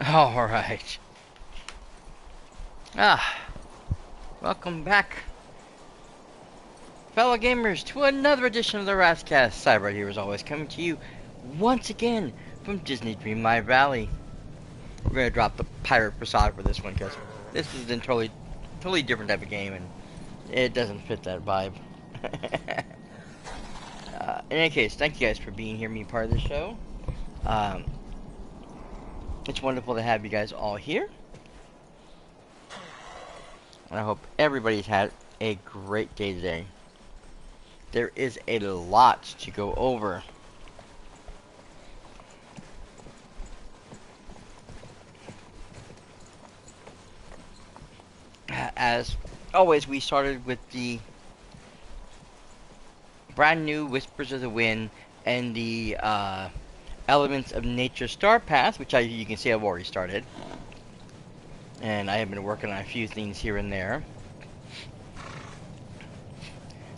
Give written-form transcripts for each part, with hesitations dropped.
Alright. Ah, welcome back, fellow gamers, to another edition of the Rascast. Cyber here as always, coming to you once again from Disney Dreamlight Valley. We're gonna drop the pirate facade for this one because this is a totally different type of game and it doesn't fit that vibe. In any case, thank you guys for being here, being part of the show. Um, it's wonderful to have you guys all here. And I hope everybody's had a great day today. There is a lot to go over. As always, we started with the brand new Whispers of the Wind and the Elements of Nature Star Path, which you can see I've already started. And I have been working on a few things here and there.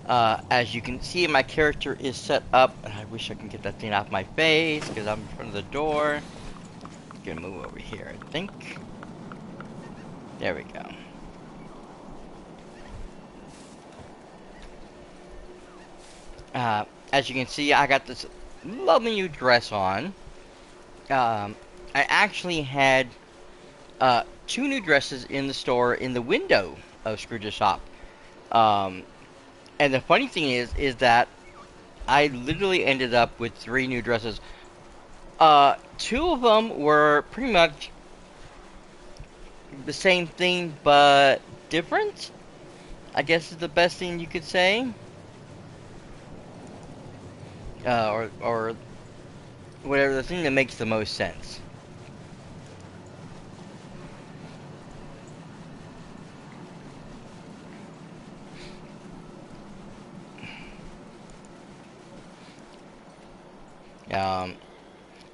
As you can see, my character is set up, and I wish I can get that thing off my face because I'm in front of the door. I'm gonna move over here, I think. There we go. As you can see, I got this lovely new dress on. I actually had two new dresses in the store in the window of Scrooge's shop. And the funny thing is that I literally ended up with 3 new dresses. Two of them were pretty much the same thing, but different, I guess is the best thing you could say. Or whatever, the thing that makes the most sense.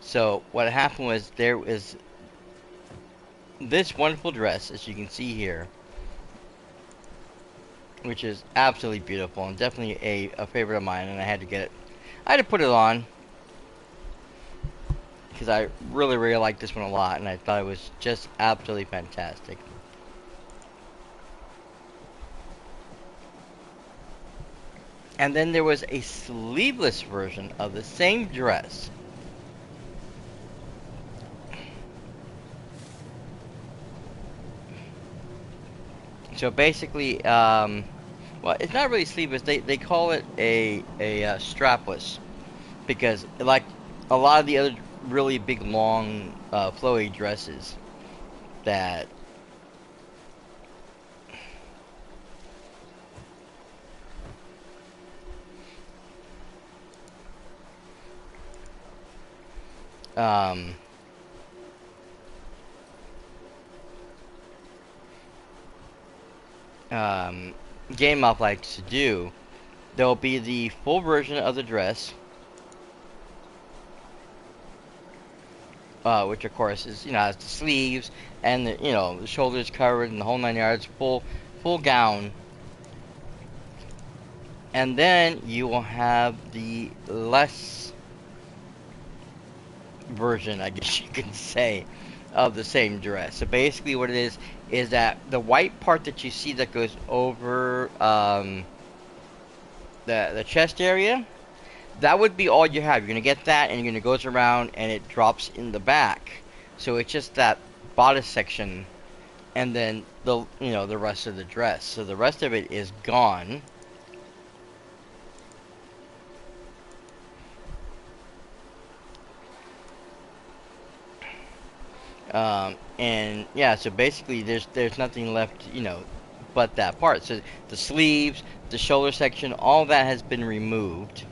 So what happened was there was this wonderful dress, as you can see here, which is absolutely beautiful and definitely a favorite of mine, and I had to get it. I had to put it on because I really liked this one a lot, and I thought it was just absolutely fantastic. And then there was a sleeveless version of the same dress. So basically, well, it's not really sleeveless. They call it a strapless because, like a lot of the other really big, long, flowy dresses that um, Game Up likes to do, there'll be the full version of the dress, which of course is, has the sleeves and the, the shoulders covered and the whole 9 yards, full gown. And then you will have the less version, I guess you can say, of the same dress. So basically what it is that the white part that you see that goes over the chest area, that would be all you have. You're going to get that, and you're going to go around, and it drops in the back. So it's just that bodice section, and then the rest of the dress. So the rest of it is gone. And yeah, so basically there's nothing left, but that part. So the sleeves, the shoulder section, all that has been removed.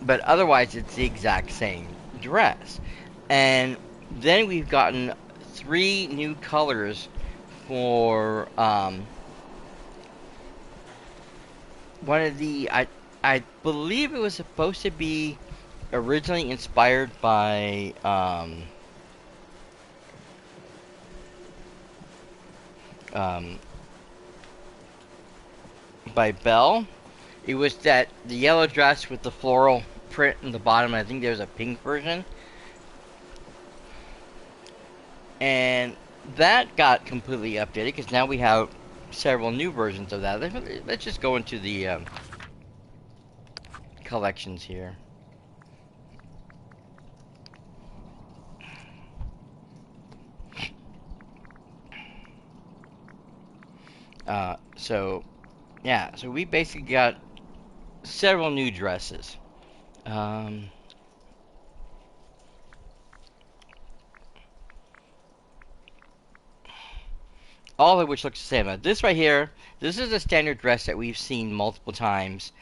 But otherwise it's the exact same dress. And then we've gotten 3 new colors for one of the I believe it was supposed to be originally inspired by um, by Belle. It was that the yellow dress with the floral print in the bottom. I think there's a pink version, and that got completely updated because now we have several new versions of that. Let's just go into the collections here. So yeah, so we basically got several new dresses. Um, all of which looks the same. Now, this right here, this is a standard dress that we've seen multiple times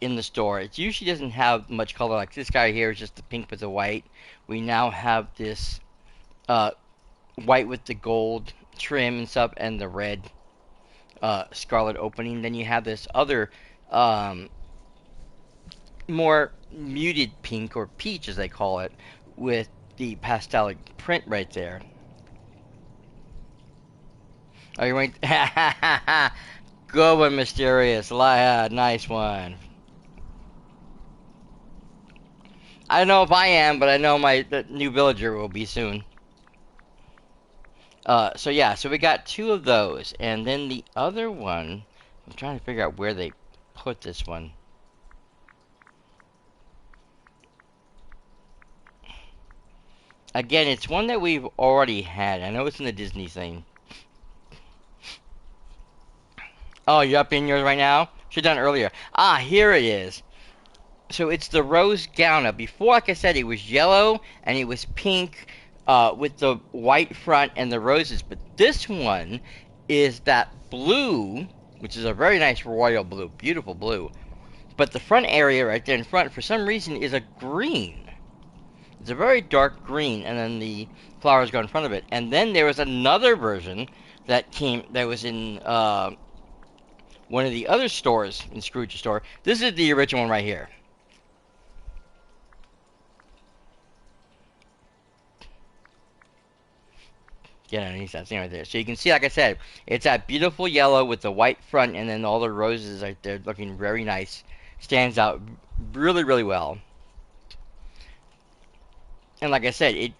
in the store. It usually doesn't have much color. Like this guy here is just the pink with the white. We now have this uh, white with the gold trim and stuff, and the red scarlet opening. Then you have this other um, more muted pink or peach, as they call it, with the pastelic print right there. Are you going? Good one, Mysterious. Nice one. I don't know if I am, but I know my the new villager will be soon. So yeah, so we got two of those, and then the other one, I'm trying to figure out where they put this one. Again, it's one that we've already had. I know it's in the Disney thing. Oh, you're up in yours right now? Should have done it earlier. Ah, here it is. So it's the rose gown. Now, before, like I said, it was yellow and it was pink with the white front and the roses. But this one is that blue, which is a very nice royal blue, beautiful blue. But the front area right there in front, for some reason, is a green. It's a very dark green, and then the flowers go in front of it. And then there was another version that was in one of the other stores in Scrooge's store. This is the original one right here. Get underneath that thing right there. So you can see, like I said, it's that beautiful yellow with the white front, and then all the roses right there looking very nice. Stands out really, really well. And like I said,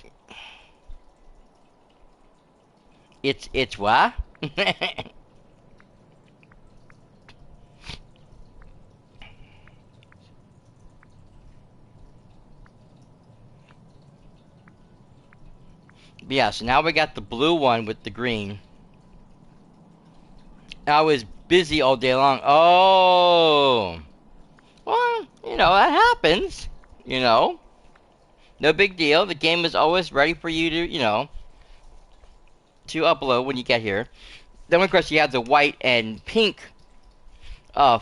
it's what? Yeah, so now we got the blue one with the green. I was busy all day long. Oh, well, that happens. You know, no big deal. The game is always ready for you to upload when you get here. Then, of course, you have the white and pink uh,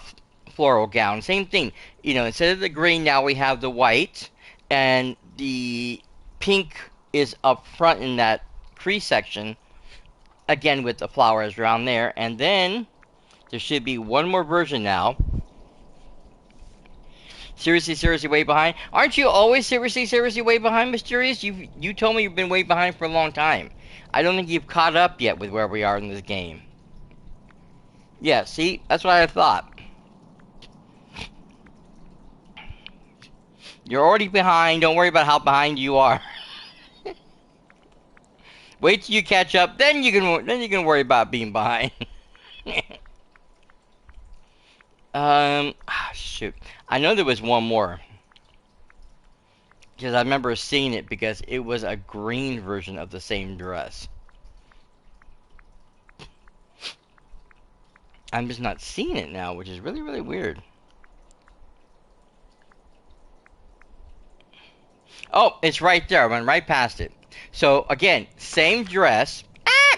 floral gown. Same thing. Instead of the green, now we have the white, and the pink is up front in that crease section. Again, with the flowers around there. And then there should be one more version now. Seriously, seriously, way behind. Aren't you always seriously, seriously way behind, Mysterious? You told me you've been way behind for a long time. I don't think you've caught up yet with where we are in this game. Yeah, see? That's what I thought. You're already behind. Don't worry about how behind you are. Wait till you catch up, then you can worry about being behind. Shoot. I know there was one more. Because I remember seeing it because it was a green version of the same dress. I'm just not seeing it now, which is really, really weird. Oh, it's right there. I went right past it. So, again, same dress. Ah!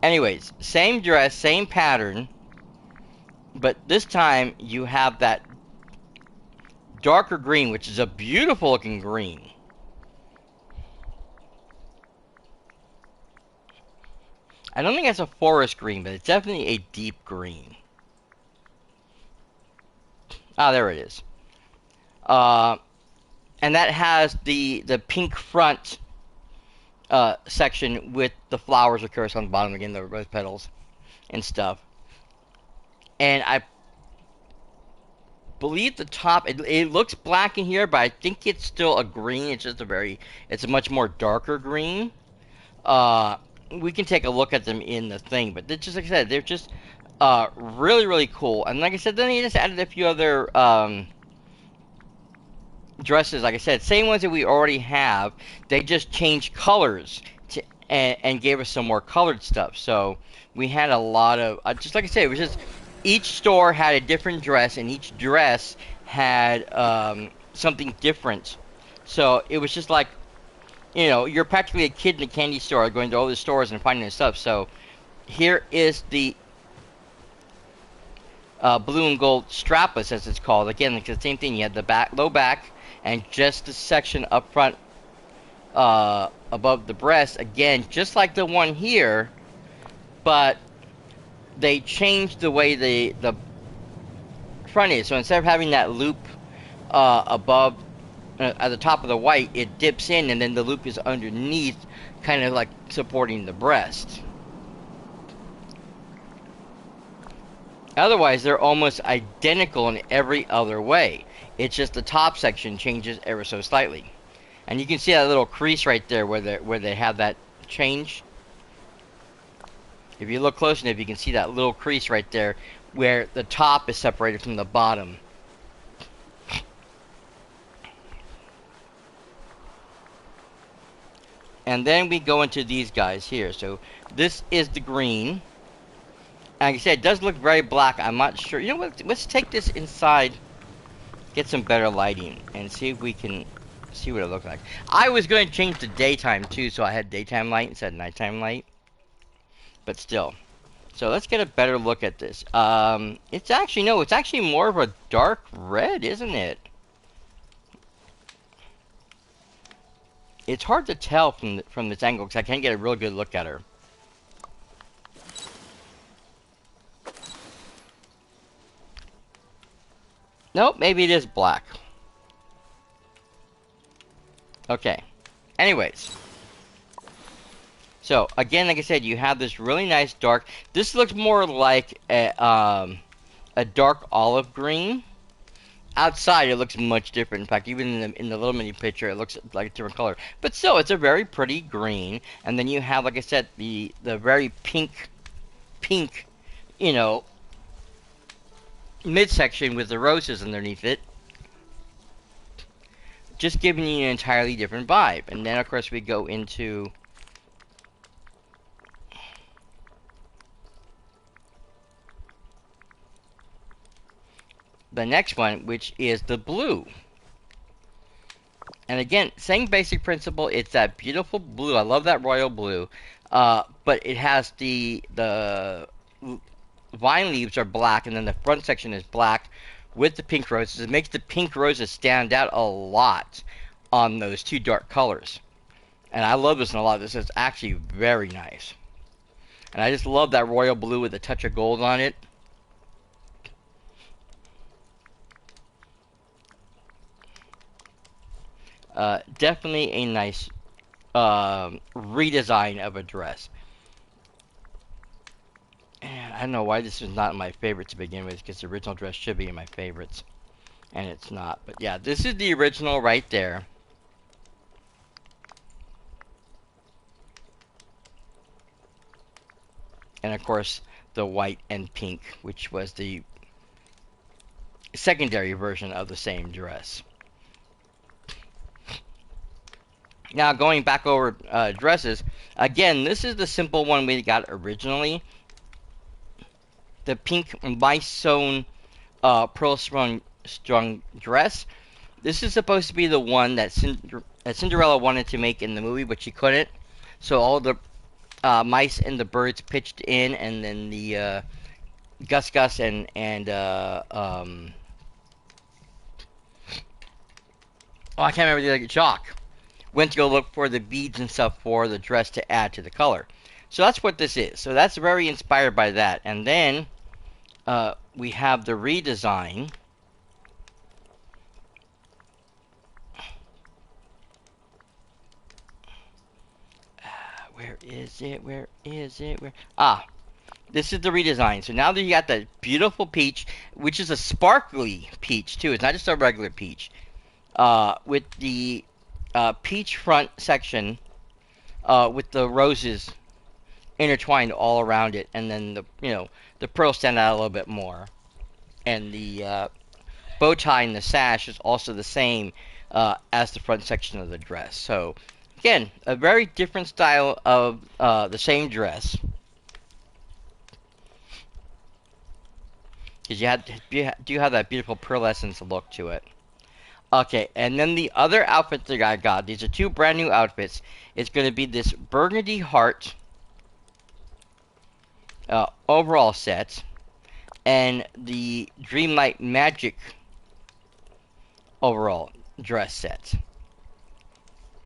Anyways, same dress, same pattern, but this time you have that darker green, which is a beautiful looking green. I don't think it's a forest green, but it's definitely a deep green. Ah, there it is. And that has the pink front section with the flowers, of course, on the bottom again, the rose petals and stuff. And I believe the top, it looks black in here, but I think it's still a green. It's just it's a much more darker green. Uh, we can take a look at them in the thing, but they're just like I said, they're just really really cool. And like I said, then he just added a few other dresses. Like I said, same ones that we already have. They just changed colors and gave us some more colored stuff. So we had a lot of just like I said, it was just each store had a different dress, and each dress had something different. So it was just like, you're practically a kid in a candy store going to all the stores and finding this stuff. So here is the blue and gold strapless, as it's called. Again, it's the same thing. You have the low back, and just the section up front above the breast. Again, just like the one here, but they changed the way the front is. So instead of having that loop above at the top of the white, it dips in, and then the loop is underneath, kind of like supporting the breast. Otherwise, they're almost identical in every other way. It's just the top section changes ever so slightly. And you can see that little crease right there where they have that change. If you look close enough, you can see that little crease right there where the top is separated from the bottom. And then we go into these guys here. So this is the green. Like I said, it does look very black. I'm not sure. You know what? Let's take this inside, get some better lighting, and see if we can see what it looks like. I was going to change to daytime too, so I had daytime light instead of nighttime light. But still. So let's get a better look at this. It's actually more of a dark red, isn't it? It's hard to tell from this angle because I can't get a real good look at her. Nope, maybe it is black. Okay. Anyways. So, again, like I said, you have this really nice dark... This looks more like a dark olive green. Outside, it looks much different. In fact, even in the little mini picture, it looks like a different color. But still, it's a very pretty green. And then you have, like I said, the very pink, midsection with the roses underneath it. Just giving you an entirely different vibe. And then, of course, we go into... the next one, which is the blue. And again, same basic principle. It's that beautiful blue. I love that royal blue. But it has the vine leaves are black, and then the front section is black with the pink roses. It makes the pink roses stand out a lot on those two dark colors. And I love this one a lot. This is actually very nice. And I just love that royal blue with a touch of gold on it. Definitely a nice redesign of a dress. And I don't know why this is not my favorite to begin with, because the original dress should be in my favorites. And it's not. But yeah, this is the original right there. And of course, the white and pink, which was the secondary version of the same dress. Now, going back over dresses, again, this is the simple one we got originally. The pink mice sewn pearl strung dress. This is supposed to be the one that Cinderella wanted to make in the movie, but she couldn't. So all the mice and the birds pitched in, and then the Gus and I can't remember the other Jock went to go look for the beads and stuff for the dress to add to the color. So that's what this is. So that's very inspired by that. And then we have the redesign. is it? Where is it? Where? Ah, this is the redesign. So now that you got that beautiful peach, which is a sparkly peach too. It's not just a regular peach. With the peach front section, with the roses intertwined all around it, and then the pearls stand out a little bit more, and the bow tie and the sash is also the same as the front section of the dress. So again, a very different style of the same dress. Because you do have that beautiful pearlescence look to it. Okay, and then the other outfit that I got, these are two brand new outfits. It's going to be this burgundy heart overall set, and the Dreamlight Magic overall dress set.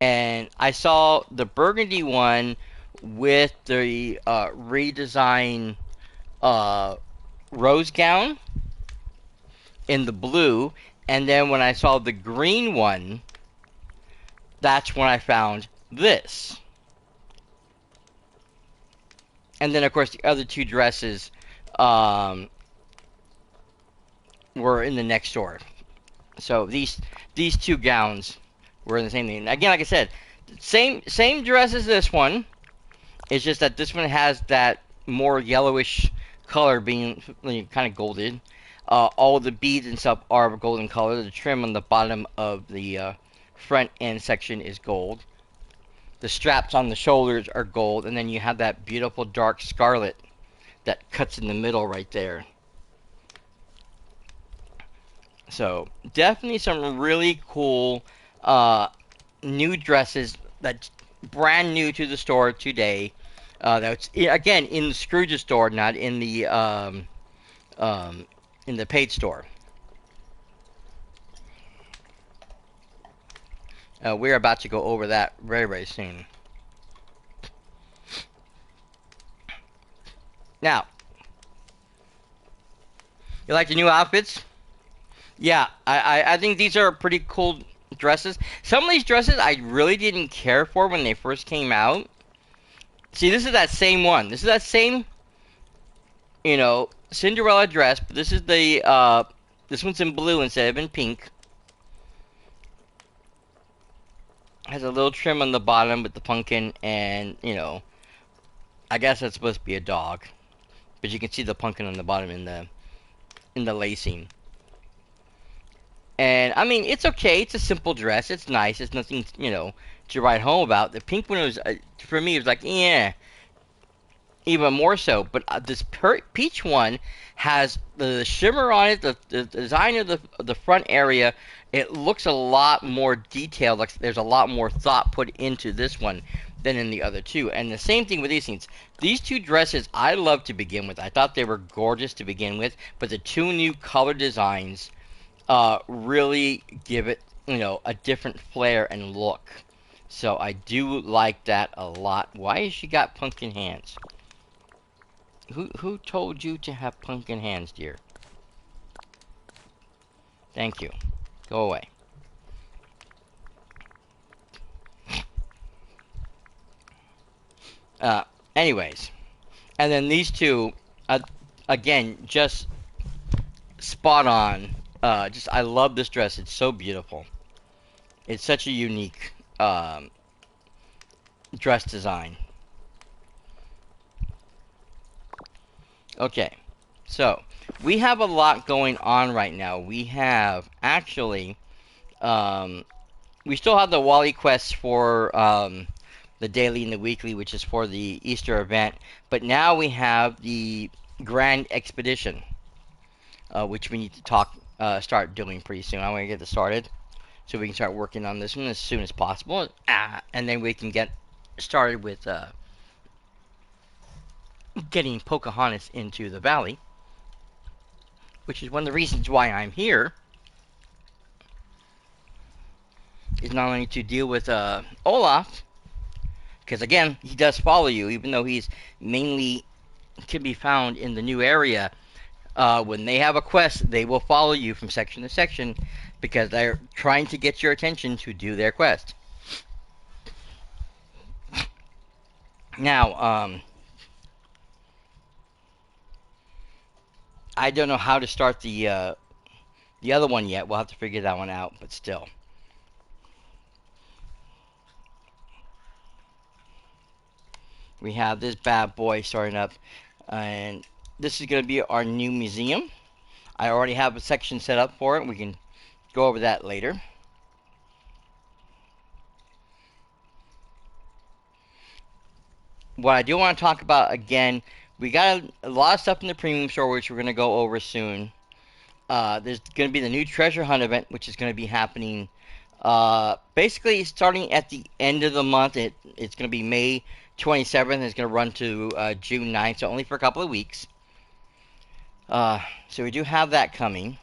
And I saw the burgundy one with the redesign rose gown in the blue, and then when I saw the green one, that's when I found this. And then of course the other two dresses were in the next store. So these two gowns were in the same thing. Again, like I said, same dress as this one. It's just that this one has that more yellowish color, being kind of golden. All the beads and stuff are golden color. The trim on the bottom of the front end section is gold. The straps on the shoulders are gold, and then you have that beautiful dark scarlet that cuts in the middle right there. So definitely some really cool new dresses that's brand new to the store today. That's again in the Scrooge's store, not in the paid store. We're about to go over that very, very soon. Now, you like the new outfits? Yeah, I think these are pretty cool dresses. Some of these dresses I really didn't care for when they first came out. See, this is that same one. This is that same, Cinderella dress, but this is the, this one's in blue instead of in pink. Has a little trim on the bottom with the pumpkin, and, I guess that's supposed to be a dog. But you can see the pumpkin on the bottom in the lacing. And, I mean, it's okay. It's a simple dress. It's nice. It's nothing, to write home about. The pink one was, for me, it was like, yeah. Even more so. But this peach one has the shimmer on it, the design of the front area. It looks a lot more detailed. Like there's a lot more thought put into this one than in the other two. And the same thing with these things. These two dresses I love to begin with. I thought they were gorgeous to begin with. But the two new color designs really give it, a different flair and look. So I do like that a lot. Why has she got pumpkin hands? Who told you to have pumpkin hands, dear? Thank you. Go away. Anyways. And then these two, again, just spot on. I love this dress. It's so beautiful. It's such a unique dress design. Okay, so we have a lot going on right now. We have actually, we still have the Wally quests for the daily and the weekly, which is for the Easter event. But now we have the Grand Expedition, which we need to start doing pretty soon. I want to get this started so we can start working on this one as soon as possible, and then we can get started with getting Pocahontas into the valley, which is one of the reasons why I'm here, is not only to deal with Olaf, because again, he does follow you, even though he's mainly can be found in the new area. When they have a quest, they will follow you from section to section, because they're trying to get your attention to do their quest. Now, I don't know how to start the other one yet. We'll have to figure that one out, but still. We have this bad boy starting up, and this is going to be our new museum. I already have a section set up for it. We can go over that later. What I do want to talk about again, we got a lot of stuff in the premium store which we're going to go over soon. There's going to be the new treasure hunt event, which is going to be happening basically starting at the end of the month. It's going to be May 27th. It's going to run to June 9th, so only for a couple of weeks. So we do have that coming.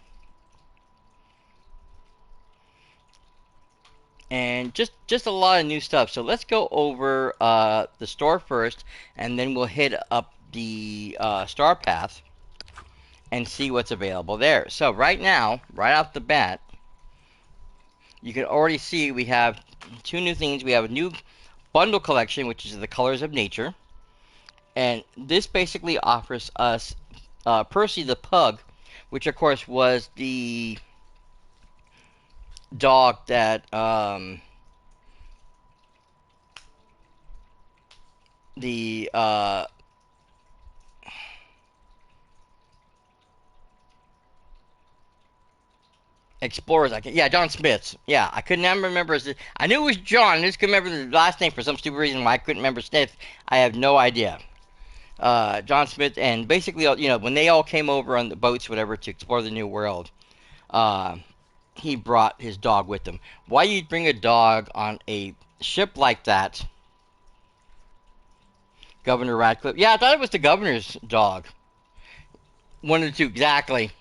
And just a lot of new stuff. So let's go over the store first, and then we'll hit up the Star Path and see what's available there. So right now, right off the bat, you can already see we have two new things. We have a new bundle collection, which is the Colors of Nature, and this basically offers us Percy the Pug, which of course was the dog that the explorers. Yeah, John Smith's. Yeah, I couldn't remember I knew it was John. I just couldn't remember the last name for some stupid reason why I couldn't remember Smith. I have no idea. John Smith, and basically, when they all came over on the boats, whatever, to explore the New World, uh, he brought his dog with him. Why you'd bring a dog on a ship like that, Governor Radcliffe? Yeah, I thought it was the governor's dog. One of the two, exactly.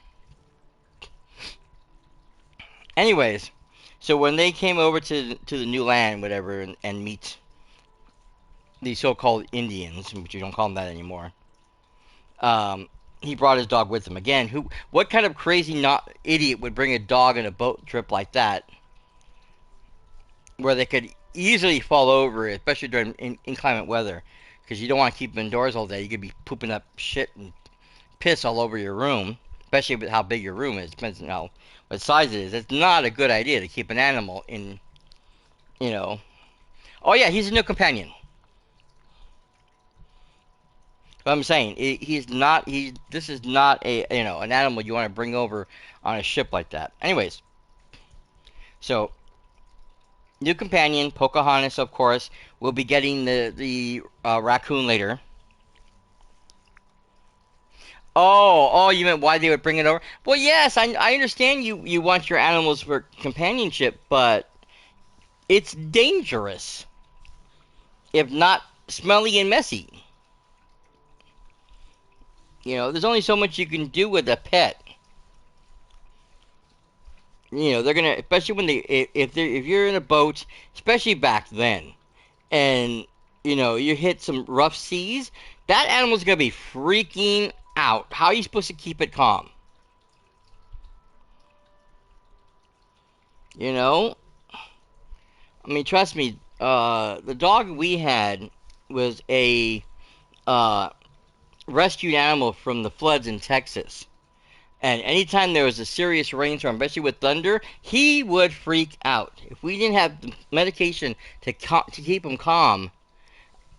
Anyways, so when they came over to the new land, whatever, and meet the so-called Indians, which you don't call them that anymore, he brought his dog with him. Again, what kind of crazy not idiot would bring a dog on a boat trip like that, where they could easily fall over, especially during inclement weather, because you don't want to keep them indoors all day. You could be pooping up shit and piss all over your room, especially with how big your room is. Depends on what size it is. It's not a good idea to keep an animal in, you know. Oh yeah, he's a new companion. But I'm saying he's not. This is not an animal you want to bring over on a ship like that. Anyways, so new companion Pocahontas, of course, will be getting the raccoon later. Oh, you meant why they would bring it over? Well, yes, I understand you want your animals for companionship, but it's dangerous if not smelly and messy. There's only so much you can do with a pet. They're gonna, especially when if you're in a boat, especially back then, and you hit some rough seas, that animal's gonna be freaking out. How are you supposed to keep it calm? I mean, trust me, the dog we had was a rescued animal from the floods in Texas. And anytime there was a serious rainstorm, especially with thunder, he would freak out. If we didn't have the medication to keep him calm,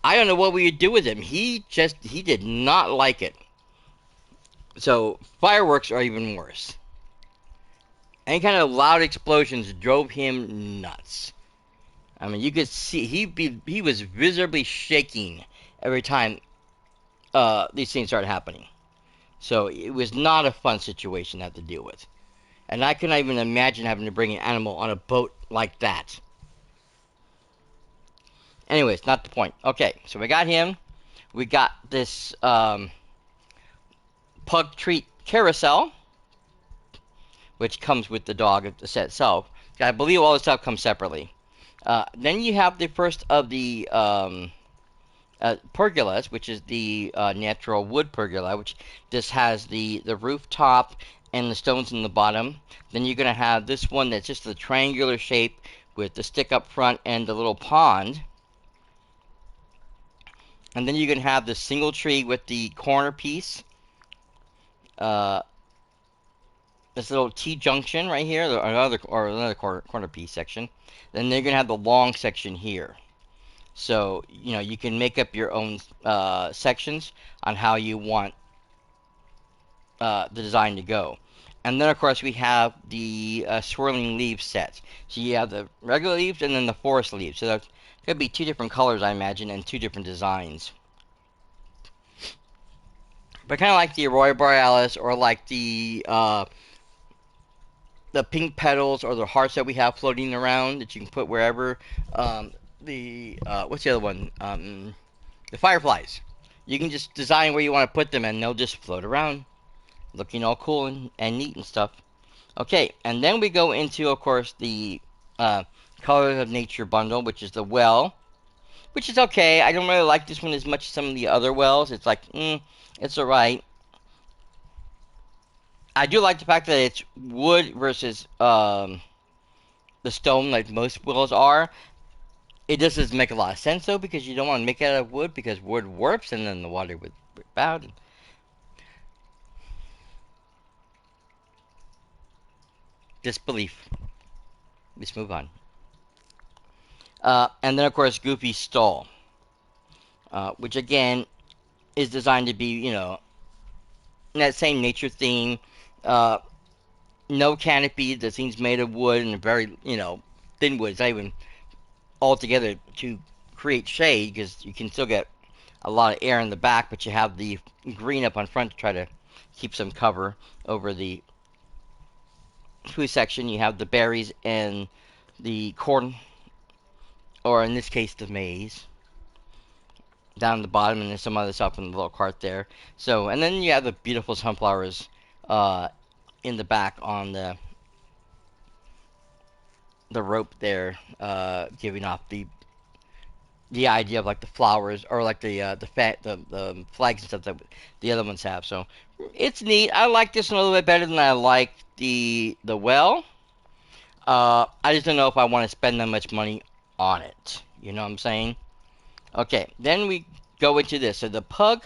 I don't know what we would do with him. He did not like it. So fireworks are even worse. Any kind of loud explosions drove him nuts. I mean, you could see he was visibly shaking every time these things started happening. So it was not a fun situation to have to deal with. And I cannot even imagine having to bring an animal on a boat like that. Anyways, not the point. Okay, so we got him. We got this pug treat carousel, which comes with the dog, the set itself. I believe all this stuff comes separately. Then you have the first of the pergolas, which is the natural wood pergola, which this has the rooftop and the stones in the bottom. Then you're going to have this one that's just the triangular shape with the stick up front and the little pond. And then you can have the single tree with the corner piece. Uh, this little T-junction right here, or another corner piece section. Then you're gonna have the long section here. So you can make up your own sections on how you want the design to go. And then of course we have the swirling leaf set. So you have the regular leaves and then the forest leaves. So that's gonna be two different colors, I imagine, and two different designs. But kind of like the Aurora Borealis, or like the pink petals or the hearts that we have floating around that you can put wherever. The what's the other one? The fireflies. You can just design where you want to put them, and they'll just float around, looking all cool and neat and stuff. Okay, and then we go into, of course, the Colors of Nature bundle, which is the well, which is okay. I don't really like this one as much as some of the other wells. It's like, it's alright. I do like the fact that it's wood versus the stone, like most wells are. It just doesn't make a lot of sense, though, because you don't want to make it out of wood, because wood warps and then the water would rip out. Disbelief. Let's move on. And then, of course, Goofy Stall, which again is designed to be, that same nature theme. Uh, no canopy. The thing's made of wood and very, thin wood. It's not even all together to create shade, because you can still get a lot of air in the back, but you have the green up on front to try to keep some cover over the food section. You have the berries and the corn, or in this case, the maize, down the bottom, and there's some other stuff in the little cart there. So, and then you have the beautiful sunflowers in the back on the rope there, giving off the idea of like the flowers, or like the flags and stuff that the other ones have. So it's neat. I like this one a little bit better than I like the well. I just don't know if I want to spend that much money on it. You know what I'm saying? Okay, then we go into this. So the pug,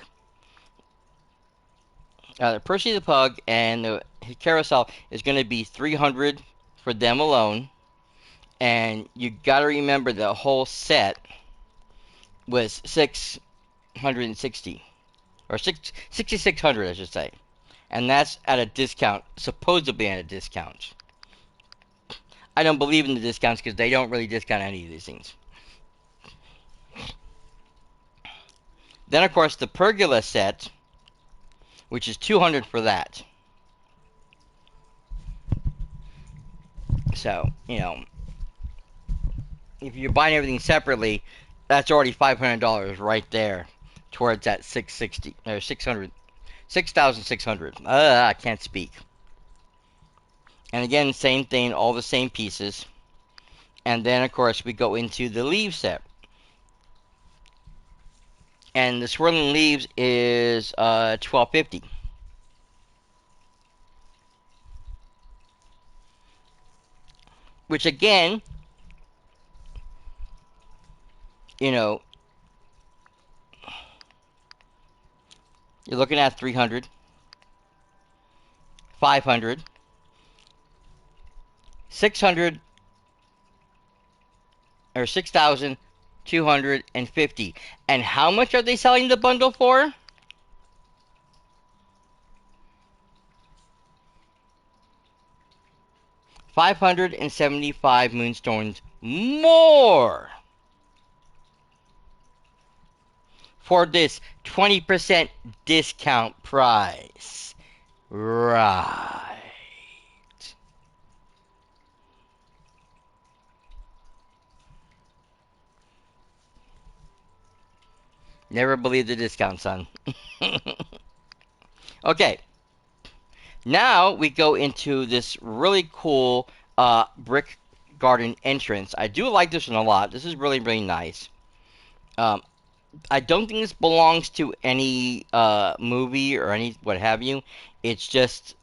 Percy the pug, and the carousel is going to be 300 for them alone. And you got to remember the whole set was 660, or 6,600, I should say, and that's at a discount, supposedly at a discount. I don't believe in the discounts, because they don't really discount any of these things. Then, of course, the pergola set, which is 200 for that. So, if you're buying everything separately, that's already $500 right there towards that 660 or 600, 6,600. I can't speak. And again, same thing, all the same pieces. And then, of course, we go into the leaf set. And the swirling leaves is $12.50. Which again, you're looking at 300, 500, 600, or 6,250. And how much are they selling the bundle for? $575 moonstones more for this 20% discount price. Right. Never believe the discount, son. Okay. Now we go into this really cool brick garden entrance. I do like this one a lot. This is really, really nice. I don't think this belongs to any movie or any what have you. It's just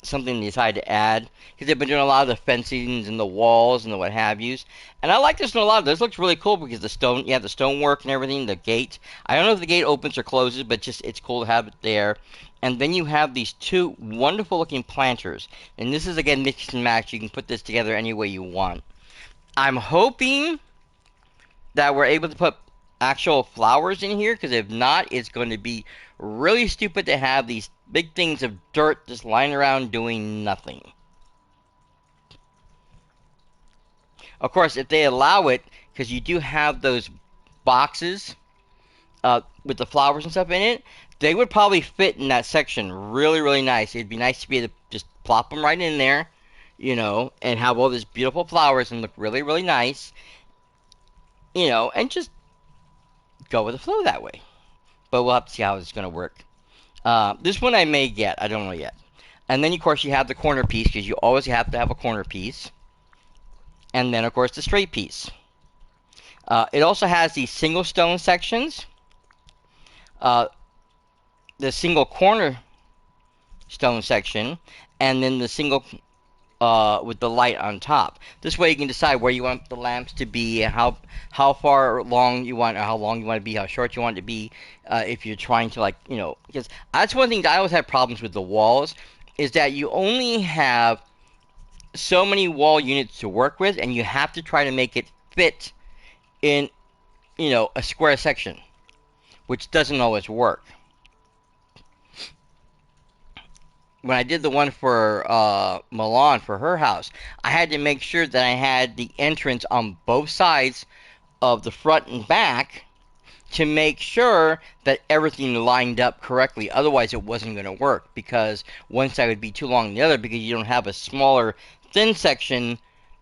something they decided to add because they've been doing a lot of the fencings and the walls and the what have yous. And I like this one a lot. This looks really cool because you have the stonework and everything. The gate. I don't know if the gate opens or closes, but just it's cool to have it there. And then you have these two wonderful looking planters. And this is again mix and match. You can put this together any way you want. I'm hoping that we're able to put actual flowers in here, because if not, it's going to be really stupid to have these big things of dirt just lying around doing nothing. Of course, if they allow it, because you do have those boxes with the flowers and stuff in it, they would probably fit in that section really, really nice. It'd be nice to be able to just plop them right in there, and have all these beautiful flowers and look really, really nice, and just go with the flow that way. But we'll have to see how it's going to work. This one I may get. I don't know yet. And then, of course, you have the corner piece, because you always have to have a corner piece. And then, of course, the straight piece. It also has these single stone sections. The single corner stone section. And then the single with the light on top. This way you can decide where you want the lamps to be, how far long you want, or how long you want it to be, how short you want it to be, if you're trying to, because that's one thing that I always have problems with the walls, is that you only have so many wall units to work with, and you have to try to make it fit in, a square section, which doesn't always work. When I did the one for Milan for her house, I had to make sure that I had the entrance on both sides of the front and back to make sure that everything lined up correctly. Otherwise, it wasn't going to work, because one side would be too long than the other, because you don't have a smaller, thin section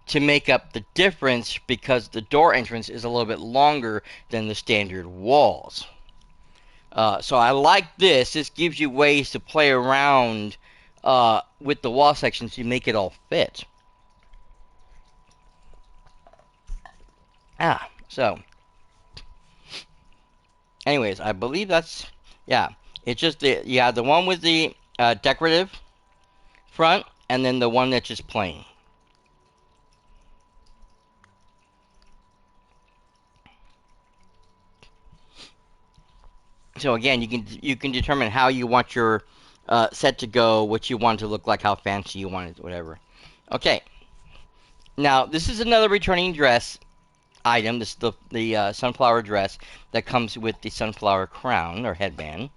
to make up the difference, because the door entrance is a little bit longer than the standard walls. So I like this. This gives you ways to play around with the wall sections to make it all fit. So anyways, I believe that's, yeah, it's just you have the one with the decorative front, and then the one that's just plain. So again, you can determine how you want your set to go, what you want it to look like, how fancy you want it, whatever. Okay. Now, this is another returning dress item. This is the sunflower dress that comes with the sunflower crown or headband.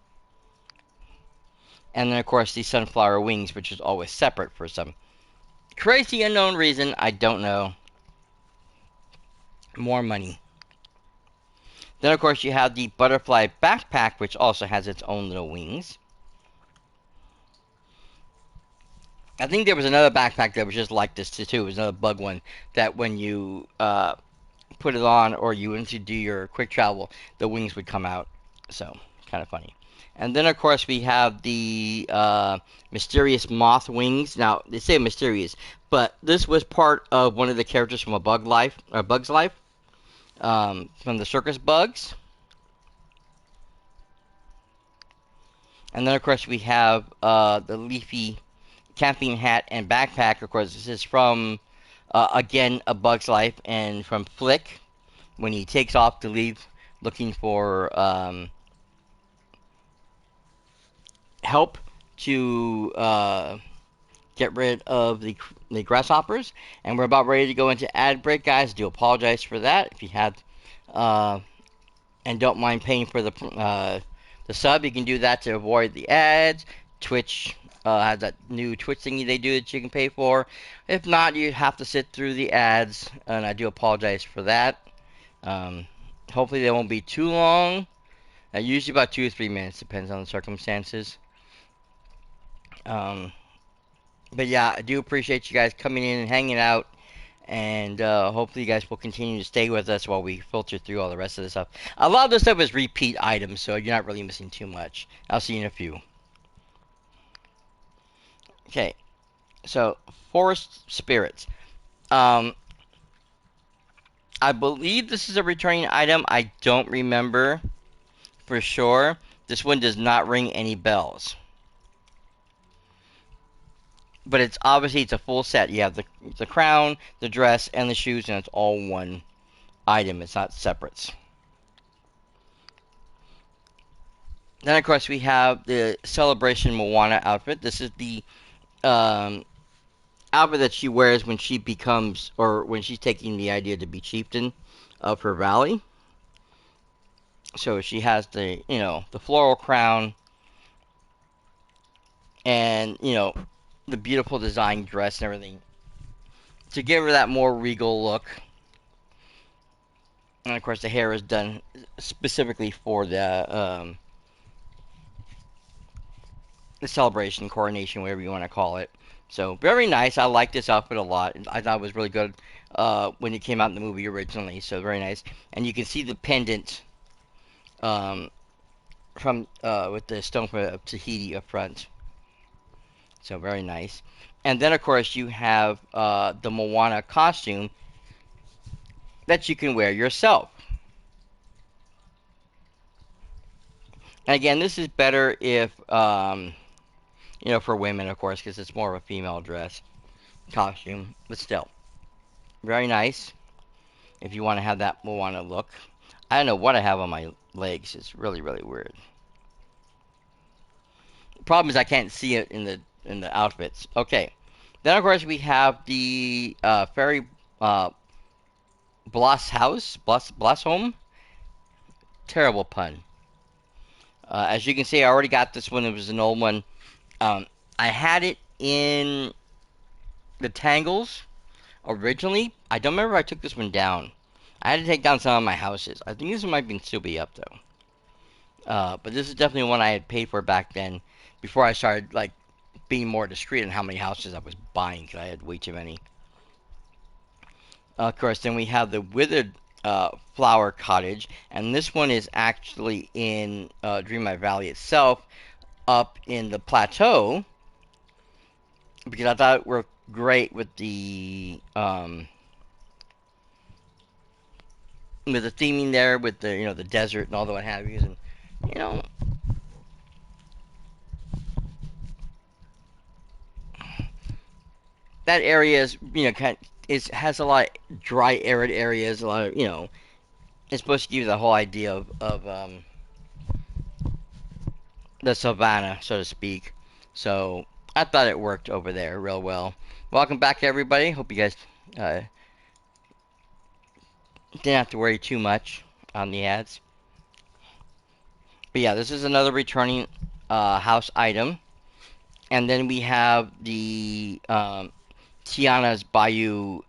And then, of course, the sunflower wings, which is always separate for some crazy unknown reason. I don't know. More money. Then, of course, you have the butterfly backpack, which also has its own little wings. I think there was another backpack that was just like this too. It was another bug one that when you put it on, or you went to do your quick travel, the wings would come out. So, kind of funny. And then, of course, we have the mysterious moth wings. Now, they say mysterious, but this was part of one of the characters from Bug's Life, from the circus bugs. And then, of course, we have the leafy camping hat and backpack. Of course, this is from, again, A Bug's Life, and from Flick, when he takes off to leave looking for help to get rid of the grasshoppers. And we're about ready to go into ad break, guys. I do apologize for that. If you have and don't mind paying for the sub, you can do that to avoid the ads. Twitch has that new Twitch thingy they do that you can pay for. If not, you have to sit through the ads, and I do apologize for that. Hopefully they won't be too long. Usually about 2 or 3 minutes, depends on the circumstances. But yeah, I do appreciate you guys coming in and hanging out, and hopefully you guys will continue to stay with us while we filter through all the rest of the stuff. A lot of this stuff is repeat items, so you're not really missing too much. I'll see you in a few. Okay, so Forest Spirits. I believe this is a returning item. I don't remember for sure. This one does not ring any bells. but it's obviously it's a full set. You have the crown, the dress, and the shoes, and it's all one item. It's not separates. Then of course we have the Celebration Moana outfit. This is the um, outfit that she wears when she becomes, or when she's taking the idea to be chieftain of her valley. So she has the, the floral crown and, the beautiful design dress and everything to give her that more regal look. And of course, the hair is done specifically for the celebration, coronation, whatever you want to call it. So very nice. I like this outfit a lot. I thought it was really good when it came out in the movie originally. So very nice. And you can see the pendant um, from with the stone of Tahiti up front. So very nice. And then of course you have the Moana costume that you can wear yourself. And again, this is better if for women, of course, because it's more of a female dress costume. But still, very nice if you want to have that Moana look. I don't know what I have on my legs. It's really, really weird. The problem is I can't see it in the outfits. Okay. Then of course we have the fairy Bloss house, Bloss home. Terrible pun. As you can see, I already got this one. It was an old one. Um, I had it in the Tangles originally. I don't remember if I took this one down. I had to take down some of my houses. I think this one might still be up though. But this is definitely one I had paid for back then, before I started like being more discreet on how many houses I was buying, because I had way too many. Of course, then we have the Withered Flower Cottage, and this one is actually in Dreamlight Valley itself, up in the plateau, because I thought it worked great with the theming there, with the the desert and all the what have you, and you know that area is has a lot of dry arid areas, a lot of it's supposed to give you the whole idea of the savannah, so to speak. So I thought it worked over there real well. Welcome back, everybody. Hope you guys uh, didn't have to worry too much on the ads. But yeah, this is another returning house item. And then we have the Tiana's Bayou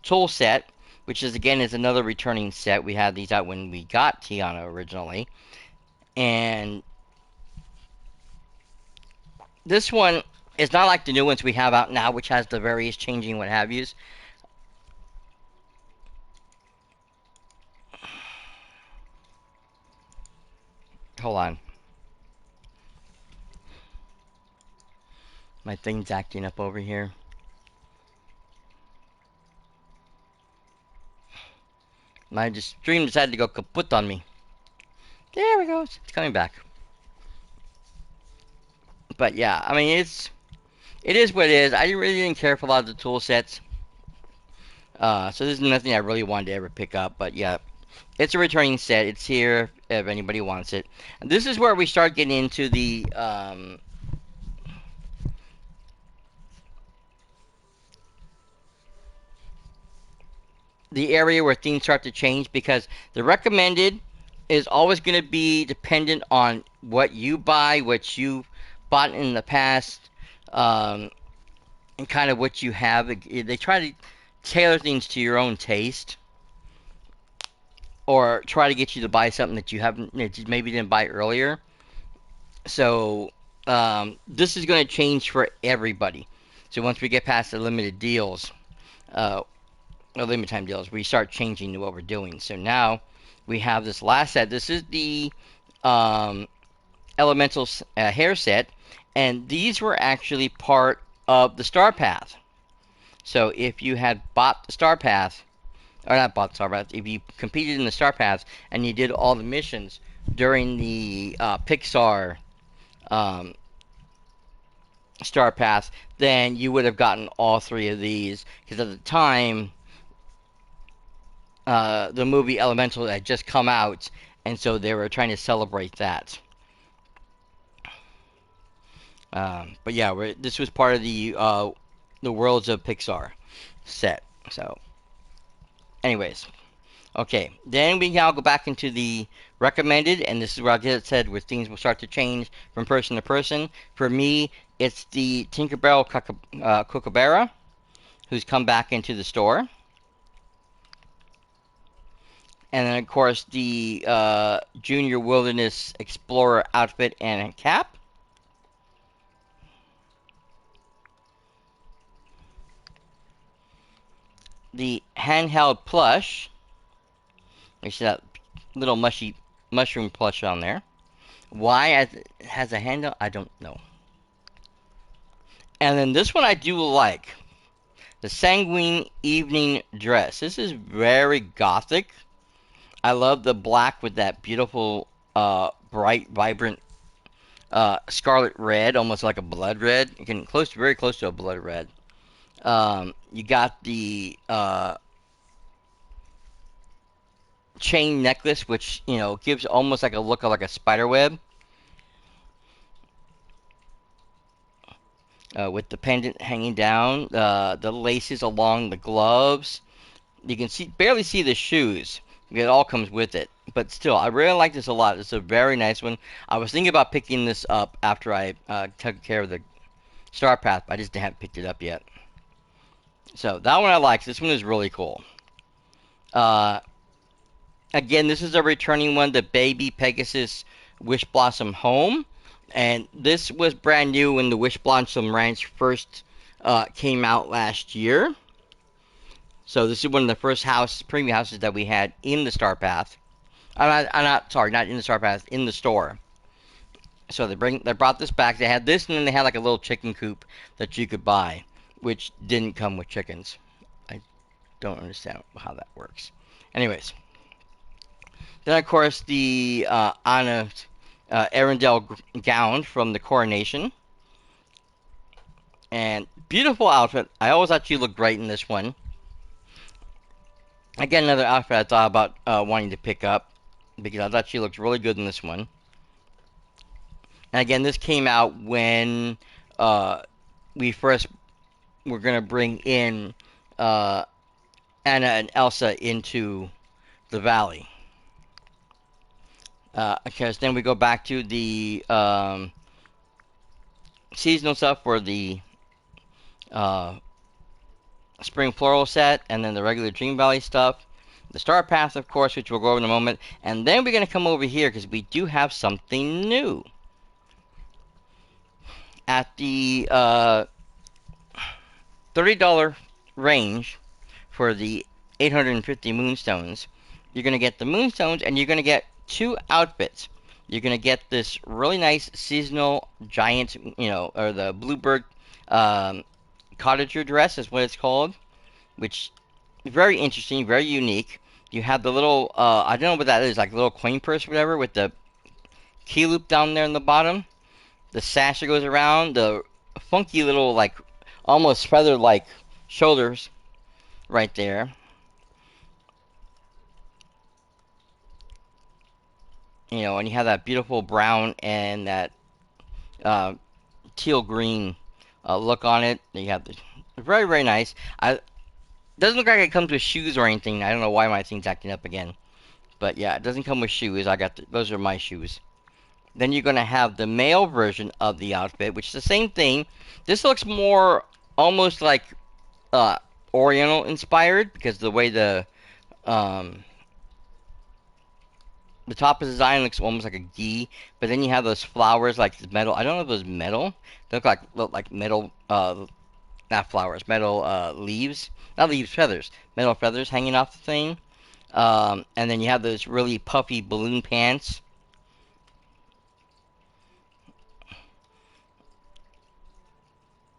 tool set, which is another returning set. We had these out when we got Tiana originally. And this one is not like the new ones we have out now, which has the various changing what have yous. Hold on. My thing's acting up over here. My stream decided to go kaput on me. There we go. It's coming back. But yeah, I mean it is what it is. I really didn't care for a lot of the tool sets. So this is nothing I really wanted to ever pick up. But yeah, it's a returning set. It's here if anybody wants it. And this is where we start getting into the area where things start to change, because the recommended is always going to be dependent on what you buy, what you bought in the past, and kind of what you have. They try to tailor things to your own taste, or try to get you to buy something that you haven't, that you maybe didn't buy earlier. So this is going to change for everybody. So once we get past the limited deals, limited time deals, we start changing to what we're doing. So now we have this last set. This is the elemental hair set, and these were actually part of the Star Path. So if you had bought the Star Path, or not bought the Star Path, if you competed in the Star Path and you did all the missions during the Pixar Star Path, then you would have gotten all three of these. Because at the time, the movie Elemental had just come out, and so they were trying to celebrate that. But yeah, this was part of the Worlds of Pixar set. So, anyways, okay. Then we now go back into the recommended, and this is where I get said where things will start to change from person to person. For me, it's the Tinkerbell Kookaburra, who's come back into the store. And then, of course, the Junior Wilderness Explorer outfit and cap. The handheld plush. You see that little mushy mushroom plush on there. Why it has a handle, I don't know. And then this one I do like. The Sanguine Evening Dress. This is very gothic. I love the black with that beautiful, bright, vibrant scarlet red, almost like a blood red. You can very close to a blood red. You got the chain necklace, which gives almost like a look of like a spider web, with the pendant hanging down, the laces along the gloves. You can barely see the shoes. It all comes with it, but still, I really like this a lot. It's a very nice one. I was thinking about picking this up after I took care of the Star Path, but I just haven't picked it up yet. So that one I like. This one is really cool. Uh, Again, this is a returning one, the Baby Pegasus Wish Blossom Home. And this was brand new when the Wish Blossom Ranch first came out last year. So this is one of the first premium houses that we had in the Star Path. Sorry, not in the Star Path, in the store. So they brought this back. They had this, and then they had like a little chicken coop that you could buy, which didn't come with chickens. I don't understand how that works. Anyways, then of course the Anna Arundel gown from the coronation, and beautiful outfit. I always thought she looked great in this one. Again, another outfit I thought about wanting to pick up because I thought she looked really good in this one. And again, this came out when we first were going to bring in uh, Anna and Elsa into the valley. Because then we go back to the seasonal stuff for the uh, spring floral set, and then the regular Dream Valley stuff. The Star Path, of course, which we'll go over in a moment. And then we're going to come over here because we do have something new. At the $30 range for the 850 Moonstones, you're going to get the Moonstones and you're going to get two outfits. You're going to get this really nice seasonal giant, or the Bluebird cottager dress is what it's called, which is very interesting, very unique. You have the little, I don't know what that is, like a little coin purse or whatever with the key loop down there in the bottom. The sash that goes around, the funky little, like, almost feather-like shoulders right there. And you have that beautiful brown and that uh, teal green look on it. You have the very, very nice. Doesn't look like it comes with shoes or anything. I don't know why my thing's acting up again. But yeah, it doesn't come with shoes. Those are my shoes. Then you're going to have the male version of the outfit, which is the same thing. This looks more almost like Oriental inspired because the way um, the top of the design looks almost like a gi, but then you have those flowers like metal. I don't know if it was metal. They look like metal, not flowers, metal leaves, not leaves, feathers, metal feathers hanging off the thing. And then you have those really puffy balloon pants.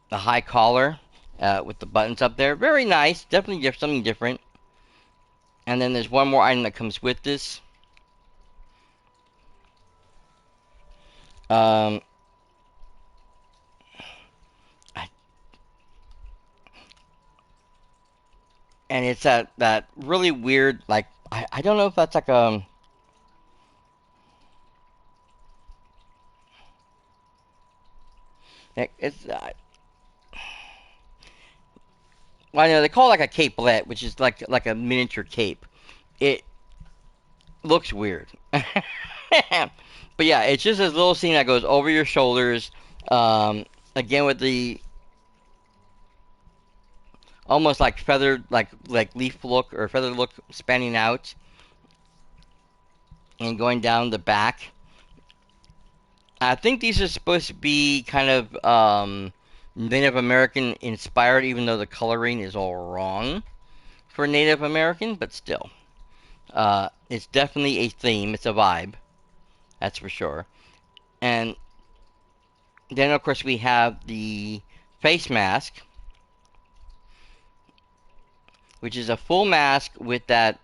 The high collar with the buttons up there. Very nice. Definitely something different. And then there's one more item that comes with this. Um, and it's that really weird, like I don't know if that's like it's well, I know they call it like a capelet, which is like a miniature cape. It looks weird. But yeah, it's just this little scene that goes over your shoulders. Again with the almost like feathered, like leaf look or feather look spanning out and going down the back. I think these are supposed to be kind of Native American inspired, even though the coloring is all wrong for Native American, but still. It's definitely a theme. It's a vibe, that's for sure. And then, of course, we have the face mask, which is a full mask with that,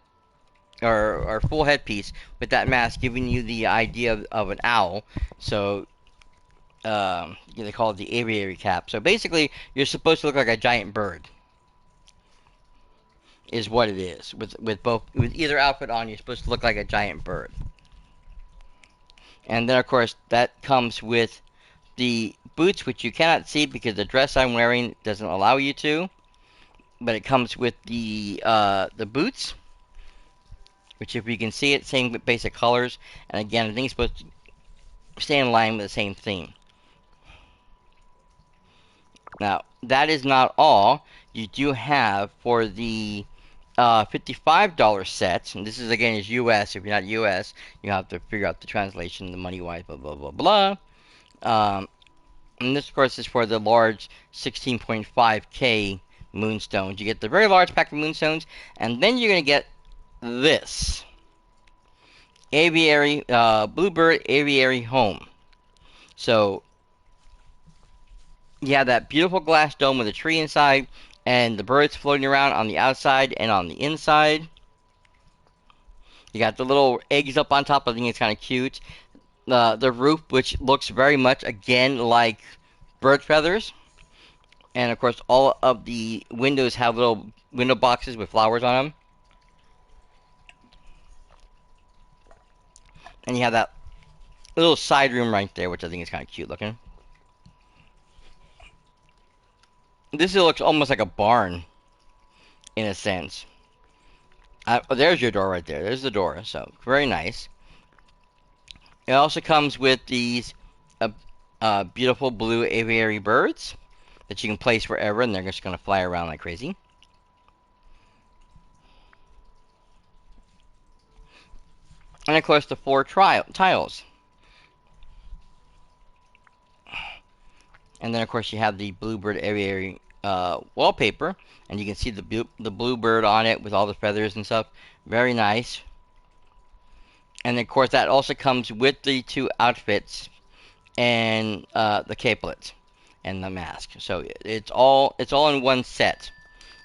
or full headpiece with that mask, giving you the idea of an owl. So, they call it the aviary cap. So basically, you're supposed to look like a giant bird, is what it is. With either outfit on, you're supposed to look like a giant bird. And then, of course, that comes with the boots, which you cannot see because the dress I'm wearing doesn't allow you to. But it comes with the boots, which if you can see it, same basic colors. And again, I think it's supposed to stay in line with the same theme. Now, that is not all. You do have for the $55 set, and this is again is US. If you're not US, you have to figure out the translation, the money wise, blah blah blah blah. And this, of course, is for the large 16.5K moonstones. You get the very large pack of moonstones, and then you're gonna get this aviary bluebird aviary home. So you have that beautiful glass dome with a tree inside, and the birds floating around on the outside and on the inside. You got the little eggs up on top. I think it's kind of cute. The roof, which looks very much again like bird feathers, and of course all of the windows have little window boxes with flowers on them. And you have that little side room right there, which I think is kind of cute looking. This looks almost like a barn in a sense. There's your door right there. There's the door. So very nice. It also comes with these beautiful blue aviary birds that you can place wherever, and they're just going to fly around like crazy. And of course, the four tiles. And then, of course, you have the bluebird aviary wallpaper, and you can see the bluebird on it with all the feathers and stuff. Very nice. And of course, that also comes with the two outfits and the capelet and the mask. So it's all in one set,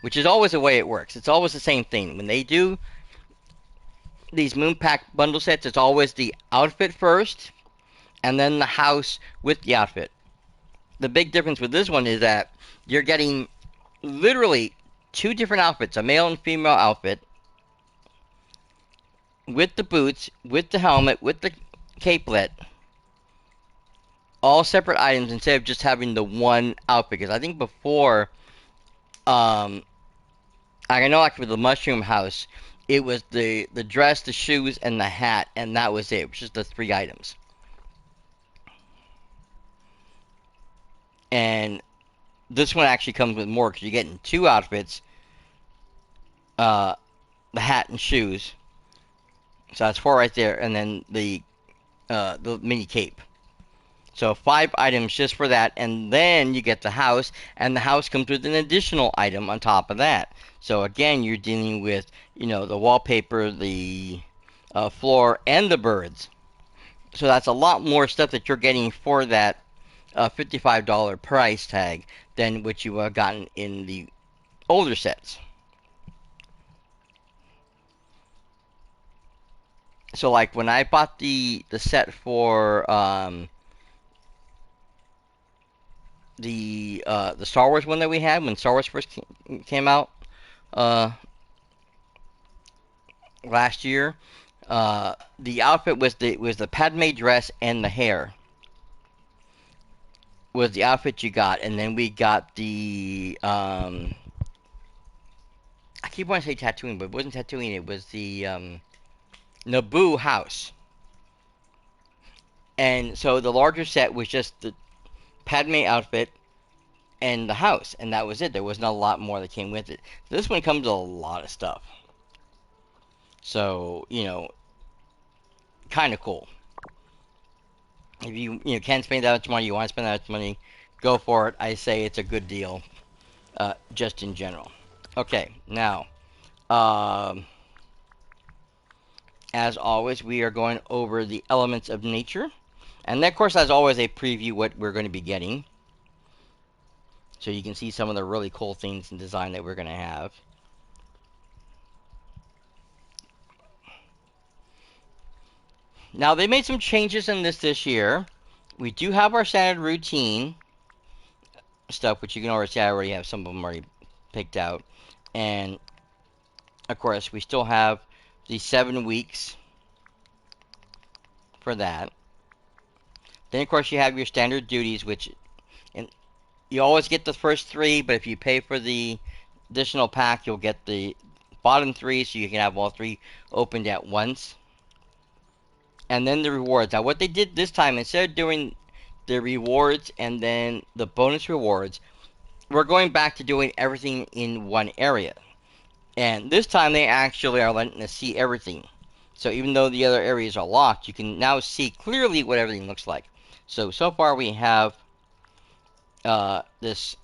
which is always the way it works. It's always the same thing when they do these moon pack bundle sets. It's always the outfit first, and then the house with the outfit. The big difference with this one is that you're getting literally two different outfits, a male and female outfit, with the boots, with the helmet, with the capelet, all separate items instead of just having the one outfit. Because I think before, I know like with the mushroom house, it was the dress, the shoes, and the hat, and that was it. It was just the three items. And this one actually comes with more because you're getting two outfits, uh, the hat and shoes. So that's four right there, and then the mini cape. So five items just for that, and then you get the house, and the house comes with an additional item on top of that. So again, you're dealing with the wallpaper, the floor, and the birds. So that's a lot more stuff that you're getting for that $55 price tag than what you have gotten in the older sets. So like when I bought the set for the Star Wars one that we had when Star Wars first came out, last year. The outfit was the Padme dress, and the hair was the outfit you got, and then we got the I keep wanting to say tattooing, but it wasn't tattooing. It was the Naboo house, and so the larger set was just the Padme outfit and the house, and that was it. There wasn't a lot more that came with it. This one comes with a lot of stuff, so kind of cool. If you can't spend that much money, you want to spend that much money, go for it. I say it's a good deal, just in general. Okay, now, um, as always, we are going over the elements of nature, and that, of course, as always, a preview what we're going to be getting, so you can see some of the really cool things in design that we're going to have. Now, they made some changes in this year. We do have our standard routine stuff, which you can already see. I already have some of them already picked out, and of course, we still have the 7 weeks for that. Then, of course, you have your standard duties, which and you always get the first 3, but if you pay for the additional pack, you'll get the bottom 3, so you can have all 3 opened at once. And then the rewards. Now, what they did this time, instead of doing the rewards and then the bonus rewards, we're going back to doing everything in one area. And this time they actually are letting us see everything. So even though the other areas are locked, you can now see clearly what everything looks like. So far we have this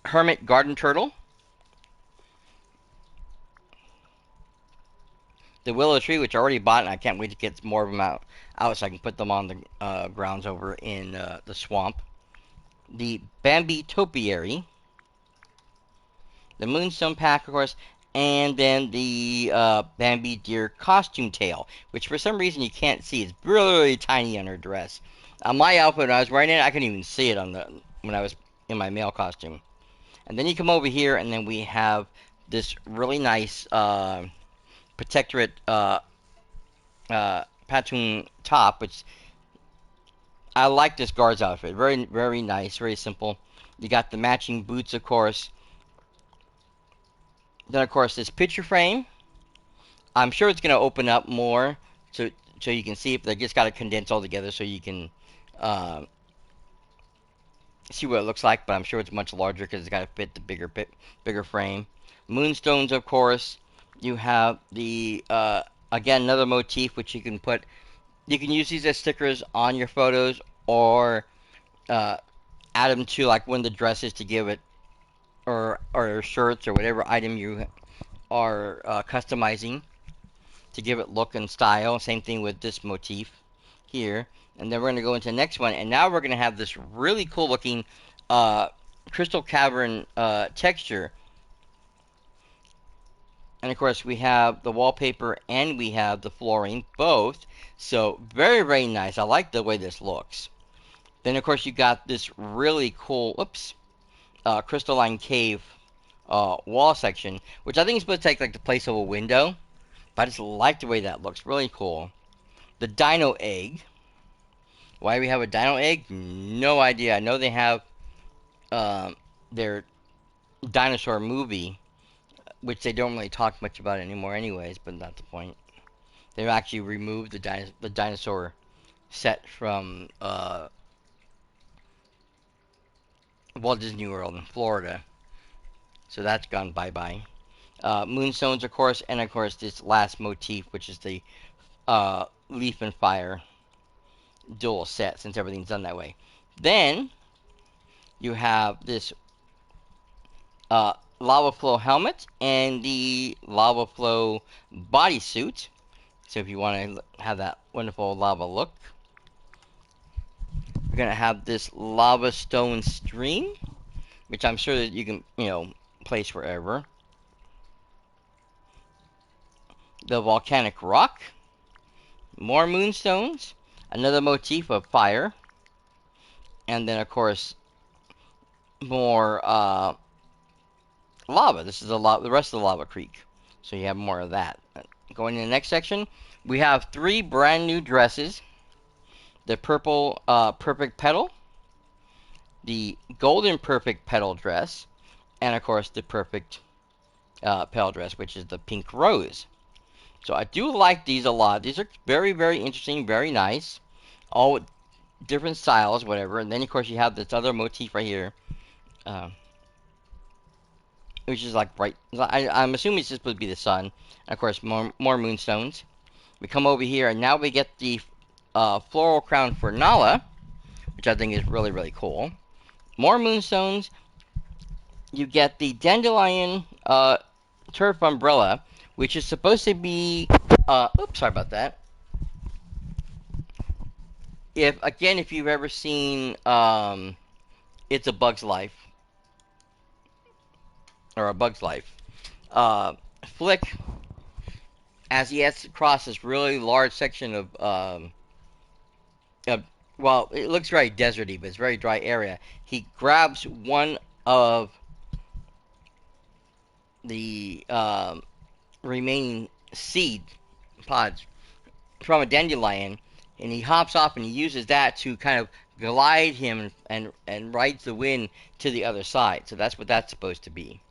hermit garden turtle, the willow tree, which I already bought, and I can't wait to get more of them out so I can put them on the grounds over in the swamp. The Bambi topiary, the Moonstone pack, of course, and then the Bambi deer costume tail, which for some reason you can't see. It's really, really tiny on her dress. On my outfit, when I was wearing it, I couldn't even see it when I was in my male costume. And then you come over here, and then we have this really nice protectorate Patoon top, which I like this guard's outfit. Very, very nice, very simple. You got the matching boots, of course. Then, of course, this picture frame. I'm sure it's going to open up more so you can see if they just got to condense all together so you can uh, see what it looks like. But I'm sure it's much larger because it's got to fit the bigger frame. Moonstones, of course. You have the again another motif which you can put. You can use these as stickers on your photos or add them to like one of the dresses to give it or shirts or whatever item you are customizing to give it look and style. Same thing with this motif here. And then we're going to go into the next one. And now we're going to have this really cool looking crystal cavern texture. And of course we have the wallpaper and we have the flooring both. So very, very nice. I like the way this looks. Then of course you got this really cool, crystalline cave wall section, which I think is supposed to take like the place of a window. But I just like the way that looks. Really cool. The dino egg. Why we have a dino egg? No idea. I know they have their dinosaur movie, which they don't really talk much about anymore anyways, but not the point. They've actually removed the dinosaur set from Walt Disney World in Florida. So that's gone bye-bye. Moonstones, of course, and of course this last motif, which is the leaf and fire dual set, since everything's done that way. Then you have this lava flow helmet and the lava flow bodysuit. So if you want to have that wonderful lava look, we're gonna have this lava stone stream, which I'm sure that you can place wherever. The volcanic rock, more moonstones, another motif of fire, and then of course more lava. This is the rest of the lava creek. So you have more of that. Going to the next section, we have 3 brand new dresses. The purple perfect petal, the golden perfect petal dress, and of course the perfect petal dress, which is the pink rose. So I do like these a lot. These are very, very interesting, very nice. All with different styles, whatever. And then of course you have this other motif right here, uh, which is like bright. I'm assuming it's just supposed to be the sun. And of course more moonstones. We come over here and now we get the floral crown for Nala, which I think is really, really cool. More moonstones. You get the dandelion turf umbrella, which is supposed to be. Oops, sorry about that. If you've ever seen It's a Bug's Life or A Bug's Life, Flick, as he has to cross this really large section of well, it looks very deserty, but it's a very dry area. He grabs one of the remaining seed pods from a dandelion, and he hops off and he uses that to kind of glide him and rides the wind to the other side. So that's what that's supposed to be.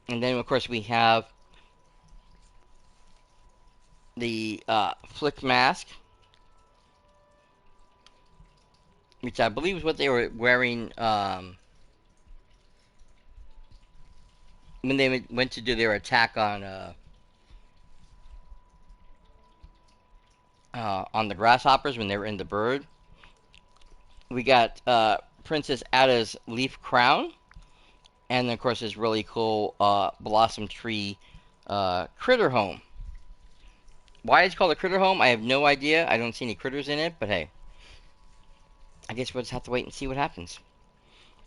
And then of course we have the flick mask, which I believe is what they were wearing when they went to do their attack on the grasshoppers when they were in the bird. We got Princess Ada's leaf crown, and then of course this really cool blossom tree critter home. Why it's called a critter home, I have no idea. I don't see any critters in it, but hey, I guess we'll just have to wait and see what happens.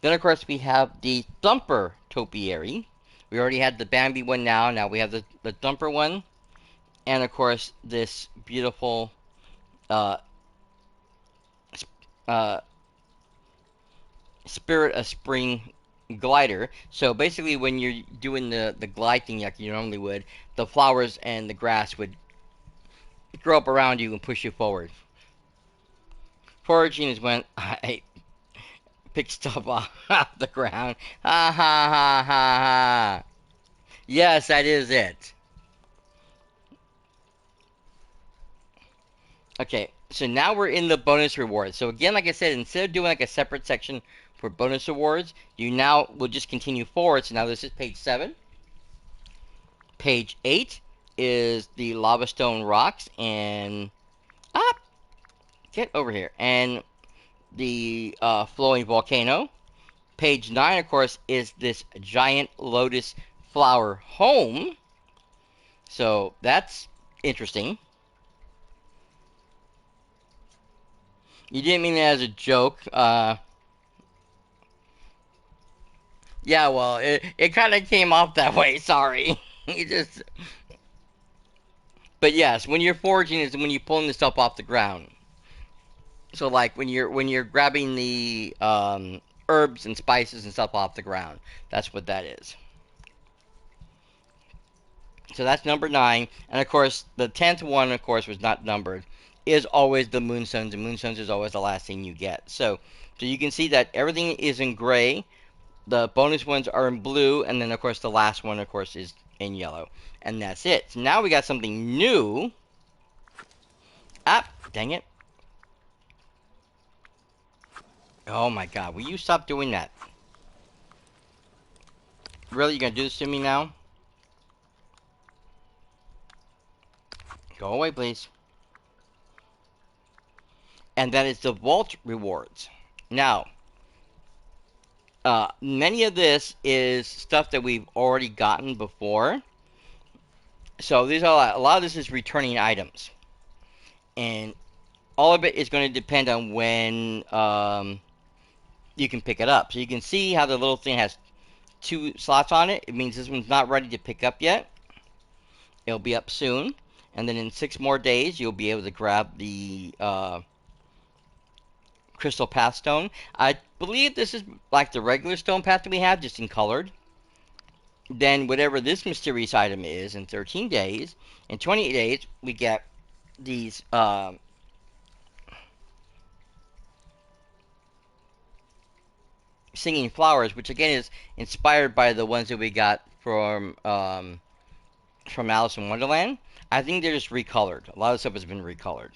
Then of course we have the Thumper topiary. We already had the Bambi one now. Now we have the Thumper one, and of course this beautiful uh, uh, Spirit of Spring glider. So basically, when you're doing the glide thing like you normally would, the flowers and the grass would grow up around you and push you forward. Foraging is when I pick stuff off the ground. Ha ha ha ha ha. Yes, that is it. Okay, so now we're in the bonus rewards. So again, like I said, instead of doing like a separate section for bonus awards, you now will just continue forward. So now this is page 7. Page 8 is the lava stone rocks and get over here and the flowing volcano. Page 9, of course, is this giant lotus flower home. So that's interesting. You didn't mean that as a joke. Yeah, well, it kind of came off that way. Sorry. You just. But yes, when you're foraging is when you're pulling the stuff off the ground. So like when you're grabbing the herbs and spices and stuff off the ground, that's what that is. So that's number 9, and of course the 10th one, of course, was not numbered. Is always the moonstones, and moonstones is always the last thing you get. So you can see that everything is in gray. The bonus ones are in blue, and then of course the last one, of course, is in yellow, and that's it. So now we got something new. Ah, dang it! Oh my God, will you stop doing that? Really, you gonna do this to me now? Go away, please. And that is the vault rewards. Now, many of this is stuff that we've already gotten before. So these are a lot of this is returning items, and all of it is going to depend on when you can pick it up. So you can see how the little thing has 2 slots on it. It means this one's not ready to pick up yet. It'll be up soon, and then in 6 more days you'll be able to grab the crystal path stone. I believe this is like the regular stone path that we have, just in colored. then whatever this mysterious item is in 13 days. In 28 days, we get these singing flowers, which again is inspired by the ones that we got from Alice in Wonderland. I think they're just recolored. A lot of stuff has been recolored.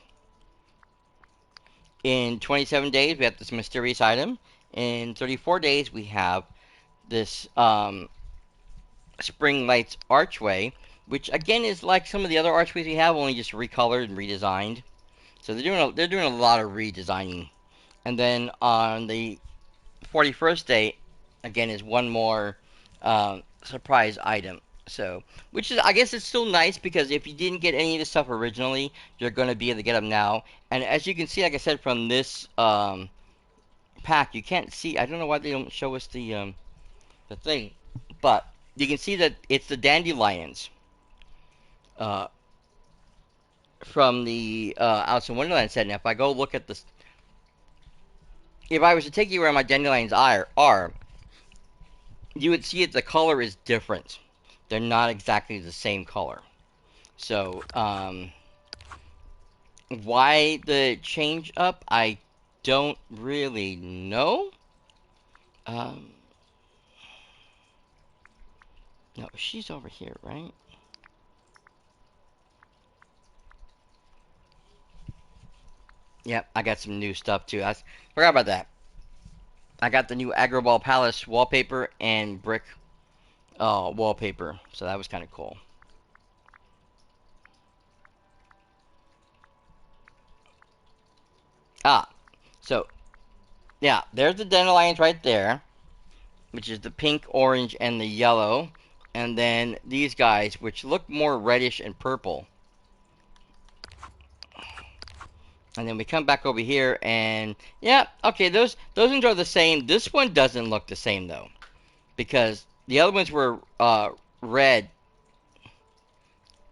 In 27 days, we have this mysterious item. In 34 days, we have this Spring Lights archway, which again is like some of the other archways we have, only just recolored and redesigned. So they're doing a lot of redesigning. And then on the 41st day, again, is one more surprise item. So, which is, I guess it's still nice because if you didn't get any of this stuff originally, you're going to be able to get them now. And as you can see, like I said, from this pack, you can't see. I don't know why they don't show us the thing, but you can see that it's the dandelions uh, from the Alice in Wonderland set. And if I go look at this, if I was to take you where my dandelions are, you would see that the color is different. They're not exactly the same color. So, why the change up? I don't really know. Um, no, she's over here, right? Yep, I got some new stuff too. I forgot about that. I got the new Agrabah Palace wallpaper and brick wallpaper, so that was kind of cool. Ah, so yeah, there's the dandelions right there, which is the pink, orange, and the yellow. And then these guys, which look more reddish and purple. And then we come back over here, and yeah, okay, those ones are the same. This one doesn't look the same though, because the other ones were red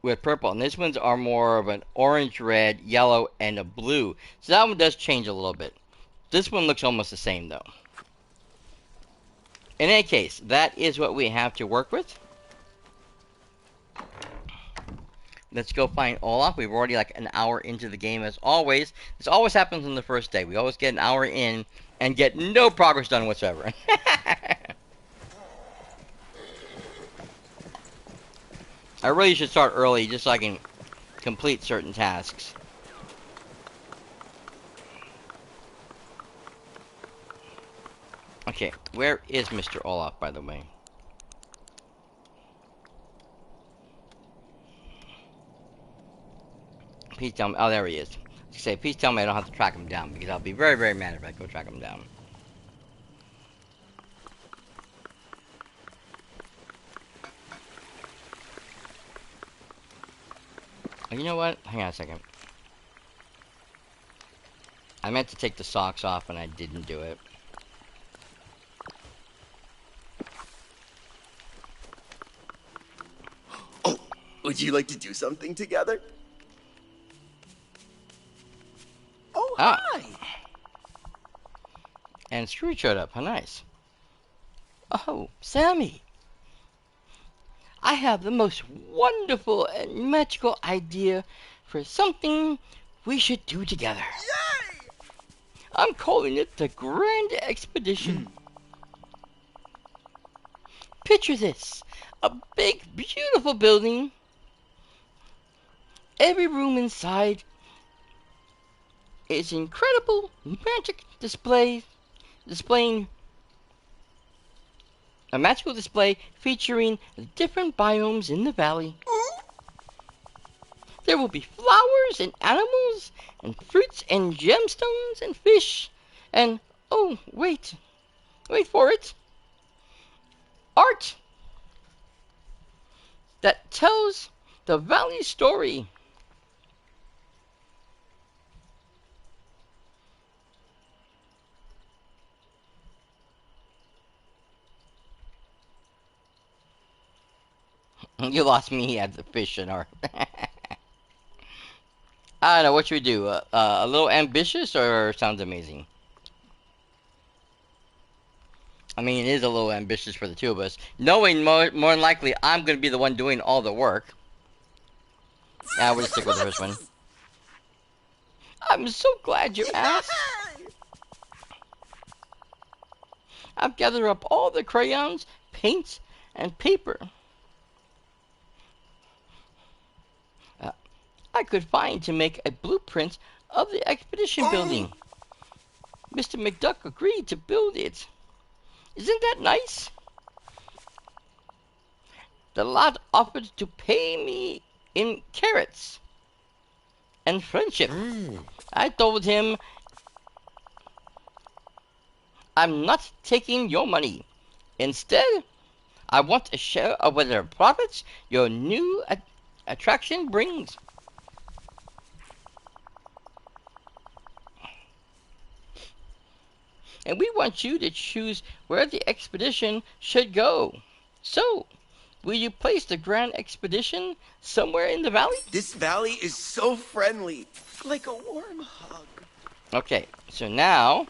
with purple, and these ones are more of an orange, red, yellow, and a blue. So that one does change a little bit. This one looks almost the same though. In any case, that is what we have to work with. Let's go find Olaf. We've already like an hour into the game as always. This always happens on the first day. We always get an hour in and get no progress done whatsoever. I really should start early just so I can complete certain tasks. Okay, where is Mr. Olaf, by the way? Please tell me. Oh, there he is. Say, please tell me I don't have to track him down, because I'll be very, very mad if I go track him down. Oh, you know what? Hang on a second. I meant to take the socks off and I didn't do it. Oh, would you like to do something together? Oh, hi! And Scrooge showed up. How nice. Oh, Sammy. I have the most wonderful and magical idea for something we should do together. Yay! I'm calling it the Grand Expedition. Picture this. A big, beautiful building. Every room inside is incredible magic displaying a magical display featuring different biomes in the valley. There will be flowers and animals and fruits and gemstones and fish and, oh, wait for it, art that tells the valley's story. You lost me at the fish and art. I don't know, what should we do? A little ambitious or sounds amazing? I mean, it is a little ambitious for the two of us, knowing more than likely I'm going to be the one doing all the work. Yeah, we'll just stick with the first one. I'm so glad you asked. I've gathered up all the crayons, paints, and paper I could find to make a blueprint of the expedition building. Mr. McDuck agreed to build it. Isn't that nice? The lad offered to pay me in carrots and friendship. I told him, I'm not taking your money. Instead, I want a share of whatever profits your new attraction brings. And we want you to choose where the expedition should go. So, will you place the grand expedition somewhere in the valley? This valley is so friendly, like a warm hug. Okay, so now,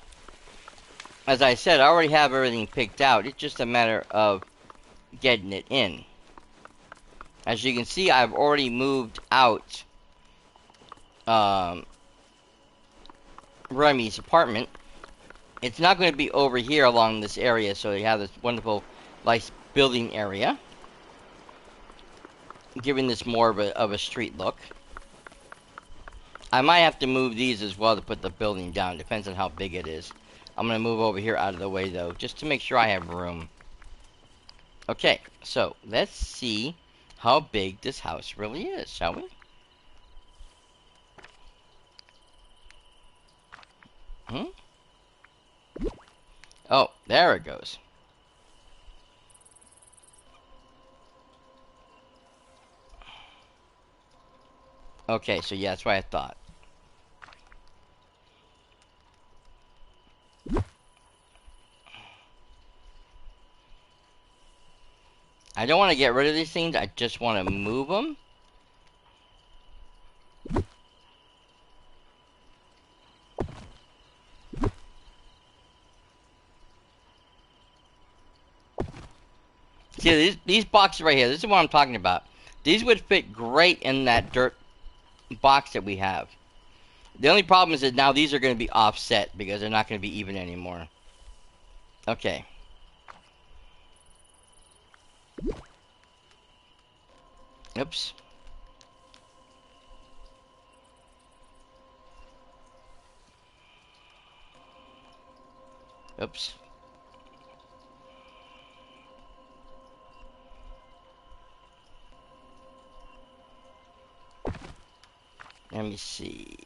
as I said, I already have everything picked out. It's just a matter of getting it in. As you can see, I've already moved out Remy's apartment. It's not going to be over here along this area, so you have this wonderful, nice building area, giving this more of a street look. I might have to move these as well to put the building down. Depends on how big it is. I'm going to move over here out of the way, though, just to make sure I have room. Okay, so let's see how big this house really is, shall we? Oh, there it goes. Okay, so yeah, that's what I thought. I don't want to get rid of these things, I just want to move them. See, these boxes right here, this is what I'm talking about. These would fit great in that dirt box that we have. The only problem is that now these are going to be offset because they're not going to be even anymore. Okay. Oops. Oops. Let me see.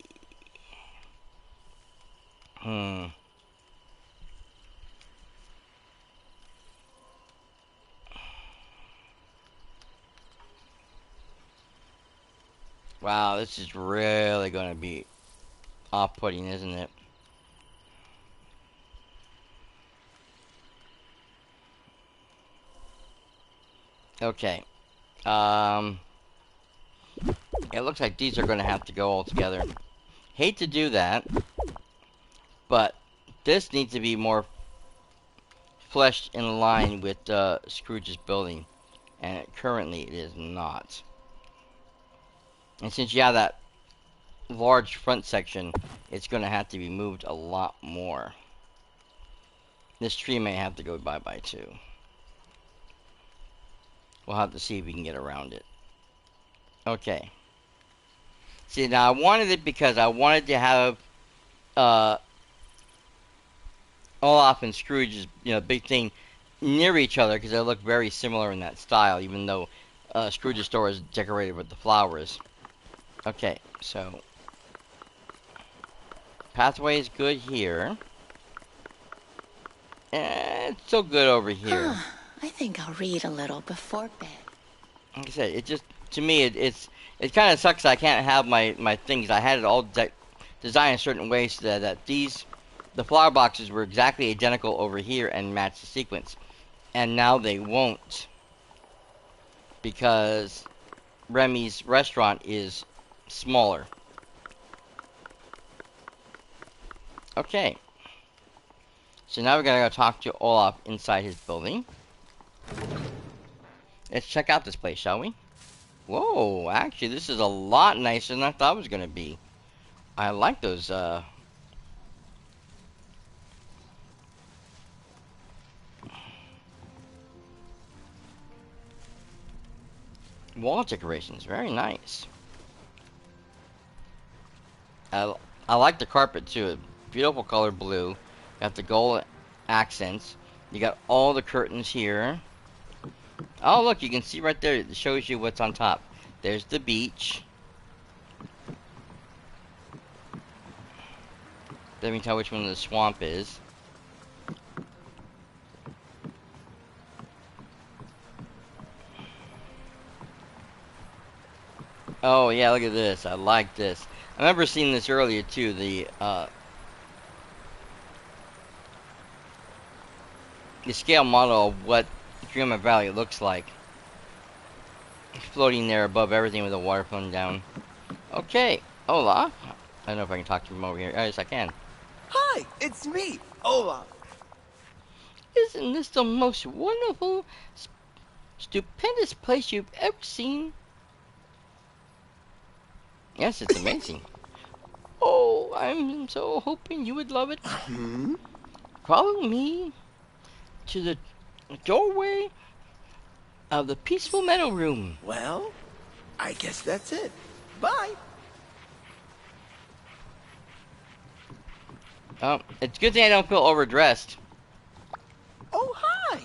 Wow, this is really going to be off-putting, isn't it? Okay. It looks like these are going to have to go all together. Hate to do that, but this needs to be more fleshed in line with Scrooge's building, and currently it is not. And since you have that large front section, it's going to have to be moved a lot more. This tree may have to go bye-bye too. We'll have to see if we can get around it. Okay. See, now I wanted it because I wanted to have Olaf and Scrooge's, big thing near each other because they look very similar in that style, even though Scrooge's store is decorated with the flowers. Okay, so pathway is good here. And it's still good over here. I think I'll read a little before bed. Like I said, it just, to me, it kind of sucks I can't have my things. I had it all designed a certain way so that the flower boxes were exactly identical over here and match the sequence. And now they won't. Because Remy's restaurant is smaller. Okay. So now we're gonna go talk to Olaf inside his building. Let's check out this place, shall we? Whoa, actually, this is a lot nicer than I thought it was gonna be. I like those, wall decorations. Very nice. I, I like the carpet, too. Beautiful color blue. Got the gold accents. You got all the curtains here. Oh, look, you can see right there. It shows you what's on top. There's the beach. Let me tell which one the swamp is. Oh, yeah, look at this. I like this. I remember seeing this earlier, too. The scale model of what Dreamlight Valley looks like. Floating there above everything with the water flowing down. Okay, Olaf. I don't know if I can talk to him over here. Oh, yes, I can. Hi, it's me, Olaf. Isn't this the most wonderful, stupendous place you've ever seen? Yes, it's amazing. Oh, I'm so hoping you would love it. Hmm? Follow me to the doorway of the peaceful meadow room. Well, I guess that's it. Bye. It's a good thing I don't feel overdressed. Oh, hi.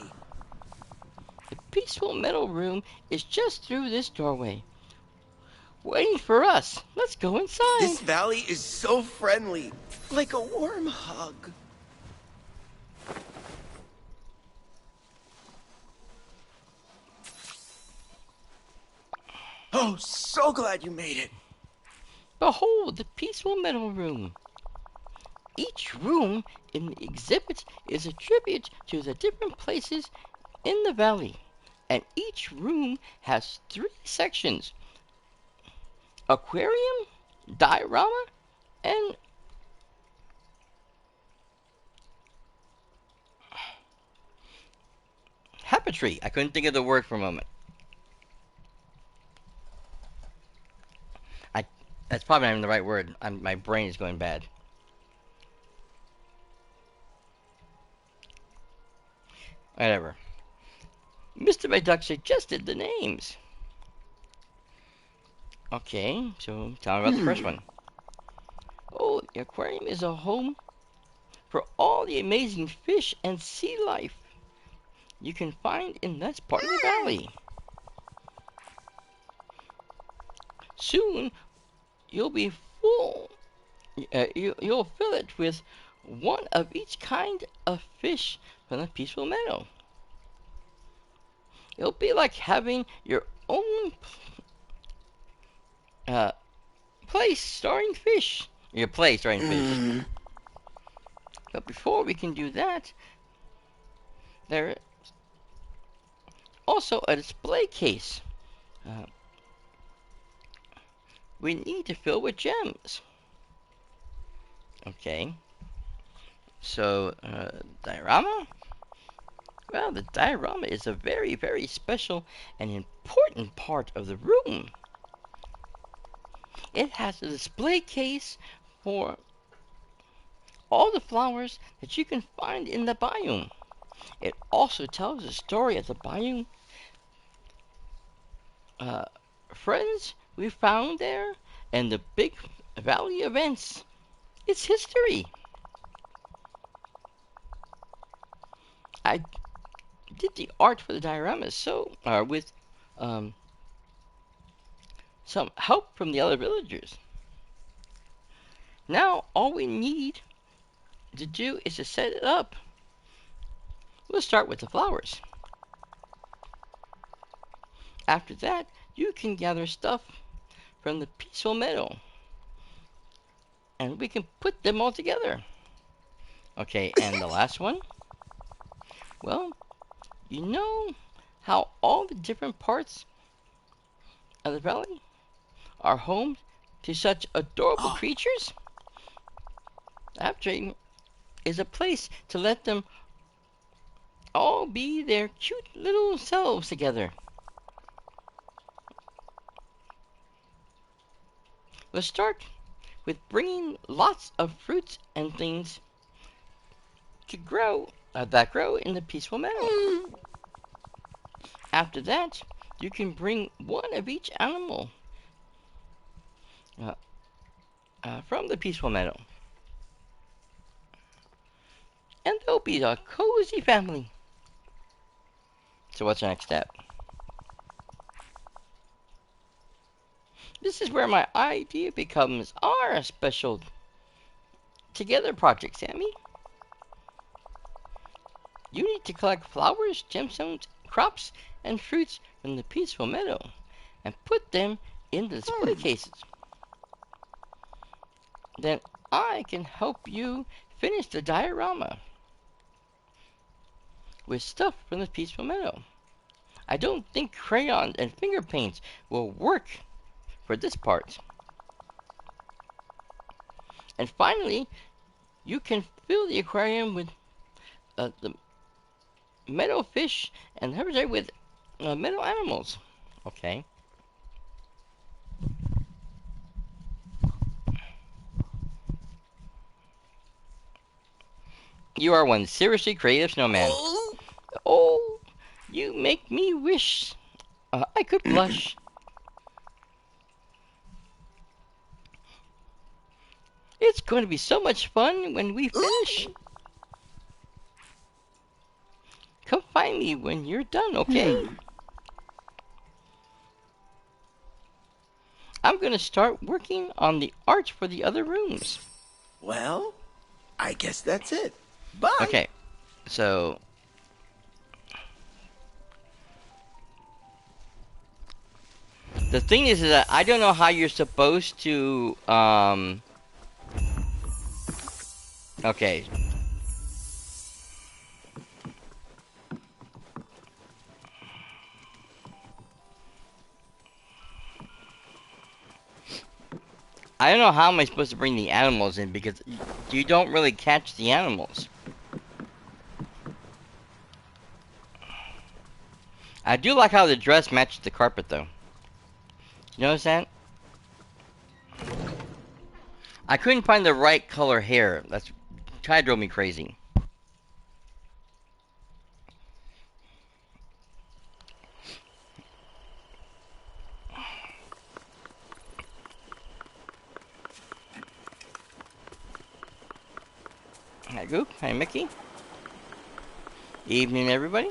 The peaceful meadow room is just through this doorway, waiting for us. Let's go inside. This valley is so friendly, like a warm hug. Oh, so glad you made it. Behold the peaceful meadow room. Each room in the exhibit is a tribute to the different places in the valley, and each room has 3 sections: aquarium, diorama, and habitry. I couldn't think of the word for a moment. That's probably not even the right word. My brain is going bad. Whatever. Mr. McDuck suggested the names. Okay, so tell me about the first one. Oh, the aquarium is a home for all the amazing fish and sea life you can find in this part of the valley. Soon, you'll be full. You'll fill it with one of each kind of fish from the peaceful meadow. It'll be like having your own place starring fish. Your place starring fish. But before we can do that, there's also a display case we need to fill with gems. Okay. So, diorama? Well, the diorama is a very, very special and important part of the room. It has a display case for all the flowers that you can find in the biome. It also tells the story of the biome, friends we found there, and the big valley events. It's history. I did the art for the dioramas with some help from the other villagers. Now all we need to do is to set it up. We'll start with the flowers. After that, you can gather stuff from the peaceful meadow, and we can put them all together. Okay, and the last one? Well, you know how all the different parts of the valley are home to such adorable creatures? After is a place to let them all be their cute little selves together. Let's start with bringing lots of fruits and things to grow that grow in the peaceful meadow. After that, you can bring one of each animal uh, from the peaceful meadow, and they'll be a cozy family. So what's the next step? This is where my idea becomes our special together project, Sammy. You need to collect flowers, gemstones, crops, and fruits from the peaceful meadow and put them in the display cases. Then I can help you finish the diorama with stuff from the peaceful meadow. I don't think crayons and finger paints will work for this part. And finally, you can fill the aquarium with the meadow fish and habitat with meadow animals. Okay. You are one seriously creative snowman. Oh, Oh, you make me wish I could blush. It's going to be so much fun when we finish. Come find me when you're done, okay? I'm going to start working on the art for the other rooms. well, I guess that's it. Bye. Okay, so the thing is that I don't know how you're supposed to okay. I don't know how am I supposed to bring the animals in because you don't really catch the animals. I do like how the dress matches the carpet though. You notice that? I couldn't find the right color hair. That's kind of drove me crazy. Hi Goop, hi Mickey. Evening everybody.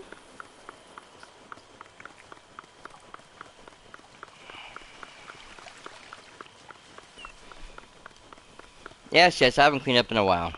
Yes, I haven't cleaned up in a while.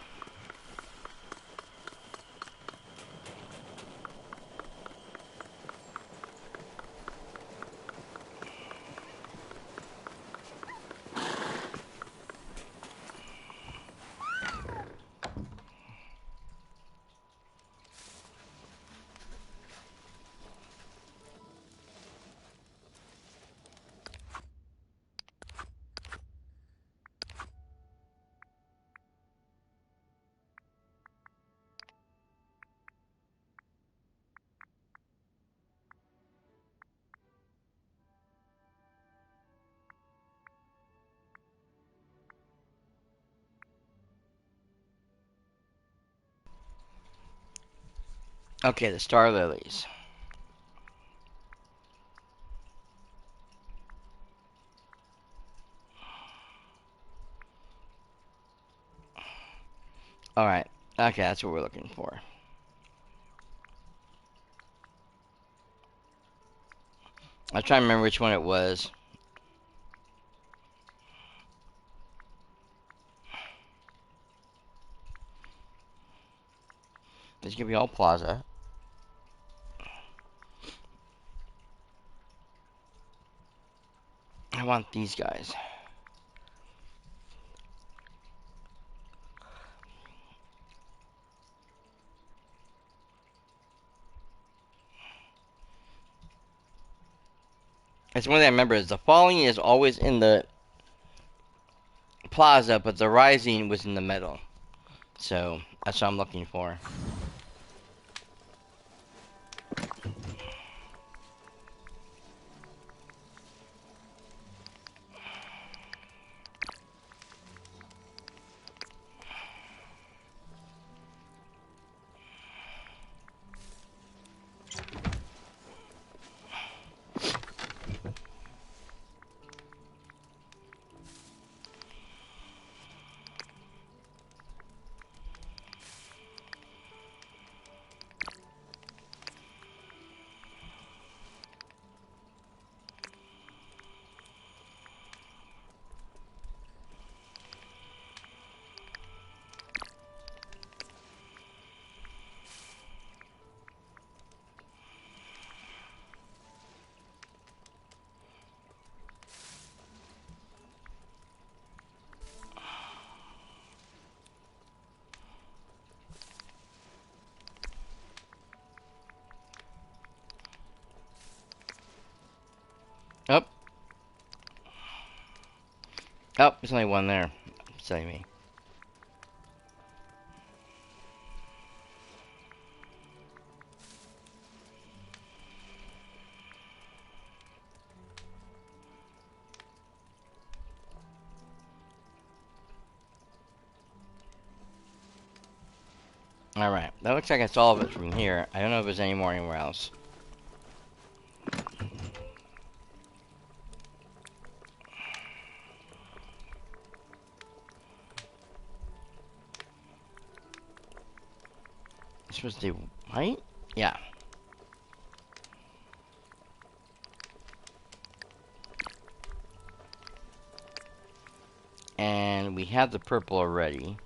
Okay, the star lilies. Alright. Okay, that's what we're looking for. I'm trying to remember which one it was. It's gonna be all plaza. I want these guys. It's one thing I remember is the falling is always in the plaza, but the rising was in the middle. So That's what I'm looking for. Oh, oh, there's only one there. Silly me. Alright, that looks like it's all of it from here. I don't know if there's any more anywhere else. This was the right? Yeah. And we have the purple already.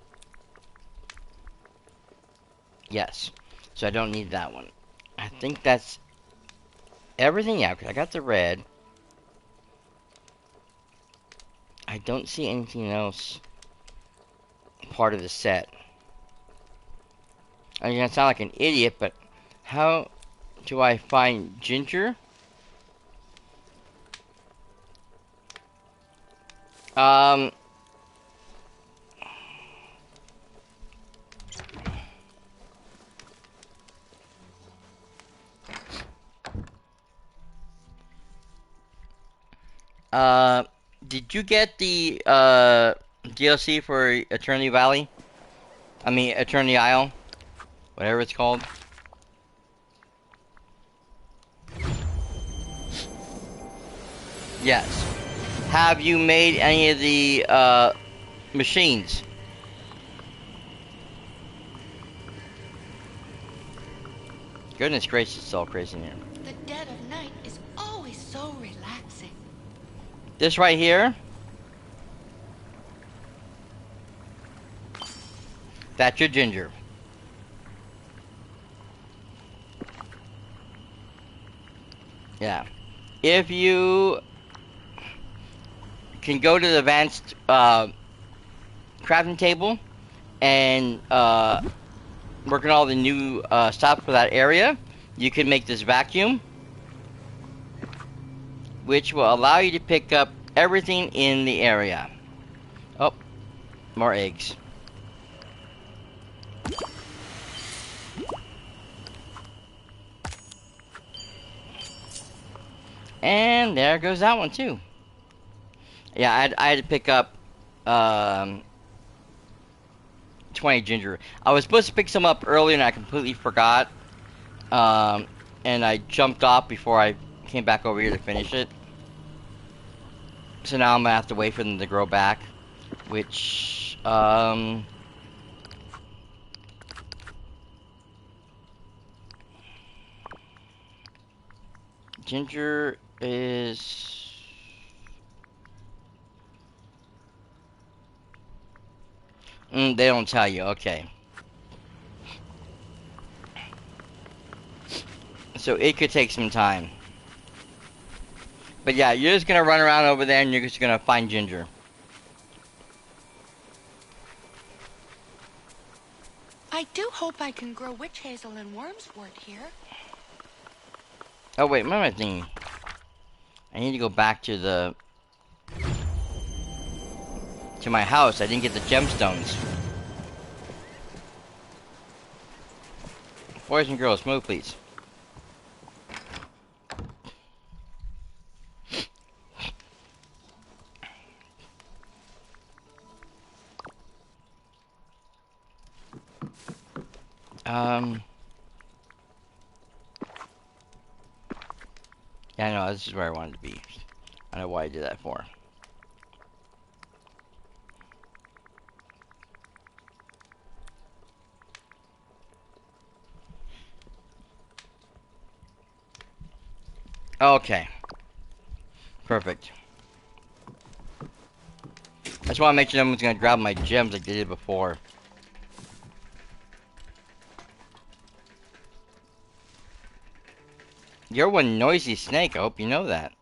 Yes. So I don't need that one. I think that's everything. Yeah, 'cause I got the red. I don't see anything else part of the set. I'm gonna sound like an idiot, but how do I find Ginger? Um, uh, did you get the DLC for Eternity Valley? I mean, Eternity Isle, whatever it's called. Yes. Have you made any of the machines? Goodness gracious, it's all crazy in here. The dead of night is always so relaxing. This right here, that's your Ginger. Yeah. If you can go to the advanced crafting table and work on all the new stuff for that area, you can make this vacuum, which will allow you to pick up everything in the area. Oh, more eggs. And there goes that one too. Yeah, I had to pick up 20 ginger. I was supposed to pick some up earlier and I completely forgot. And I jumped off before I came back over here to finish it. So now I'm gonna have to wait for them to grow back. Which, ginger is... they don't tell you, okay. So it could take some time. But yeah, you're just gonna run around over there and you're just gonna find ginger. I do hope I can grow witch hazel and wormswort here. Oh wait, what am I thinking? I need to go back to the... to my house. I didn't get the gemstones. Boys and girls, move please. Yeah, I know, this is where I wanted to be. I know why I did that for. Okay. Perfect. I just want to make sure no one's gonna grab my gems like they did before. You're one noisy snake, I hope you know that.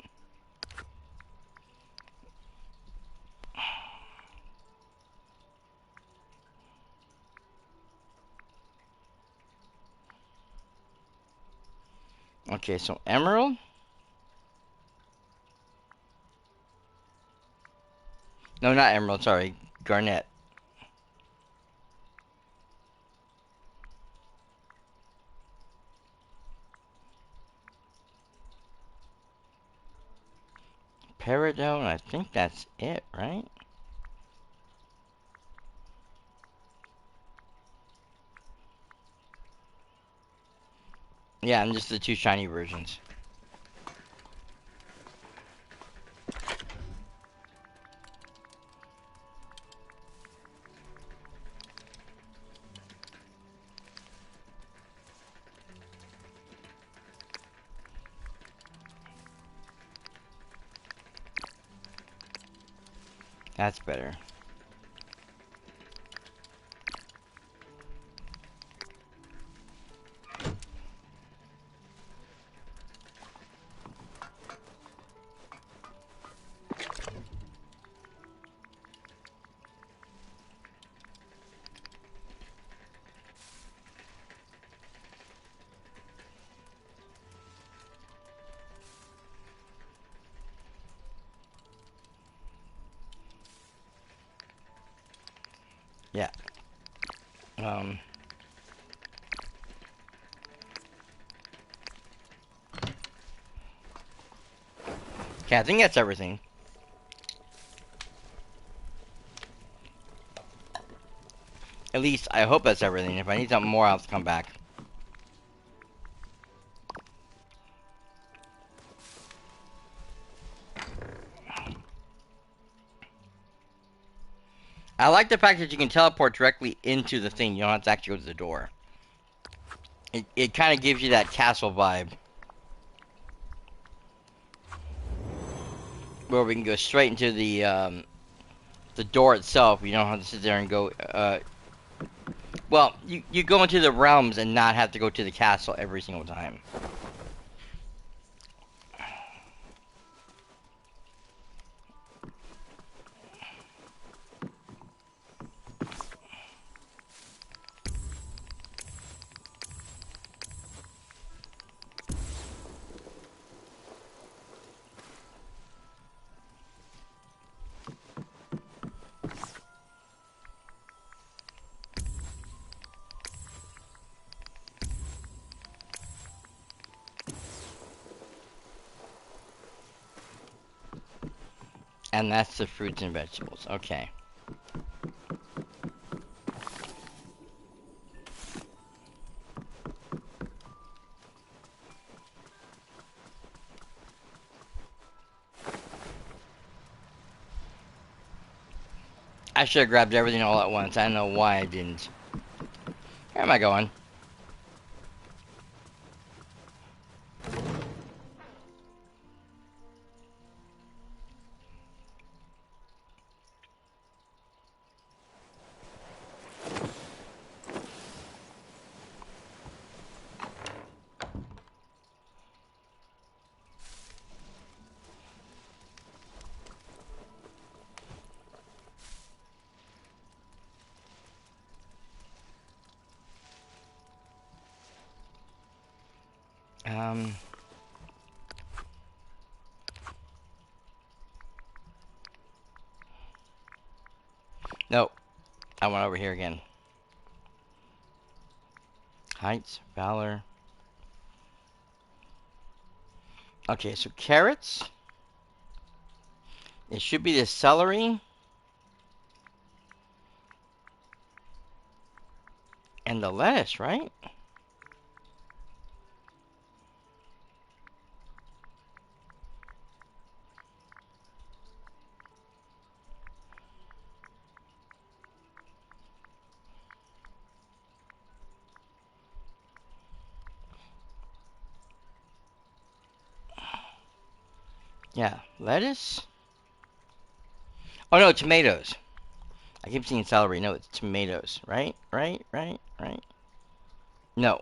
Okay, so emerald? No, not emerald, sorry. Garnet. Peridot, I think that's it, right? Yeah, and just the two shiny versions. That's better. Yeah. Um. Okay, I think that's everything. At least, I hope that's everything. If I need something more, I'll have to come back. I like the fact that you can teleport directly into the thing. You don't have to actually go to the door. It kind of gives you that castle vibe. Where we can go straight into the door itself. You don't have to sit there and go, well, you go into the realms and not have to go to the castle every single time. And that's the fruits and vegetables. Okay. I should have grabbed everything all at once. I don't know why I didn't. Where am I going? Um. Nope. I went over here again. Heights, valor. Okay, so carrots. It should be the celery and the lettuce, right? Yeah, lettuce. Oh no, tomatoes. I keep seeing celery. No, it's tomatoes. Right? Right? Right? Right? No.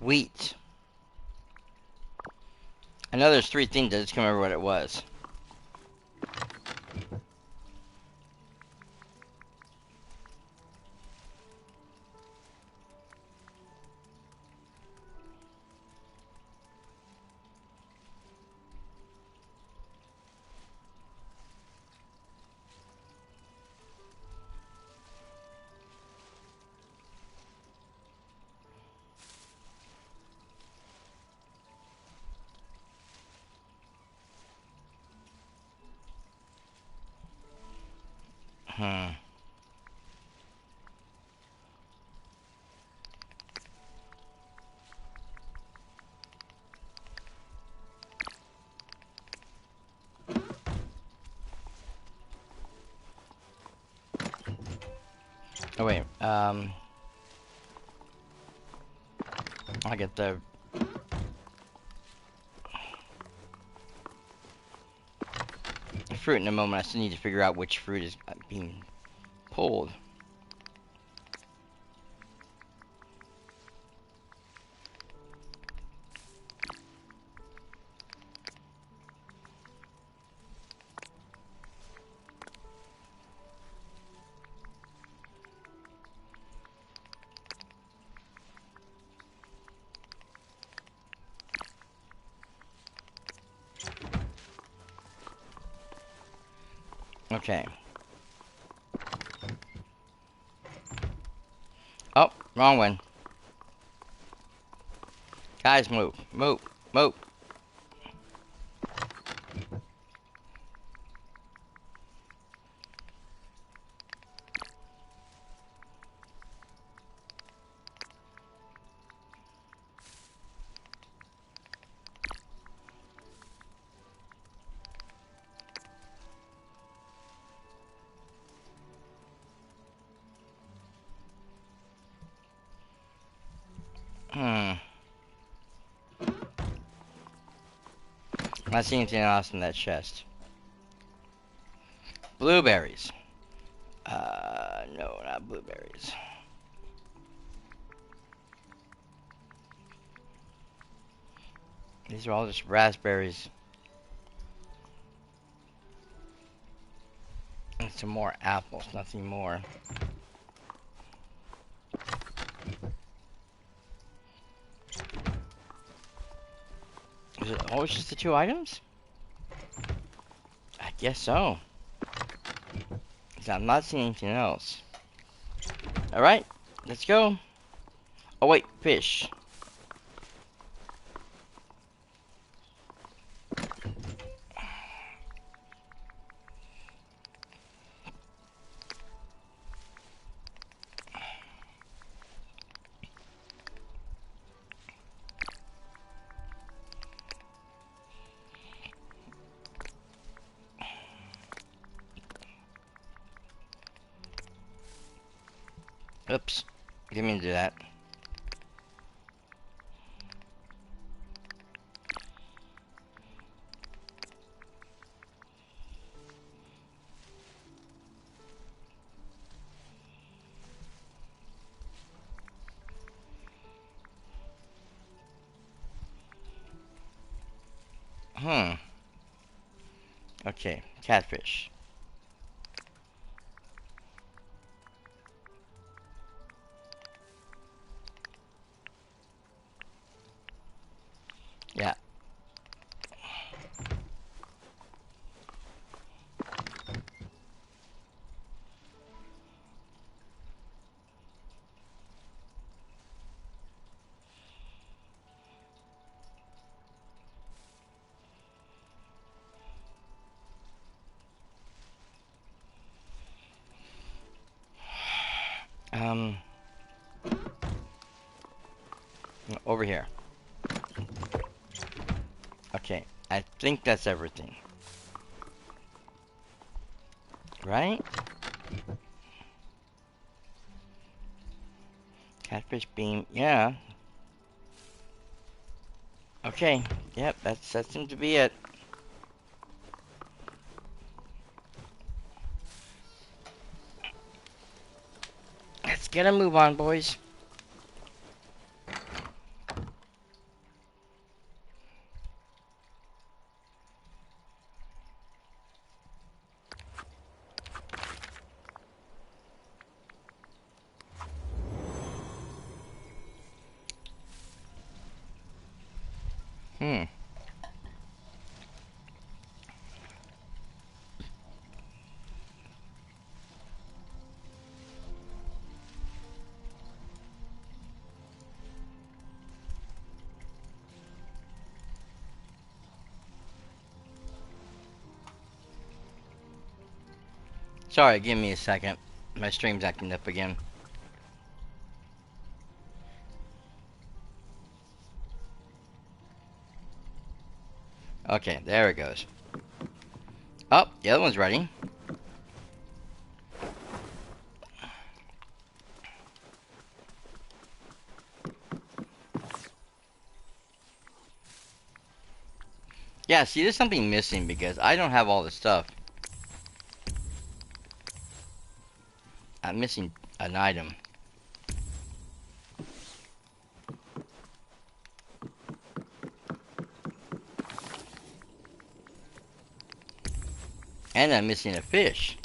Wheat. I know there's three things. I just can't remember what it was. Hmm. Oh wait. I'll get the fruit in a moment. I still need to figure out which fruit is being pulled. Okay. Oh, wrong one. Guys, move. Move. Move. Hmm. Not seeing anything else in that chest. Blueberries. No, not blueberries. These are all just raspberries. And some more apples, nothing more. Is it always just the two items? I guess so. Because I'm not seeing anything else. Alright, let's go. Oh wait, fish. Oops. Didn't mean to do that. Hmm. Okay, catfish. Yeah. Um, over here. Okay, I think that's everything. Right? Catfish beam, yeah. Okay, yep, that seems to be it. Let's get a move on, boys. Hmm. Sorry, give me a second. My stream's acting up again. Okay, there it goes. Oh, the other one's ready. Yeah, see, there's something missing because I don't have all the stuff. I'm missing an item. And I'm missing a fish.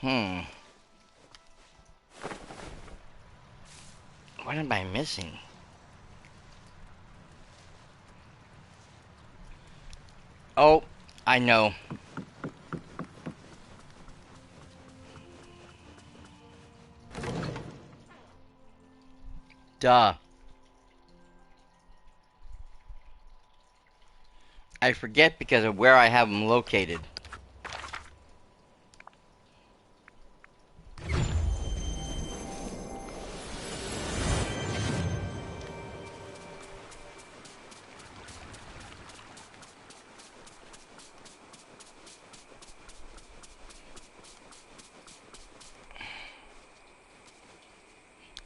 Hmm. What am I missing? Oh, I know. Duh. I forget because of where I have them located.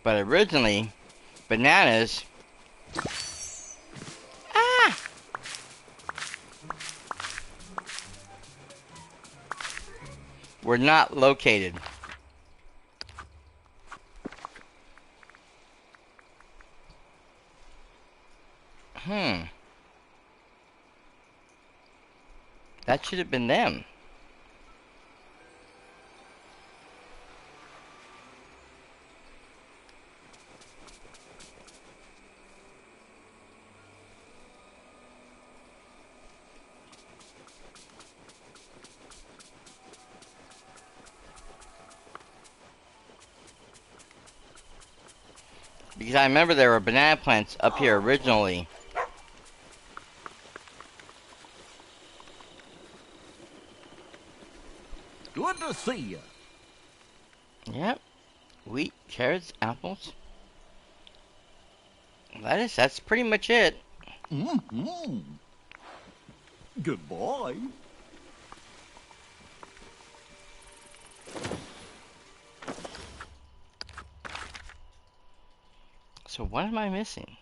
But originally, bananas. Ah! Were not located. Hmm. That should have been them. Because I remember there were banana plants up here originally. Good to see you. Yep. Wheat, carrots, apples. That's pretty much it. Mm-hmm. Goodbye. So what am I missing?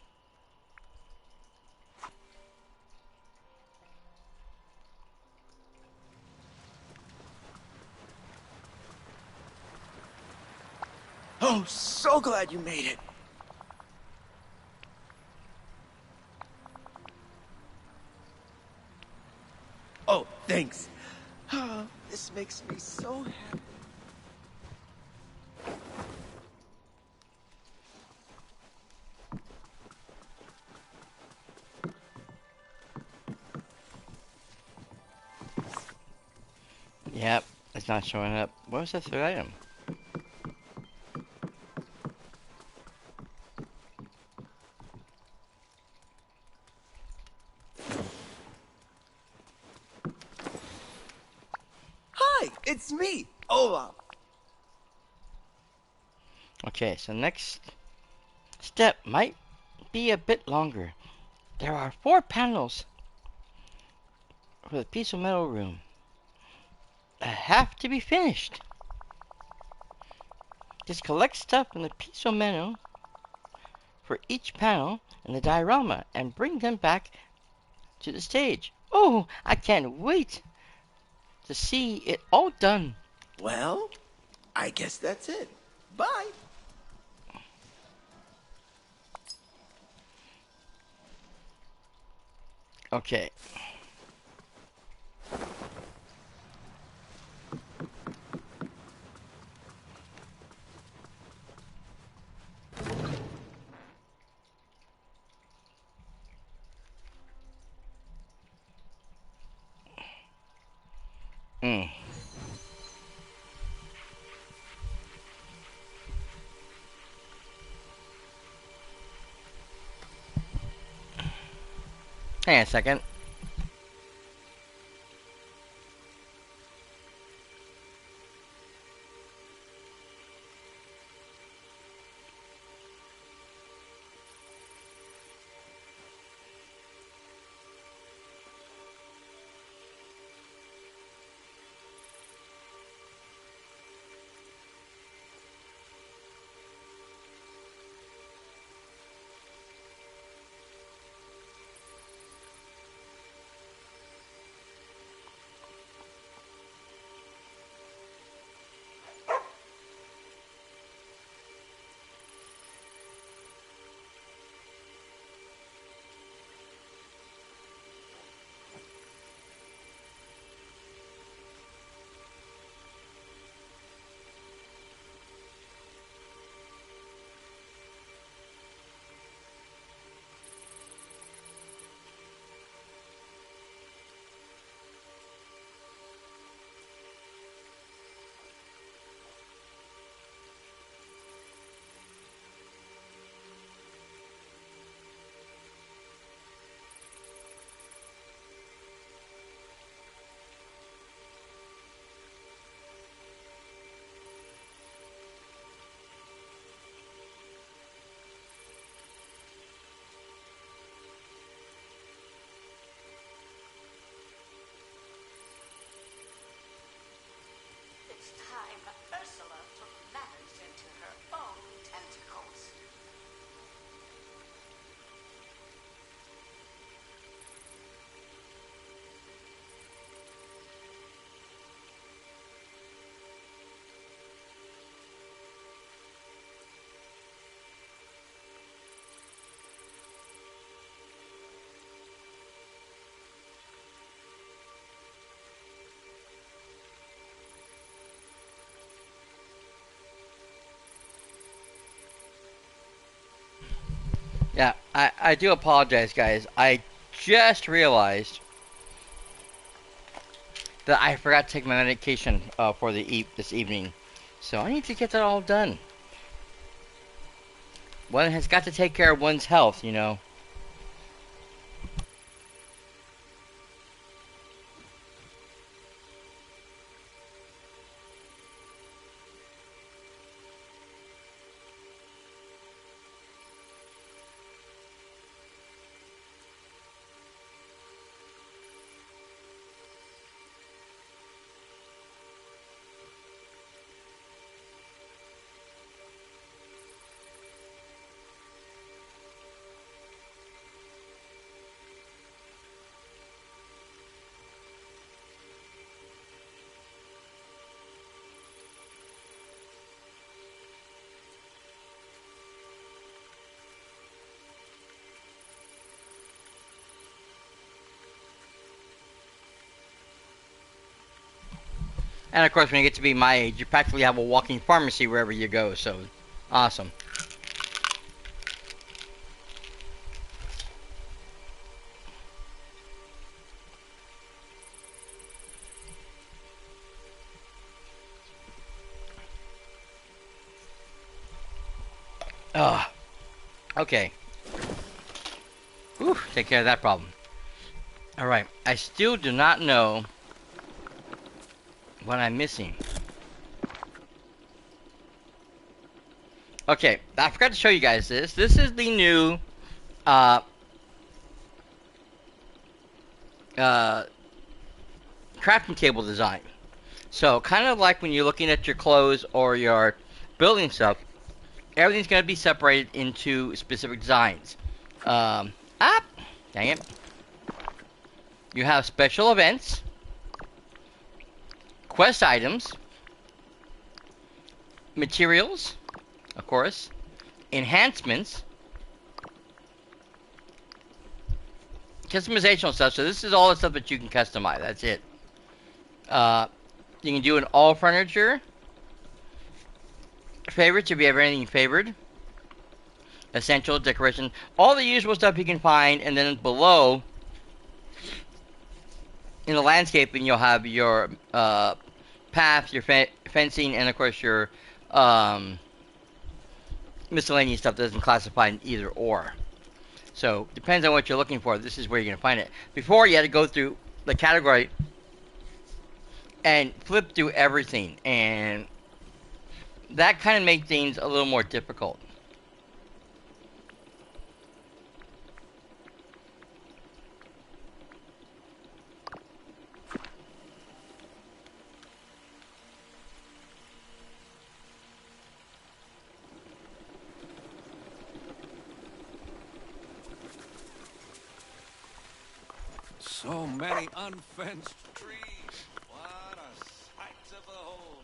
Oh, so glad you made it. Oh, thanks. This makes me so happy. Yep, it's not showing up. What was the third item? Hi, it's me, Olaf. Okay, so next step might be a bit longer. There are 4 panels for the piece of metal room that have to be finished. Just collect stuff from the piece of metal for each panel in the diorama and bring them back to the stage. Oh, I can't wait to see it all done. Well, I guess that's it. Bye. Okay. Mm. Hang on a second. It's time Ursula took matters into her own tentacles. Yeah, I do apologize, guys. I just realized that I forgot to take my medication for this evening. So I need to get that all done. One has got to take care of one's health, you know. And of course, when you get to be my age, you practically have a walking pharmacy wherever you go. So, awesome. Ugh. Okay. Whew, take care of that problem. Alright, I still do not know what I'm missing. Okay, I forgot to show you guys this. This is the new uh, uh, crafting table design. So, kind of like when you're looking at your clothes or your building stuff, everything's going to be separated into specific designs. Um, ah, dang it. You have special events, quest items, materials, of course, enhancements, customizational stuff. So this is all the stuff that you can customize. That's it. You can do an all furniture, favorites if you have anything favored, essential, decoration, all the usual stuff you can find, and then below in the landscaping you'll have your path, your fencing, and of course your miscellaneous stuff that doesn't classify in either or. So depends on what you're looking for. This is where you're gonna find it. Before you had to go through the category and flip through everything, and that kind of made things a little more difficult. So many unfenced trees. What a sight to behold.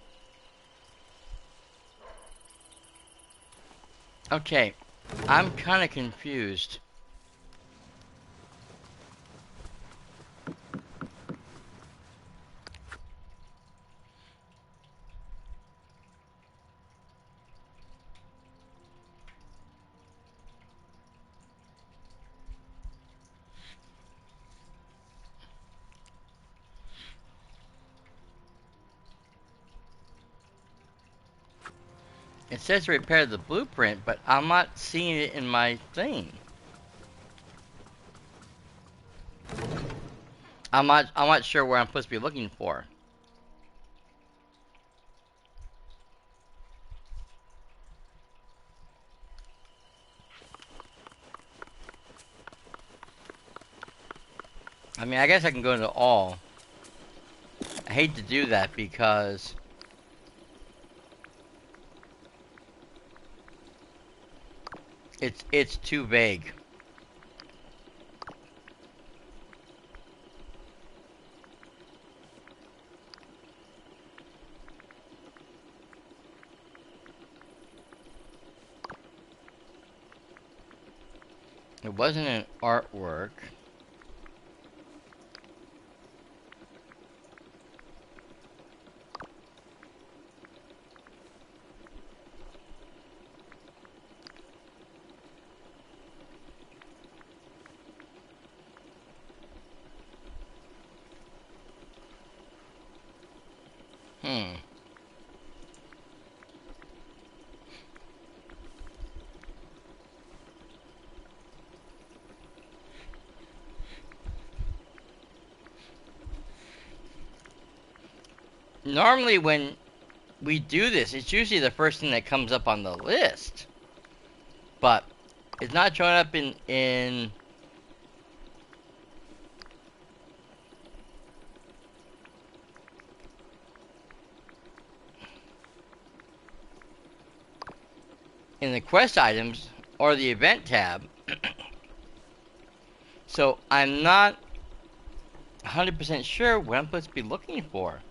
Okay, I'm kind of confused. It says to repair the blueprint, but I'm not seeing it in my thing. I'm not sure where I'm supposed to be looking for. I mean, I guess I can go into all. I hate to do that because it's too vague. It wasn't an artwork. Hmm. Normally when we do this, it's usually the first thing that comes up on the list. But it's not showing up in the quest items or the event tab. So I'm not 100% sure what I'm supposed to be looking for.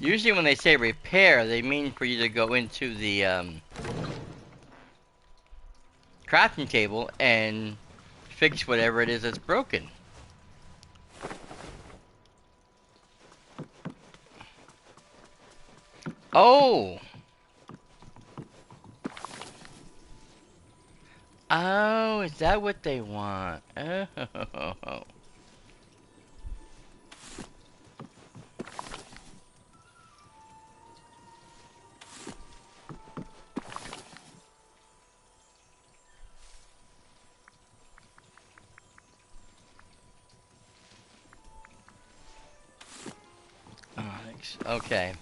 Usually when they say repair, they mean for you to go into the crafting table and fix whatever it is that's broken. Oh! Oh, is that what they want? Oh. Onyx. Okay.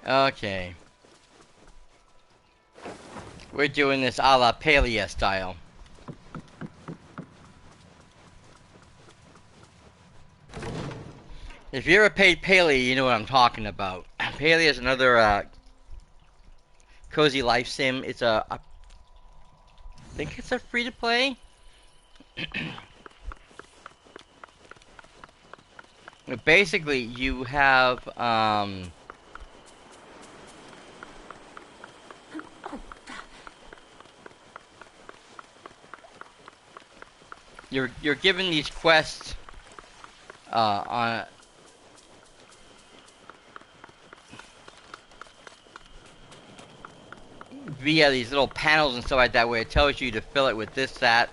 Okay. We're doing this a la Palea style. If you ever played Palea, you know what I'm talking about. Palea is another cozy life sim. It's I think it's a free to play. Basically, you have you're given these quests on via these little panels and stuff like that, where it tells you to fill it with this, that,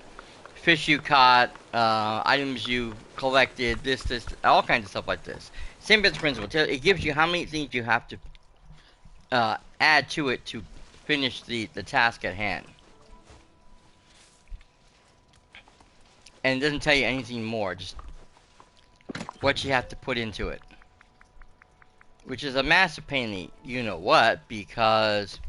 fish you caught, items you collected, this, all kinds of stuff like this. Same basic principle. It gives you how many things you have to add to it to finish the task at hand. And it doesn't tell you anything more, just what you have to put into it. Which is a massive pain in the you-know-what, because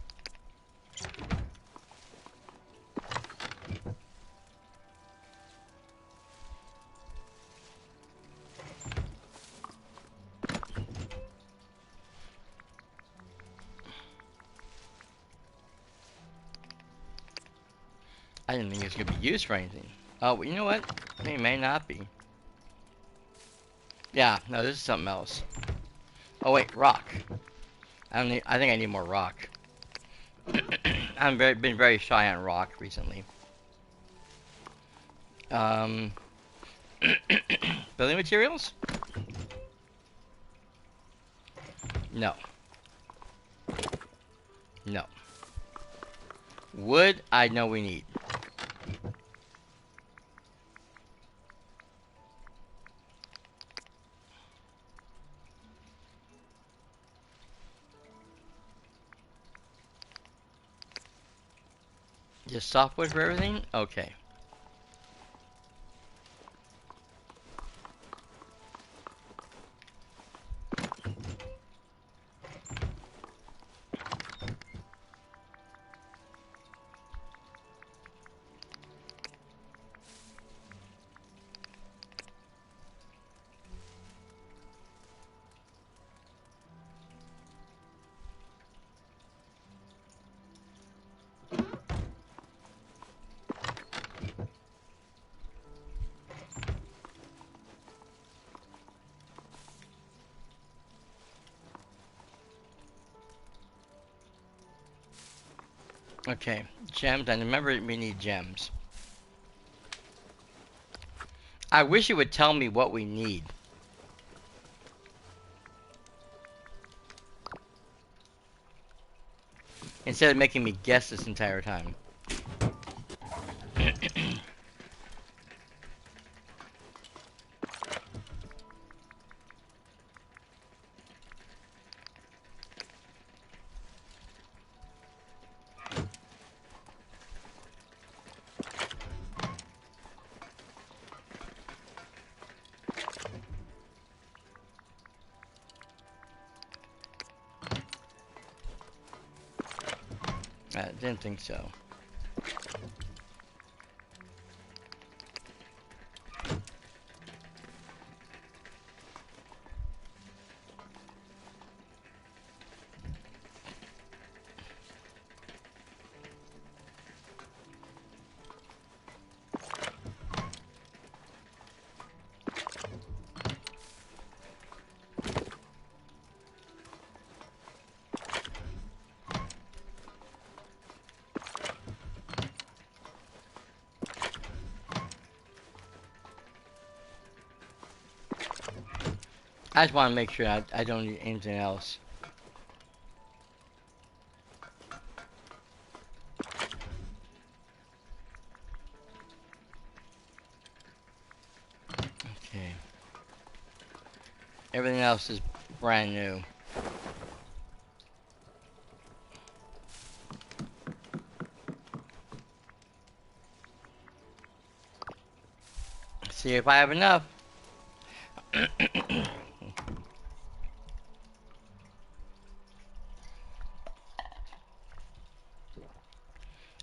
I didn't think it was going to be used for anything. Oh, you know what? It may not be. Yeah, no, this is something else. Oh wait, rock. I think I need more rock. I've been very shy on rock recently. Um, building materials? No. No. Wood, I know we need. Just softwood for everything? Okay. Okay. Gems, and remember we need gems. I wish it would tell me what we need. Instead of making me guess this entire time. I didn't think so. I just want to make sure I don't need anything else. Okay. Everything else is brand new. See if I have enough.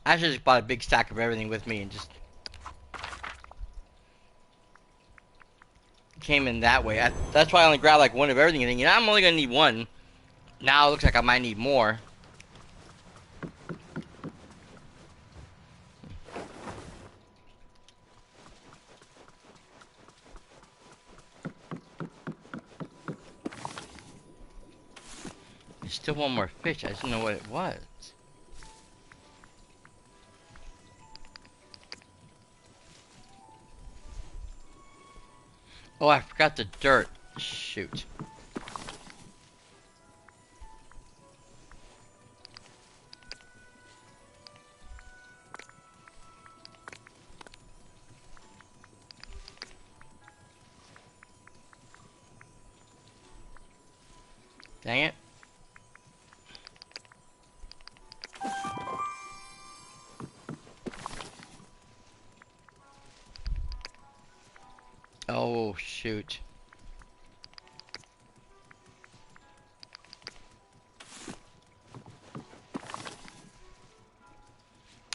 I should just bought a big stack of everything with me and just came in that way. That's why I only grabbed like one of everything. And I'm only gonna need one. Now it looks like I might need more. There's still one more fish. I just don't know what it was. Oh, I forgot the dirt. Shoot. Dang it. Oh, shoot.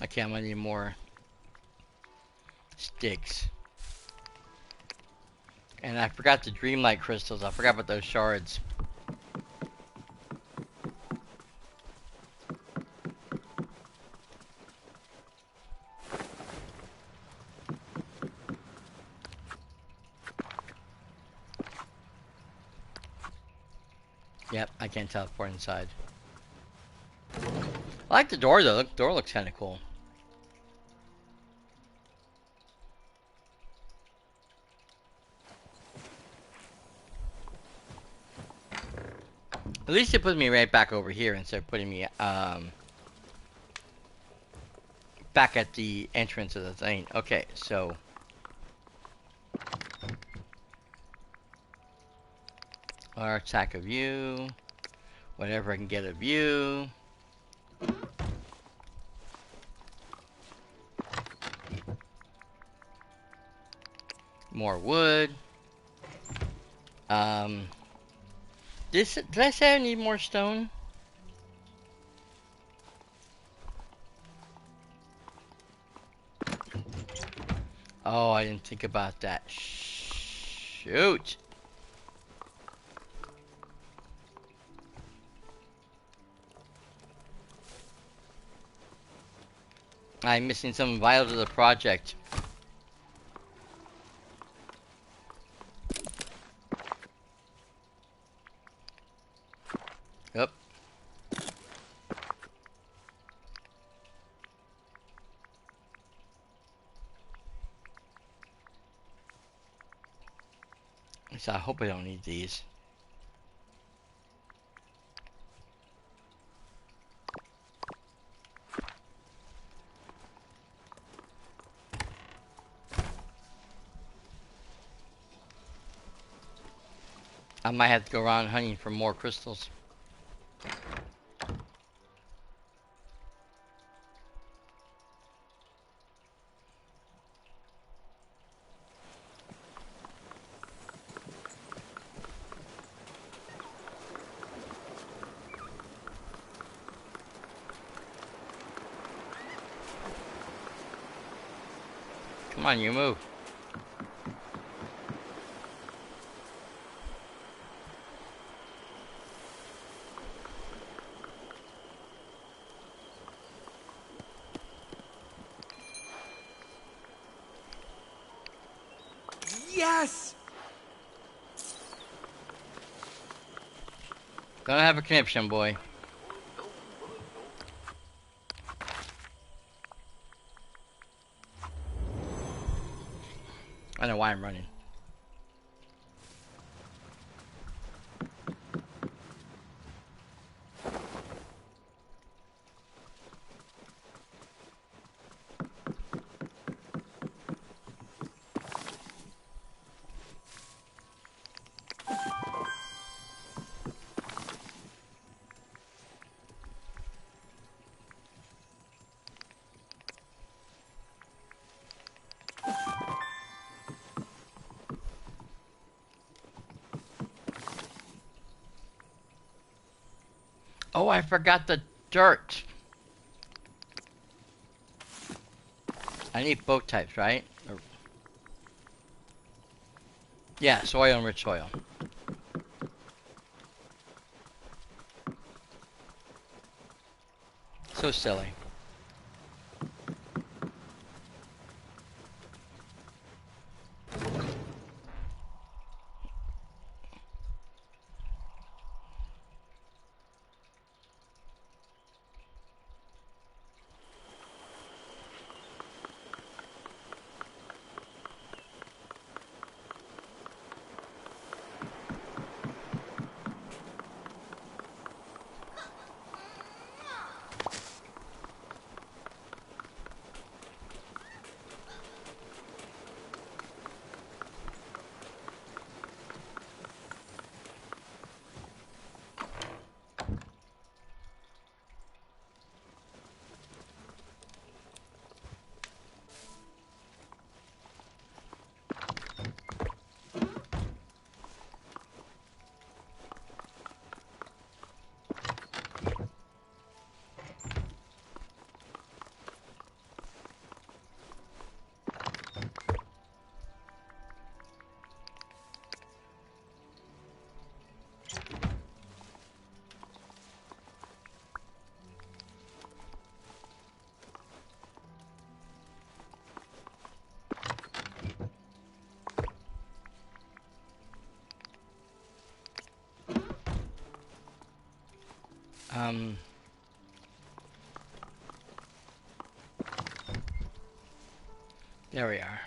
Okay, I'm gonna need more sticks. And I forgot the Dreamlight crystals. I forgot about those shards. Yep, I can't teleport inside. I like the door though. The door looks kind of cool. At least it puts me right back over here instead of putting me back at the entrance of the thing. Okay, so our attack of you, whatever I can get of you. More wood. Did I say I need more stone? Oh, I didn't think about that. Shoot. I'm missing something vital to the project. Yep. So I hope I don't need these. I might have to go around hunting for more crystals. Come on, you move. Yes! Gonna have a conniption, boy. I don't know why I'm running. Oh, I forgot the dirt. I need both types, right? Yeah, soil and rich soil. So silly. Um, there we are.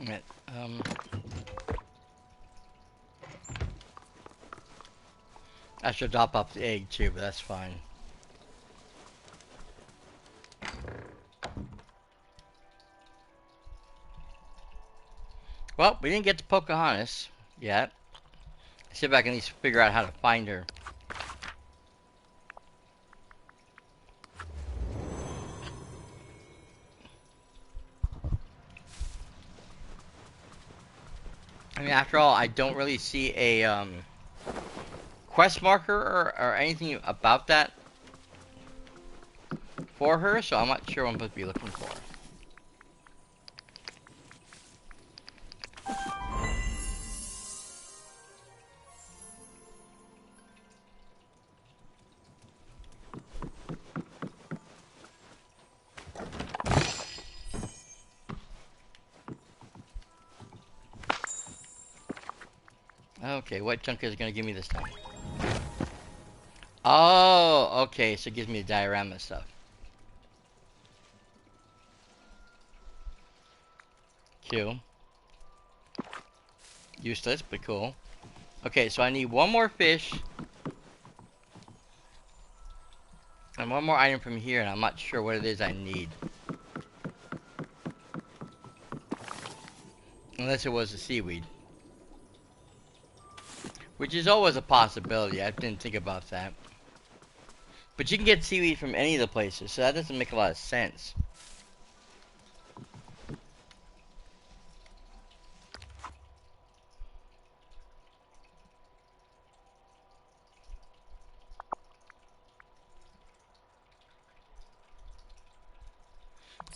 Right, I should drop off the egg too, but that's fine. Well, we didn't get to Pocahontas yet. Let's see if I can at least figure out how to find her. I mean, after all, I don't really see a quest marker or anything about that for her, so I'm not sure what I'm supposed to be looking for. Okay, what chunk is it gonna give me this time? Oh, okay, so it gives me the diorama stuff. Cool. Useless, but cool. Okay, so I need one more fish. And one more item from here, and I'm not sure what it is I need. Unless it was the seaweed. Which is always a possibility, I didn't think about that. But you can get seaweed from any of the places, so that doesn't make a lot of sense.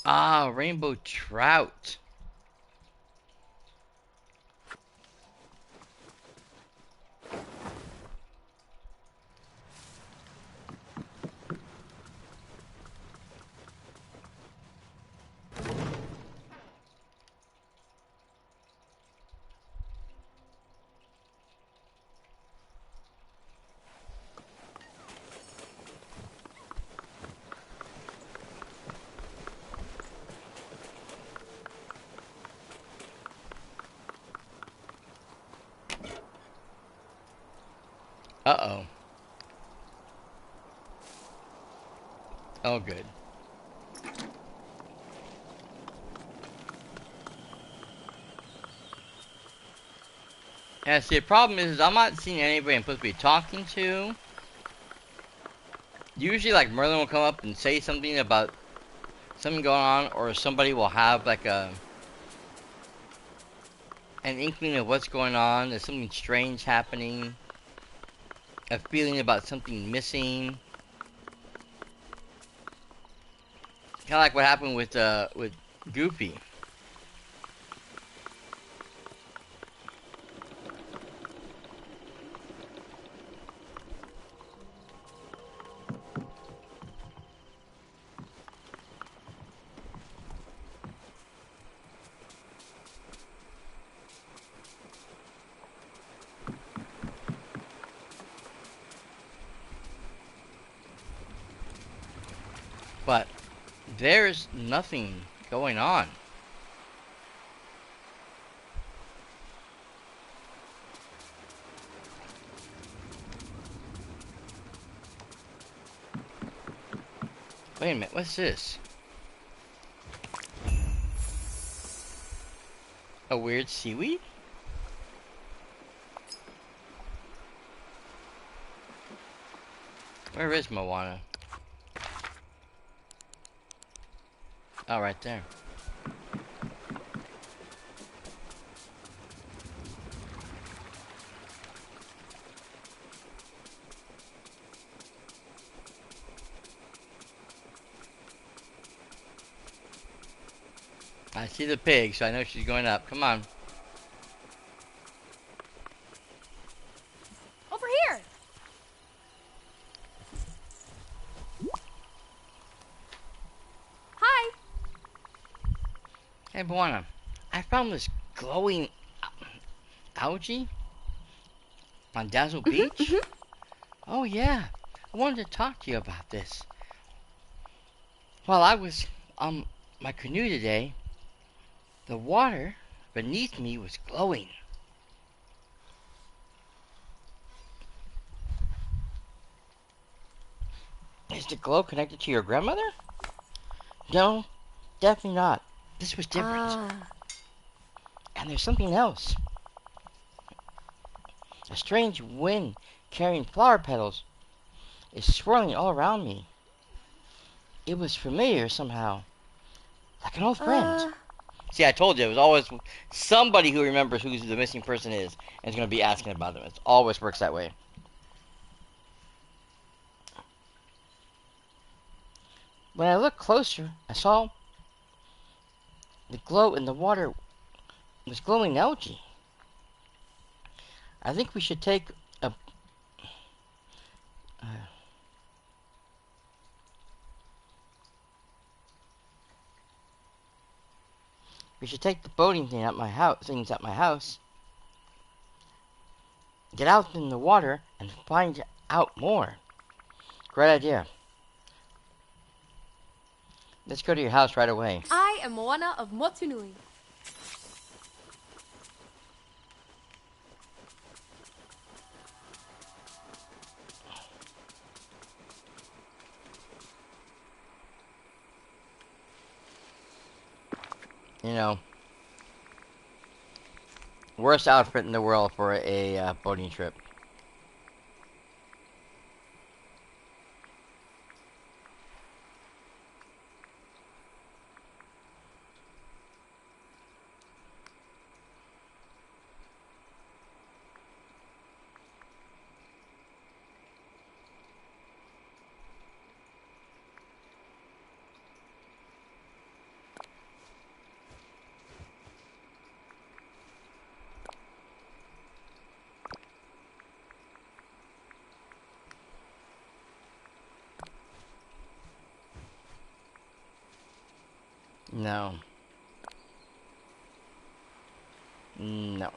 Ah, rainbow trout. Uh-oh. Oh, good. Yeah, see, the problem is I'm not seeing anybody I'm supposed to be talking to. Usually, like, Merlin will come up and say something about something going on, or somebody will have, like, an inkling of what's going on. There's something strange happening. A feeling about something missing. Kind of like what happened with Goofy. But there's nothing going on. Wait a minute, what's this? A weird seaweed? Where is Moana? Oh, right there. I see the pig, so I know she's going up. Come on. Over here. Hi. Hey, Moana. I found this glowing algae on Dazzle Beach. Oh, yeah. I wanted to talk to you about this. While I was on my canoe today, the water beneath me was glowing. Is the glow connected to your grandmother? No, definitely not. This was different. And there's something else. A strange wind carrying flower petals is swirling all around me. It was familiar somehow, like an old friend. See, I told you, it was always somebody who remembers who the missing person is and is going to be asking about them. It always works that way. When I looked closer, I saw the glow in the water was glowing algae. I think we should take a... Uh, we should take the boating thing at my house, get out in the water, and find out more. Great idea. Let's go to your house right away. I am Moana of Motunui. You know, worst outfit in the world for a boating trip. No. No.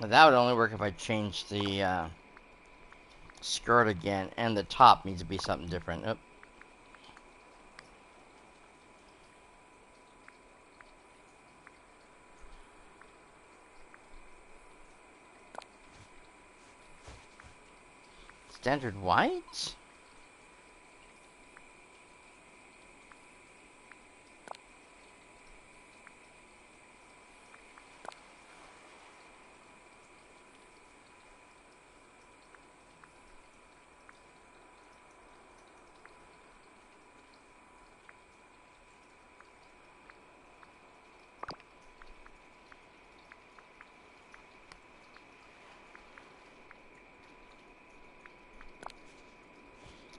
That would only work if I changed the skirt again, and the top needs to be something different. Oop. Standard white?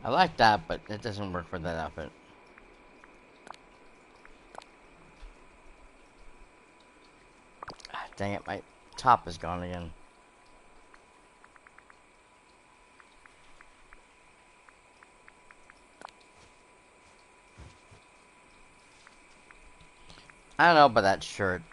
I like that, but it doesn't work for that outfit. Ah, dang it, my top is gone again. I don't know about that shirt.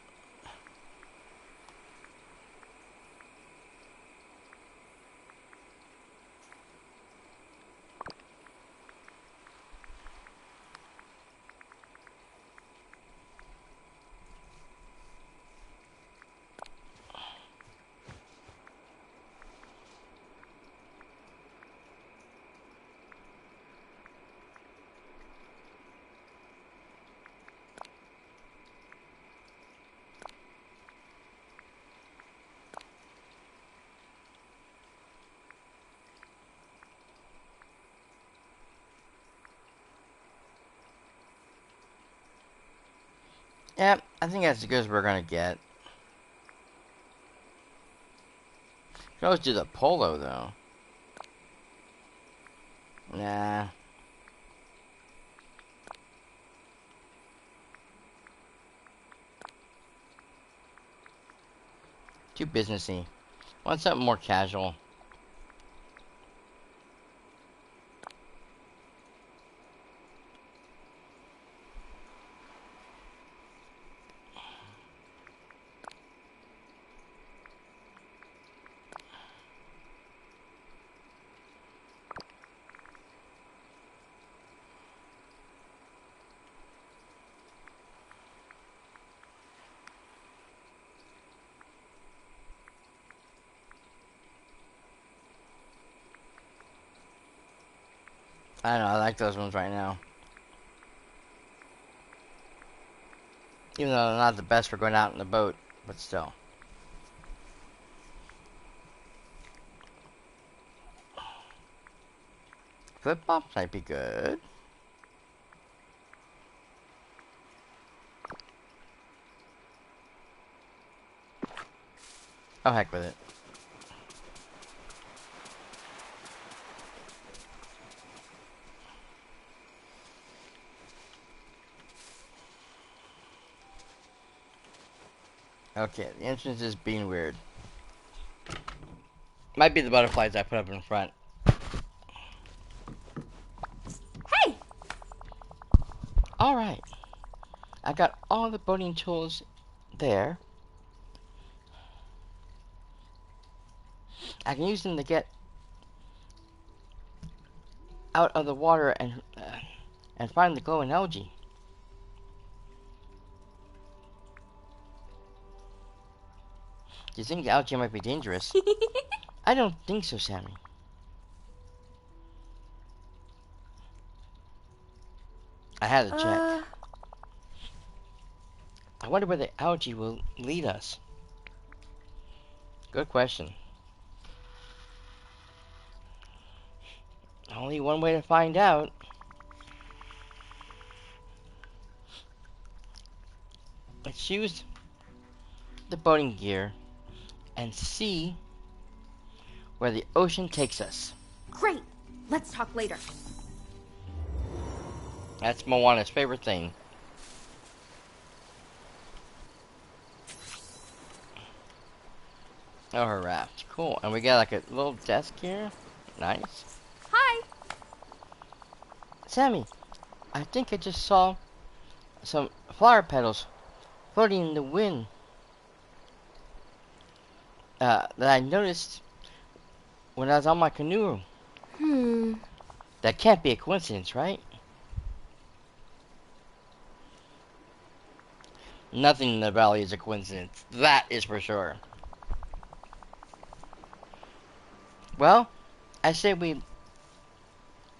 Yep, I think that's as good as we're gonna get. Can always do the polo though. Nah. Too businessy. Want something more casual. I don't know, I like those ones right now. Even though they're not the best for going out in the boat, but still. Flip flops might be good. Oh, heck with it. Okay, the entrance is being weird. Might be the butterflies I put up in front. Hey! Alright. I got all the boating tools there. I can use them to get out of the water and find the glowing algae. Do you think the algae might be dangerous? I don't think so, Sammy. I had to check. I wonder where the algae will lead us. Good question. Only one way to find out. Let's use the boating gear and see where the ocean takes us. Great. Let's talk later. That's Moana's favorite thing. Oh, her raft. Cool. And we got like a little desk here. Nice. Hi. Sammy, I think I just saw some flower petals floating in the wind. that I noticed when I was on my canoe. Hmm. That can't be a coincidence, right? Nothing in the valley is a coincidence. That is for sure. Well, I say we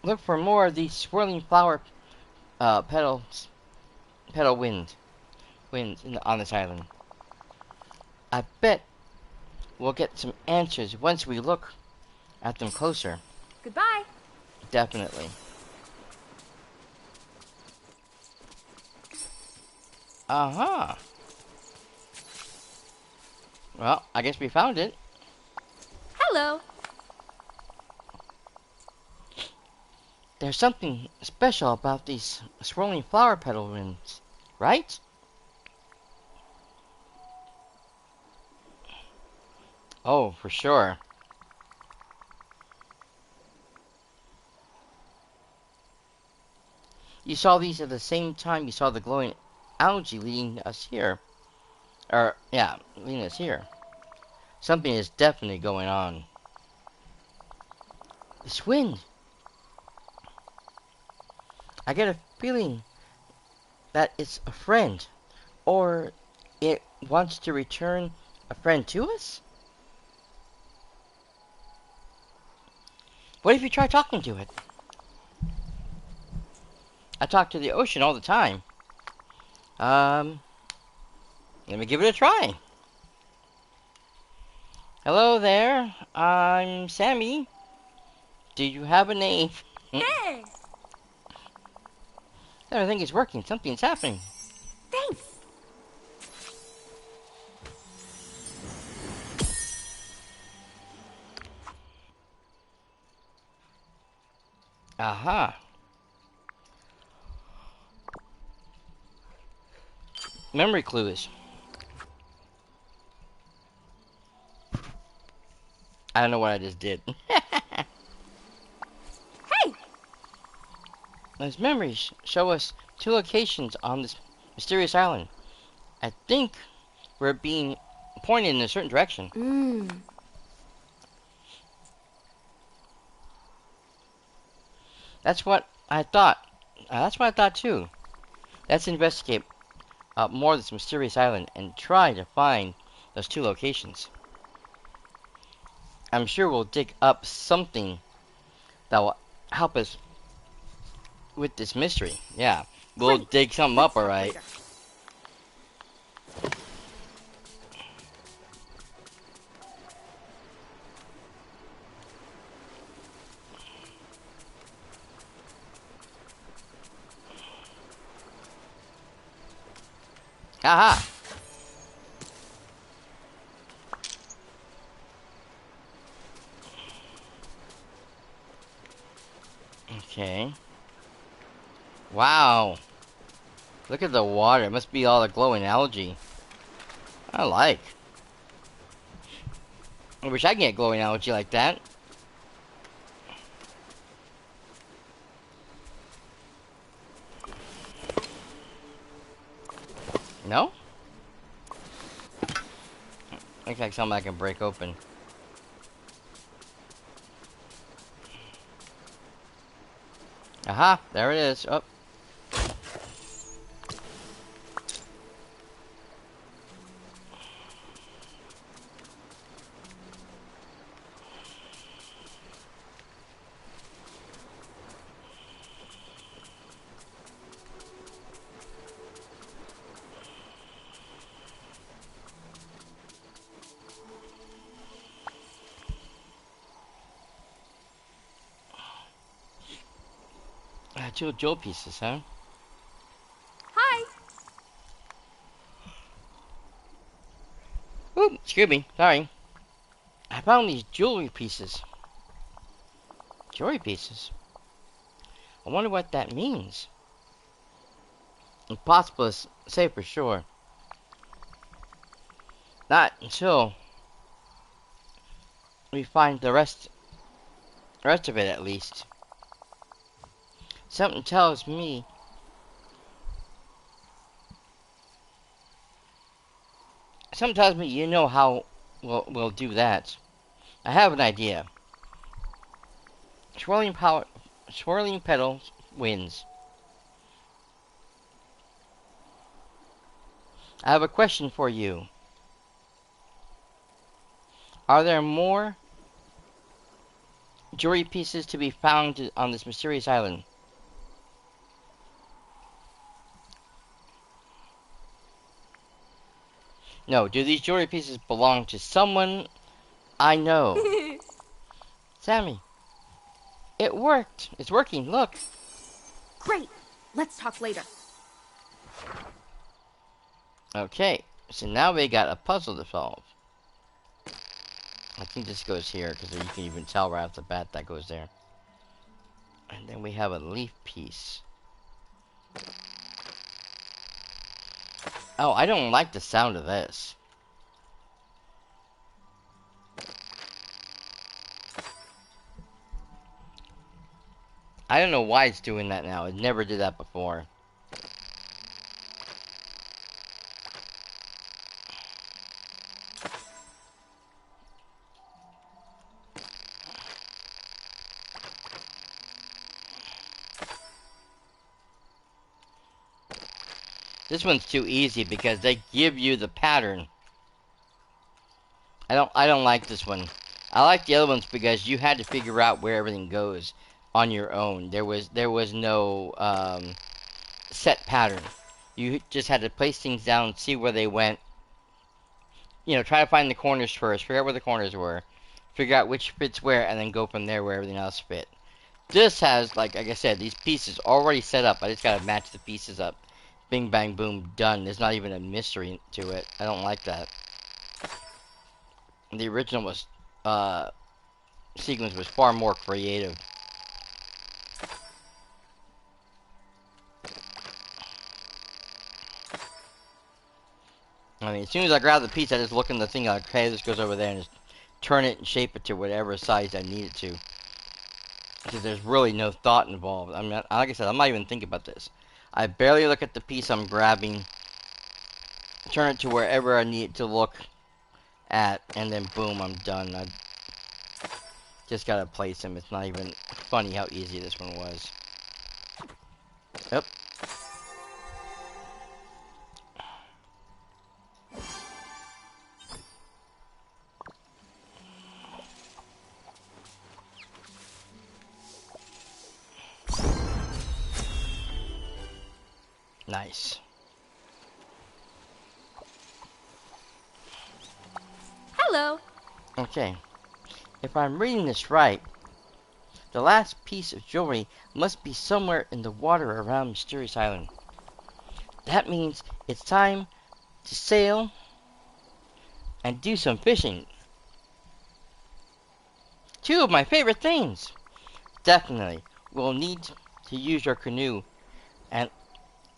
look for more of these swirling flower petal winds on this island. I bet we'll get some answers once we look at them closer. Goodbye. Definitely. Uh-huh. Well, I guess we found it. Hello. There's something special about these swirling flower petal winds, right? Oh, for sure. You saw these at the same time you saw the glowing algae leading us here. Yeah, leading us here. Something is definitely going on. This wind. I get a feeling that it's a friend. Or it wants to return a friend to us? What if you try talking to it? I talk to the ocean all the time. Let me give it a try. Hello there, I'm Sammy. Do you have a name? Hey. Everything is working. Something's happening. Thanks. Aha. Memory clues. I don't know what I just did. Hey. Those memories show us two locations on this mysterious island. I think we're being pointed in a certain direction. That's what I thought. That's what I thought too. Let's investigate more of this mysterious island and try to find those two locations. I'm sure we'll dig up something that will help us with this mystery. Yeah, we'll Great. dig something Let's up, talk alright. later. Aha! Okay. Wow. Look at the water. It must be all the glowing algae. I like. I wish I could get glowing algae like that. No? Looks like something I can break open. Aha! There it is. Oh. Two jewel pieces, huh? Hi. Oop, excuse me. Sorry. I found these jewelry pieces. Jewelry pieces? I wonder what that means. Impossible to say for sure. Not until we find the rest of it at least. Something tells me you know how we'll do that. I have an idea. Swirling petals wins. I have a question for you. Are there more jewelry pieces to be found on this mysterious island? No, do these jewelry pieces belong to someone I know? Sammy, it worked. It's working, look. Great. Let's talk later. Okay, so now we got a puzzle to solve. I think this goes here, because you can even tell right off the bat that goes there. And then we have a leaf piece. Oh, I don't like the sound of this. I don't know why it's doing that now. It never did that before. This one's too easy because they give you the pattern. I don't like this one. I like the other ones because you had to figure out where everything goes on your own. There was no set pattern. You just had to place things down, see where they went. You know, try to find the corners first, figure out where the corners were, figure out which fits where, and then go from there where everything else fit. This has, like I said, these pieces already set up. I just gotta match the pieces up. Bing, bang, boom, done. There's not even a mystery to it. I don't like that. The original was, sequence was far more creative. I mean, as soon as I grab the piece, I just look in the thing like, okay, this goes over there, and just turn it and shape it to whatever size I need it to. Because there's really no thought involved. I mean, like I said, I'm not even thinking about this. I barely look at the piece I'm grabbing, turn it to wherever I need it to look at, and then boom, I'm done. I just gotta place them. It's not even funny how easy this one was. Yep. Nice. Hello. Okay. If I'm reading this right, the last piece of jewelry must be somewhere in the water around Mysterious Island. That means it's time to sail and do some fishing. Two of my favorite things. Definitely, we'll need to use your canoe and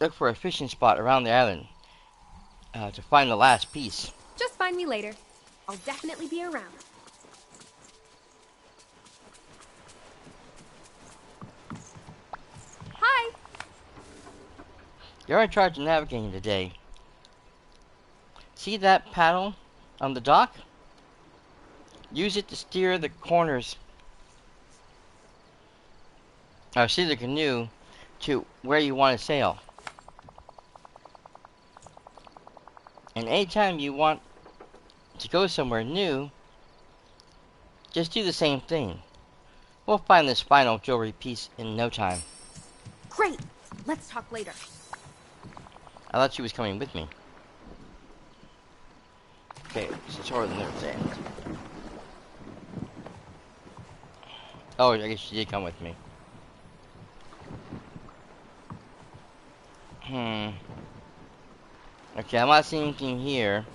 look for a fishing spot around the island to find the last piece. Just find me later. I'll definitely be around. Hi. You're in charge of navigating today. See that paddle on the dock? Use it to steer the corners. Or steer the canoe to where you want to sail. And anytime you want to go somewhere new, just do the same thing. We'll find this final jewelry piece in no time. Great. Let's talk later. I thought she was coming with me. Okay, so toward the north end. Oh, I guess she did come with me. Okay, I'm not seeing anything here.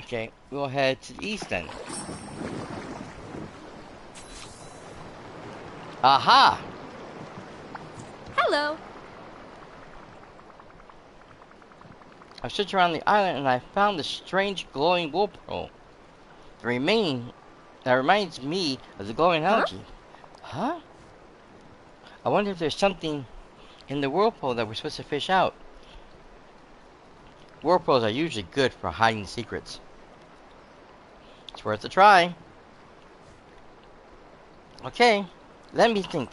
Okay, we'll head to the east then. Aha! Hello. I searched around the island and I found this strange glowing wool pearl. That reminds me of the glowing algae. Huh? I wonder if there's something in the whirlpool that we're supposed to fish out. Whirlpools are usually good for hiding secrets. It's worth a try. Okay, let me think.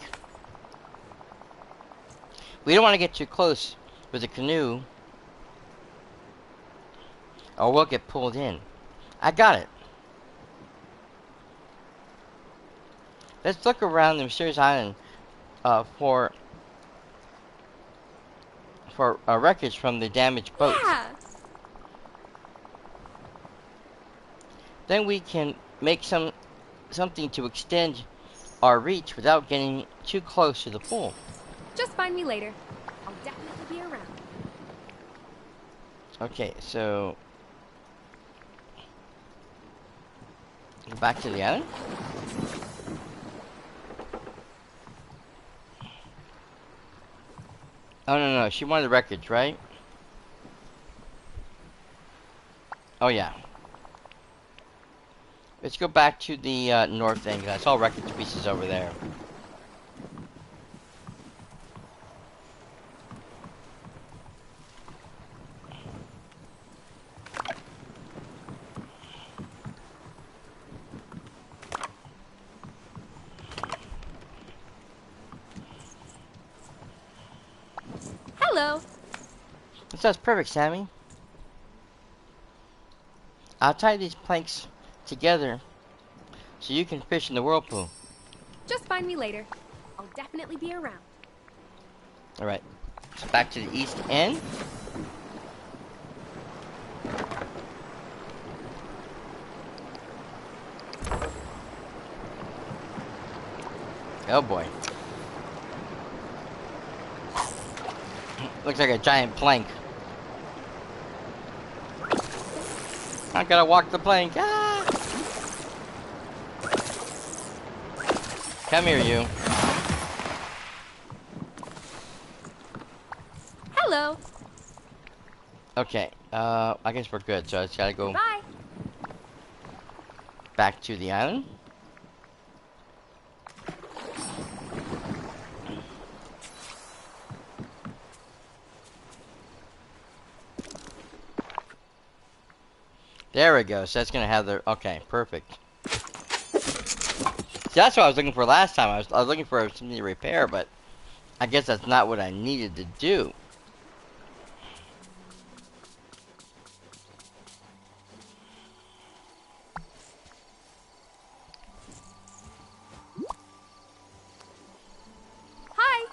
We don't want to get too close with the canoe, or we'll get pulled in. I got it. Let's look around the mysterious island for wreckage from the damaged boats. Yeah. Then we can make something to extend our reach without getting too close to the pool. Just find me later. I'll definitely be around. Okay, so go back to the island. Oh no, she wanted the wreckage, right? Oh yeah. Let's go back to the north end. 'Cause I saw wreckage pieces over there. Hello. That's perfect, Sammy. I'll tie these planks together so you can fish in the whirlpool. Just find me later. I'll definitely be around. Alright. So back to the east end. Oh boy. Looks like a giant plank. I gotta walk the plank. Ah! Come here, you. Hello. Okay, I guess we're good. So I just gotta go Bye. back to the island. There we go. So that's gonna have the okay, perfect. See, that's what I was looking for last time. I was looking for something to repair, but I guess that's not what I needed to do. Hi.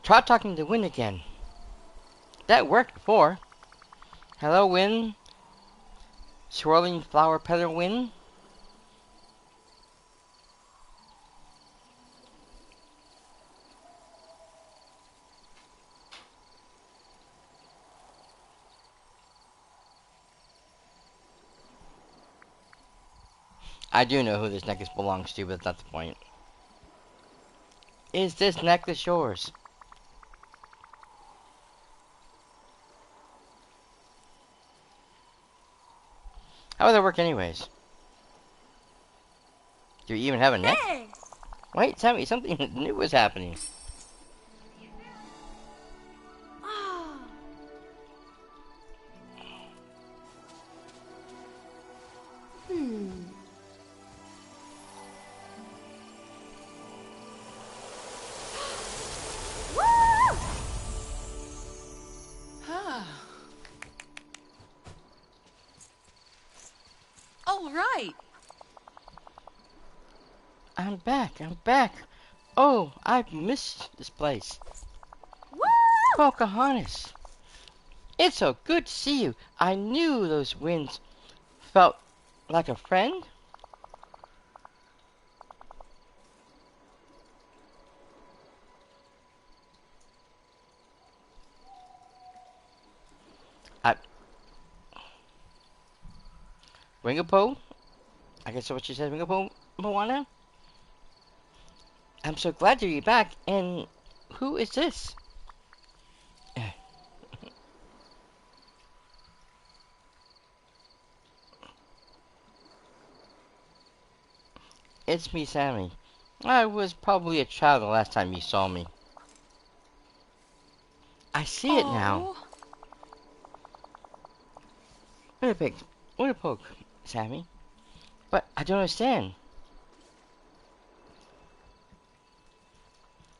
Try talking to Wind again. That worked before. Hello, Wind. Swirling flower petal wind. I do know who this necklace belongs to, but that's not the point. Is this necklace yours? How would that work anyways? Do you even have a neck? Hey. Wait, tell me, something new was happening. Ah. Hmm. Woo! All right. I'm back, I'm back. Oh, I've missed this place. Woo! Pocahontas. It's so good to see you. I knew those winds felt like a friend. I Ringapo? I guess that's what she said, Ringapo Moana? I'm so glad to be back, and who is this? It's me, Sammy. I was probably a child the last time you saw me. I see it now. Oh. What a pig. What a poke, Sammy. But I don't understand.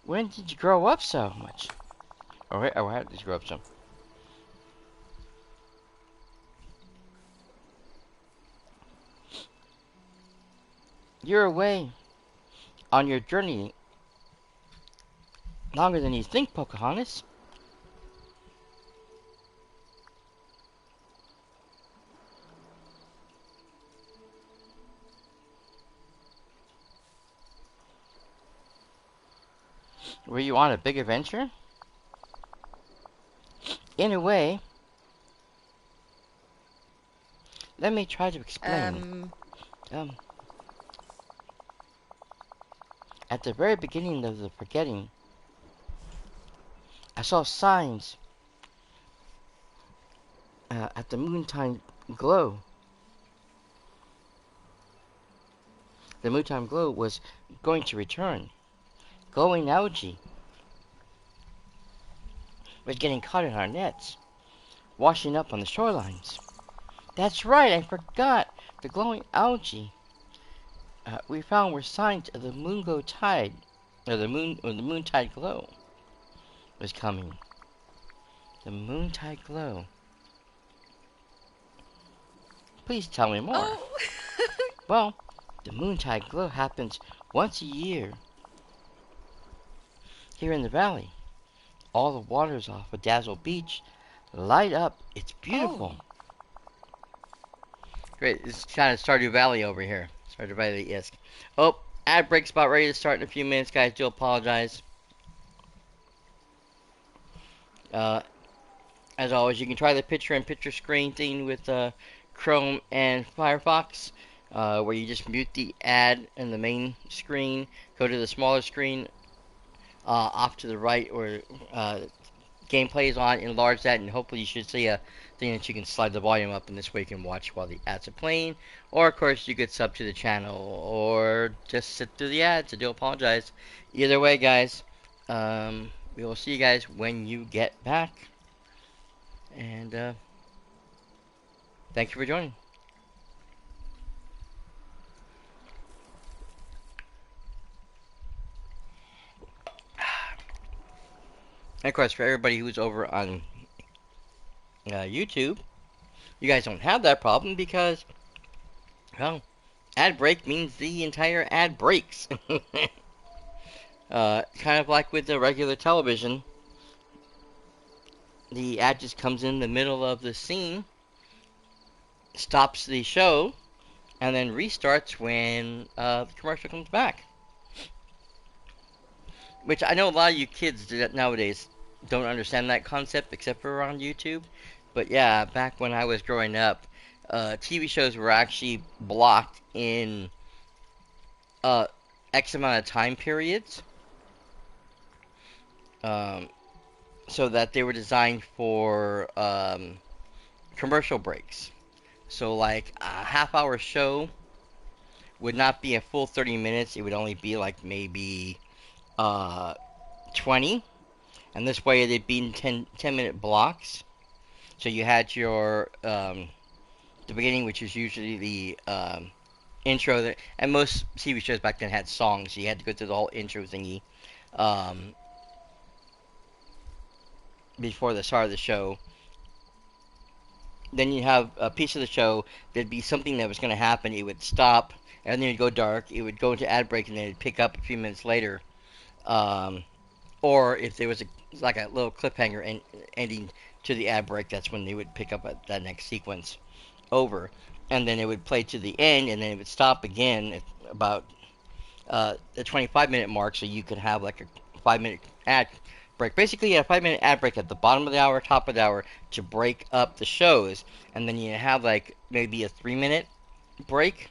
When did you grow up so much? Or how did you grow up so? You're away on your journey longer than you think, Pocahontas. Were you on a big adventure? In a way, let me try to explain. Um, at the very beginning of the forgetting, I saw signs at the moontime glow. The moontime glow was going to return. Glowing algae was getting caught in our nets, washing up on the shorelines. That's right, I forgot. The glowing algae we found were signs of the moongo tide, or the moontide glow was coming. The moontide glow. Please tell me more. Oh. Well, the moontide glow happens once a year here in the valley. All the waters off of Dazzle Beach light up. It's beautiful. Oh. Great. It's kind of Stardew Valley over here. Stardew Valley, yes. Oh, ad break's about ready to start in a few minutes, guys. Do apologize. Uh, as always, you can try the picture-in-picture screen thing with Chrome and Firefox, where you just mute the ad in the main screen, go to the smaller screen off to the right, or gameplay is on, enlarge that, and hopefully you should see a thing that you can slide the volume up, and this way you can watch while the ads are playing. Or, of course, you could sub to the channel, or just sit through the ads. I do apologize. Either way, guys, we will see you guys when you get back. And thank you for joining. And of course, for everybody who's over on YouTube, you guys don't have that problem because, well, ad break means the entire ad breaks. Kind of like with the regular television, the ad just comes in the middle of the scene, stops the show, and then restarts when the commercial comes back. Which I know a lot of you kids nowadays don't understand that concept, except for on YouTube. But yeah, back when I was growing up, TV shows were actually blocked in X amount of time periods, so that they were designed for commercial breaks. So like a half-hour show would not be a full 30 minutes. It would only be like maybe 20. And this way they'd be in 10-minute blocks. So you had your the beginning, which is usually the intro, and most TV shows back then had songs, so you had to go through the whole intro thingy before the start of the show. Then you have a piece of the show, there'd be something that was going to happen, it would stop, and then it'd go dark, it would go into ad break, and then it'd pick up a few minutes later. Or if there was like a little cliffhanger ending to the ad break, that's when they would pick up that next sequence over. And then it would play to the end, and then it would stop again at about the 25-minute mark, so you could have like a 5-minute ad break. Basically, you had a 5-minute ad break at the bottom of the hour, top of the hour, to break up the shows. And then you have like maybe a 3-minute break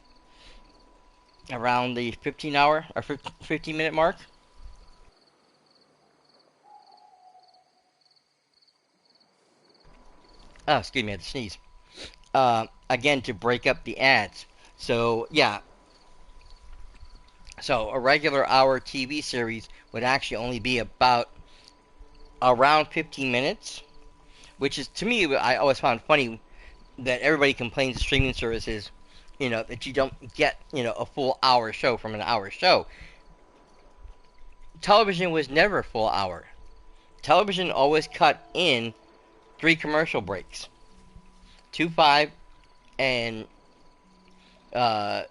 around the 15-hour or 15-minute mark. Oh, excuse me, I had to sneeze. Again, to break up the ads. So, yeah. So a regular hour TV series would actually only be about around 15 minutes, which is to me I always found funny that everybody complains of streaming services, that you don't get, a full hour show from an hour show. Television was never a full hour. Television always cut in 3 commercial breaks, 2 5 and uh,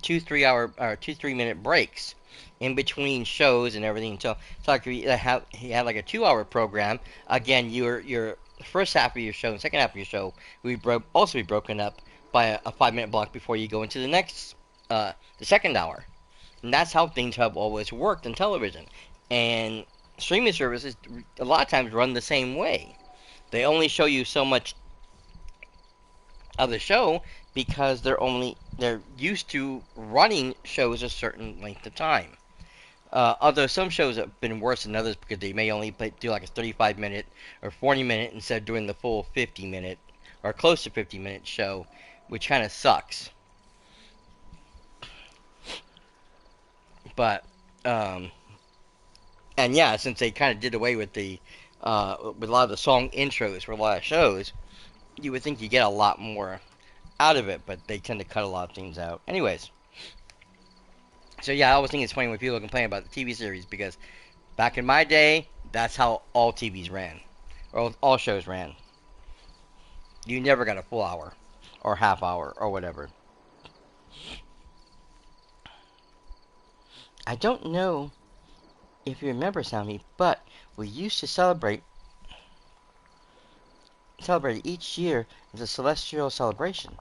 2 3 hour or 2 3 minute breaks in between shows and everything. So like he had like a 2 hour program. Again, your first half of your show and second half of your show would also be broken up by a 5 minute block before you go into the second hour. And that's how things have always worked in television. And streaming services a lot of times run the same way. They only show you so much of the show because they're used to running shows a certain length of time. Although some shows have been worse than others because they may only do like a 35-minute or 40-minute instead of doing the full 50-minute or close to 50-minute show, which kind of sucks. But and yeah, since they kind of did away with with a lot of the song intros for a lot of shows, you would think you get a lot more out of it, but they tend to cut a lot of things out. Anyways, so yeah, I always think it's funny when people complain about the TV series because back in my day, that's how all TVs ran, or all shows ran. You never got a full hour, or half hour, or whatever. I don't know if you remember, Sammy, but we used to celebrate each year as a celestial celebration.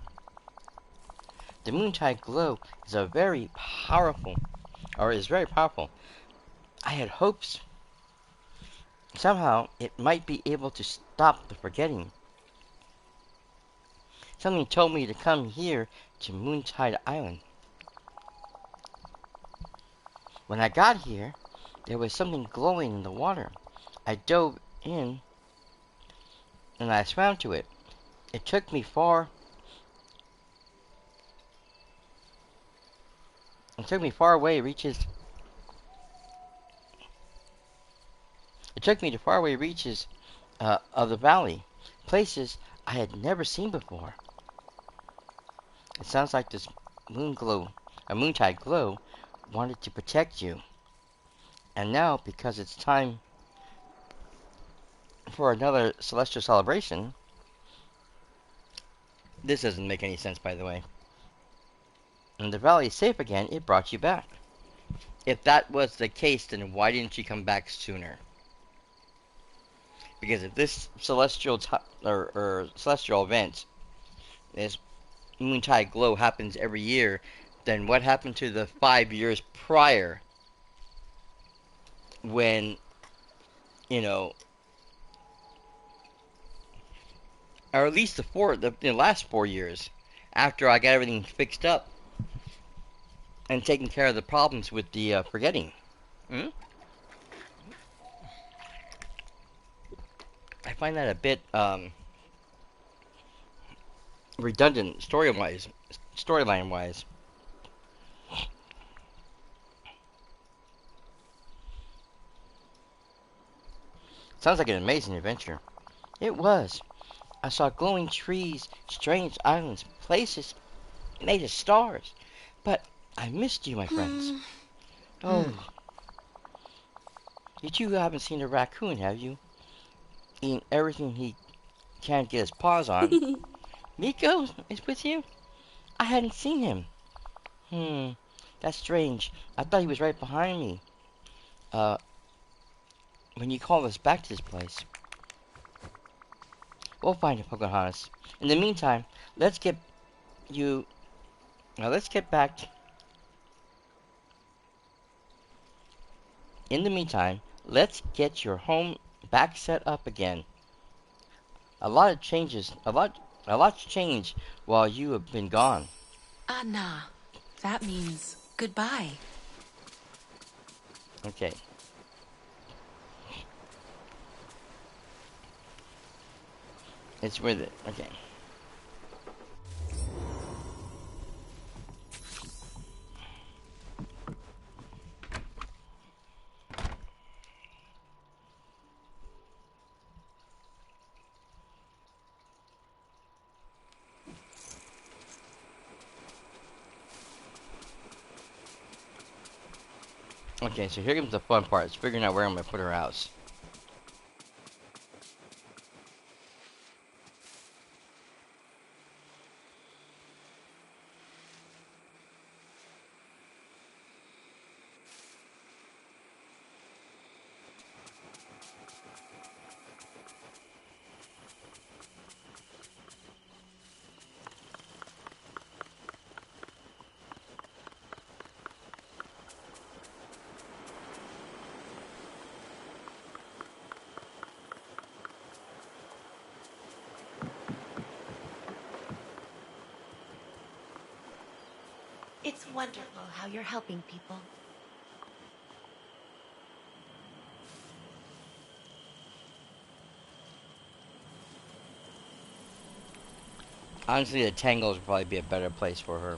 The Moontide Glow is very powerful. I had hopes somehow it might be able to stop the forgetting. Something told me to come here to Moontide Island. When I got here, there was something glowing in the water. I dove in and I swam to it. It took me far away reaches. It took me to faraway reaches of the valley, places I had never seen before. It sounds like this moontide glow, wanted to protect you. And now, because it's time for another celestial celebration, this doesn't make any sense, by the way. And the valley is safe again, it brought you back. If that was the case, then why didn't you come back sooner? Because if this celestial celestial event, this Moontide Glow happens every year, then what happened to the 5 years prior when, you know, or at least the last 4 years after I got everything fixed up and taking care of the problems with the forgetting? Hmm? I find that a bit redundant storyline wise. Sounds like an amazing adventure. It was. I saw glowing trees, strange islands, places made of stars. But I missed you, my friends. Oh, you two haven't seen a raccoon, have you? Eating everything he can't get his paws on. Miko is with you? I hadn't seen him. That's strange. I thought he was right behind me. When you called us back to this place. We'll find him, Pocahontas. In the meantime, let's get back. In the meantime, let's get your home back set up again. A lot's changed while you have been gone. Anna, that means goodbye. Okay. It's with it. Okay. Okay, so here comes the fun part. It's figuring out where I'm gonna put her house. It's wonderful how you're helping people. Honestly, the Tangles would probably be a better place for her.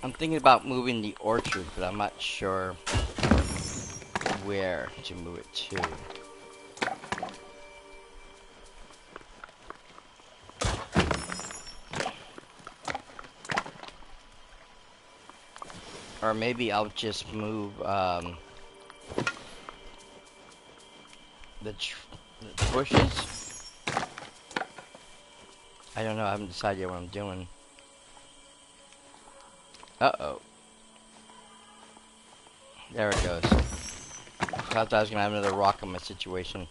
I'm thinking about moving the orchard, but I'm not sure where to move it to. Or maybe I'll just move the bushes. I don't know. I haven't decided yet what I'm doing. Uh-oh. There it goes. I thought I was gonna have another rock on my situation.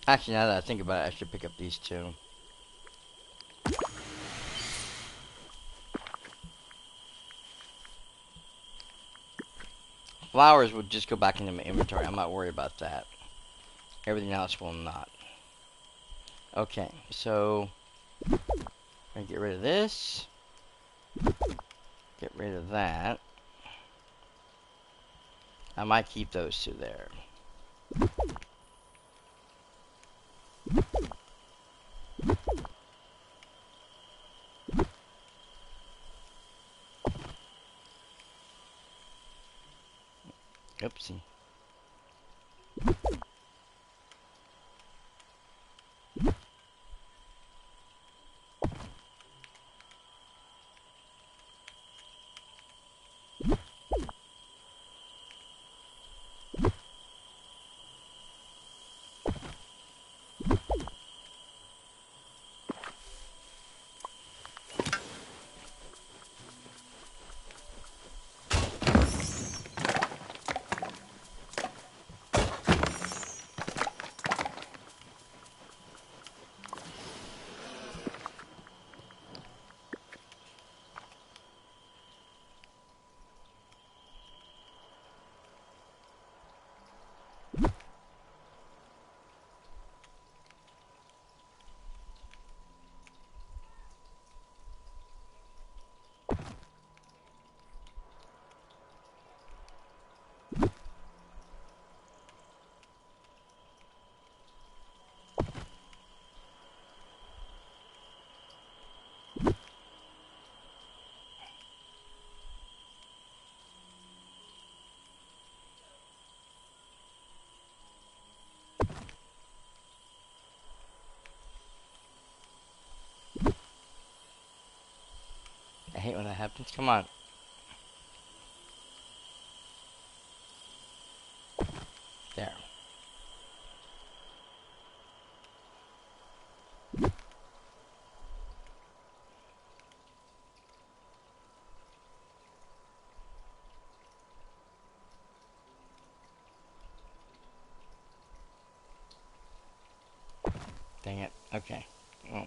Actually, now that I think about it, I should pick up these two. Flowers would just go back into my inventory. I'm not worried about that. Everything else will not. Okay, so I'm gonna get rid of this. Get rid of that. I might keep those two there. Oopsie. hate when that happens. Come on. There. Dang it. Okay. Well,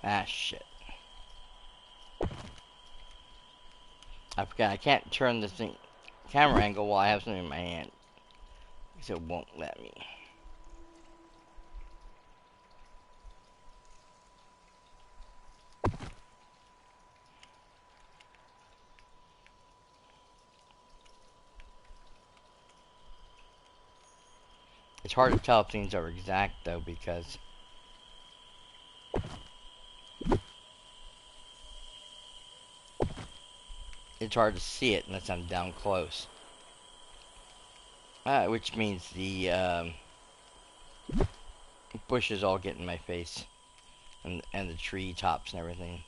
ah, shit. I forgot. I can't turn this thing camera angle while I have something in my hand. Because it won't let me. It's hard to tell if things are exact, though, because it's hard to see it unless I'm down close. Which means the bushes all get in my face. And the tree tops and everything.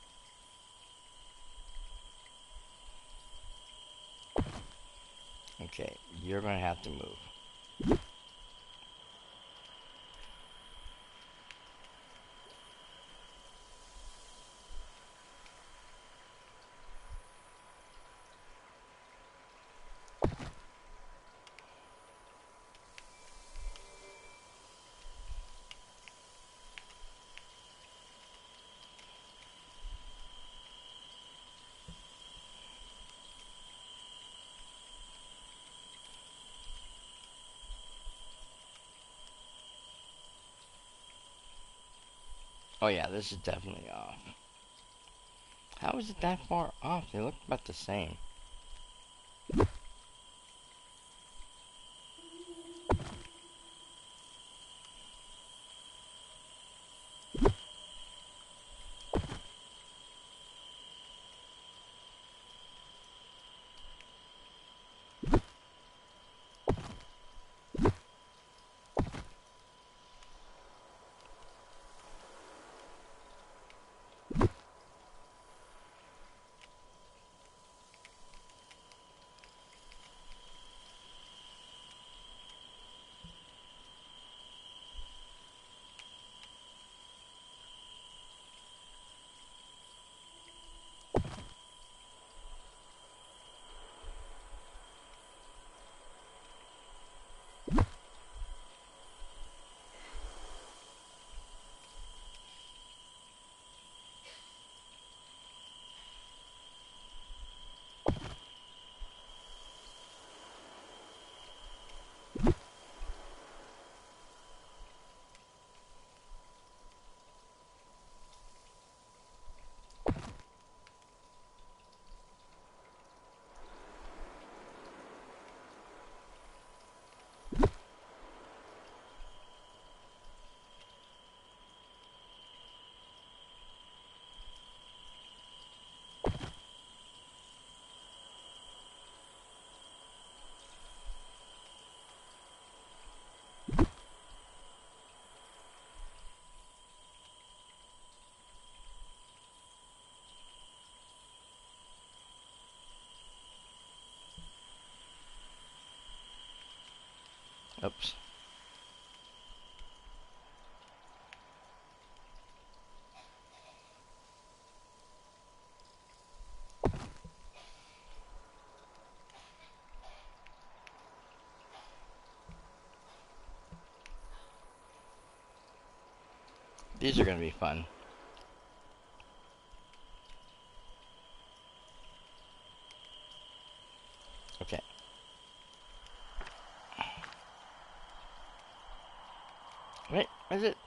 Okay, you're going to have to move. Oh yeah, this is definitely off. How is it that far off? They look about the same. Oops. These are going to be fun. Okay. Wait, is it?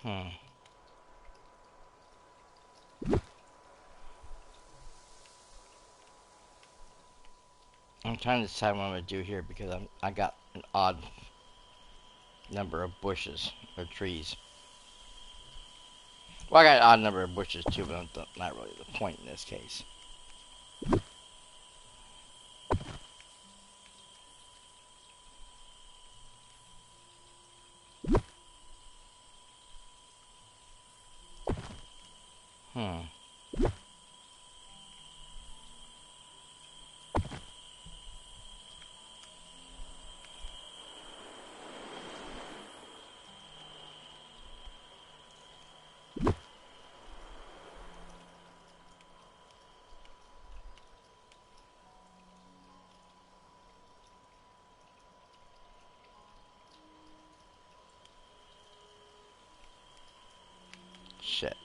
Hmm. I'm trying to decide what I'm gonna do here because I got an odd number of bushes or trees. Well, I got an odd number of bushes too, but not really the point in this case. Hmm. Shit.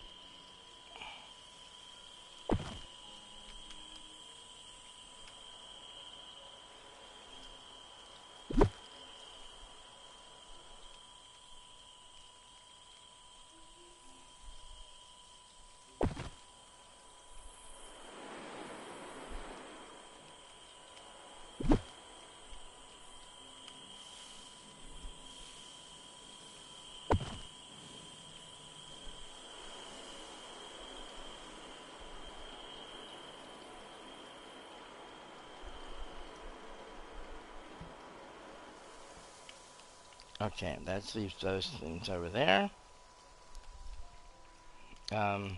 Okay, that leaves those things over there. Um.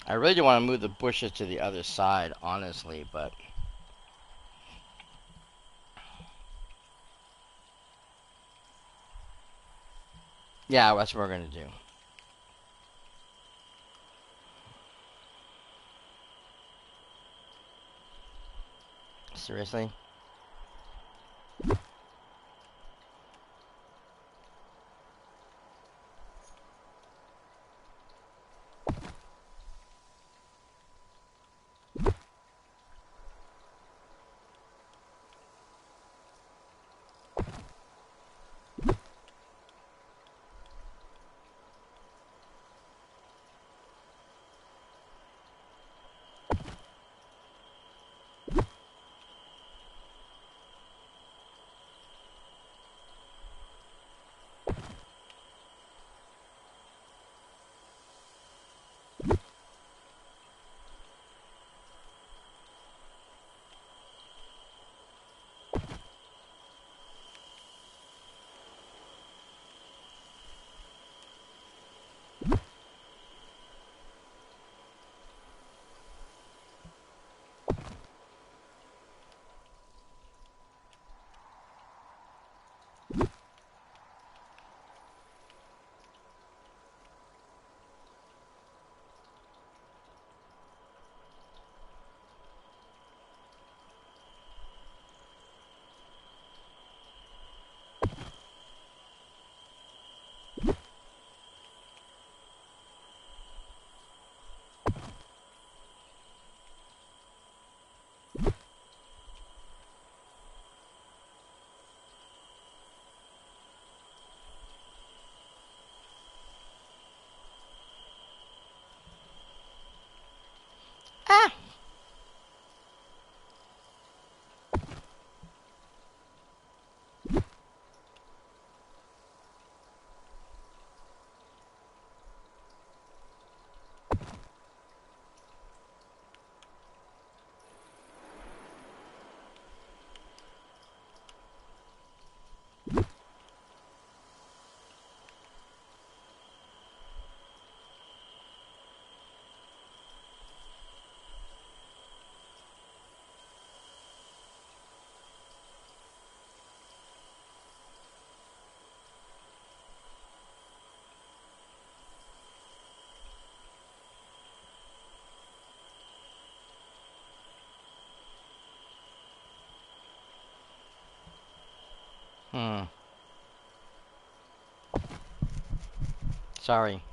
I really do want to move the bushes to the other side, honestly, but yeah, that's what we're gonna do. Seriously? Ah! Hmm. Sorry.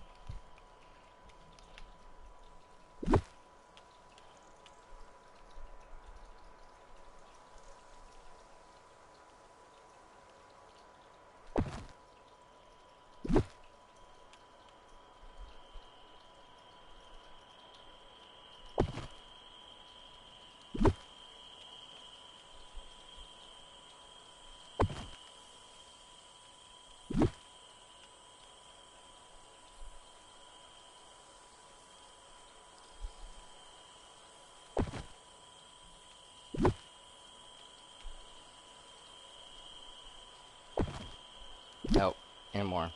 Oh, and more.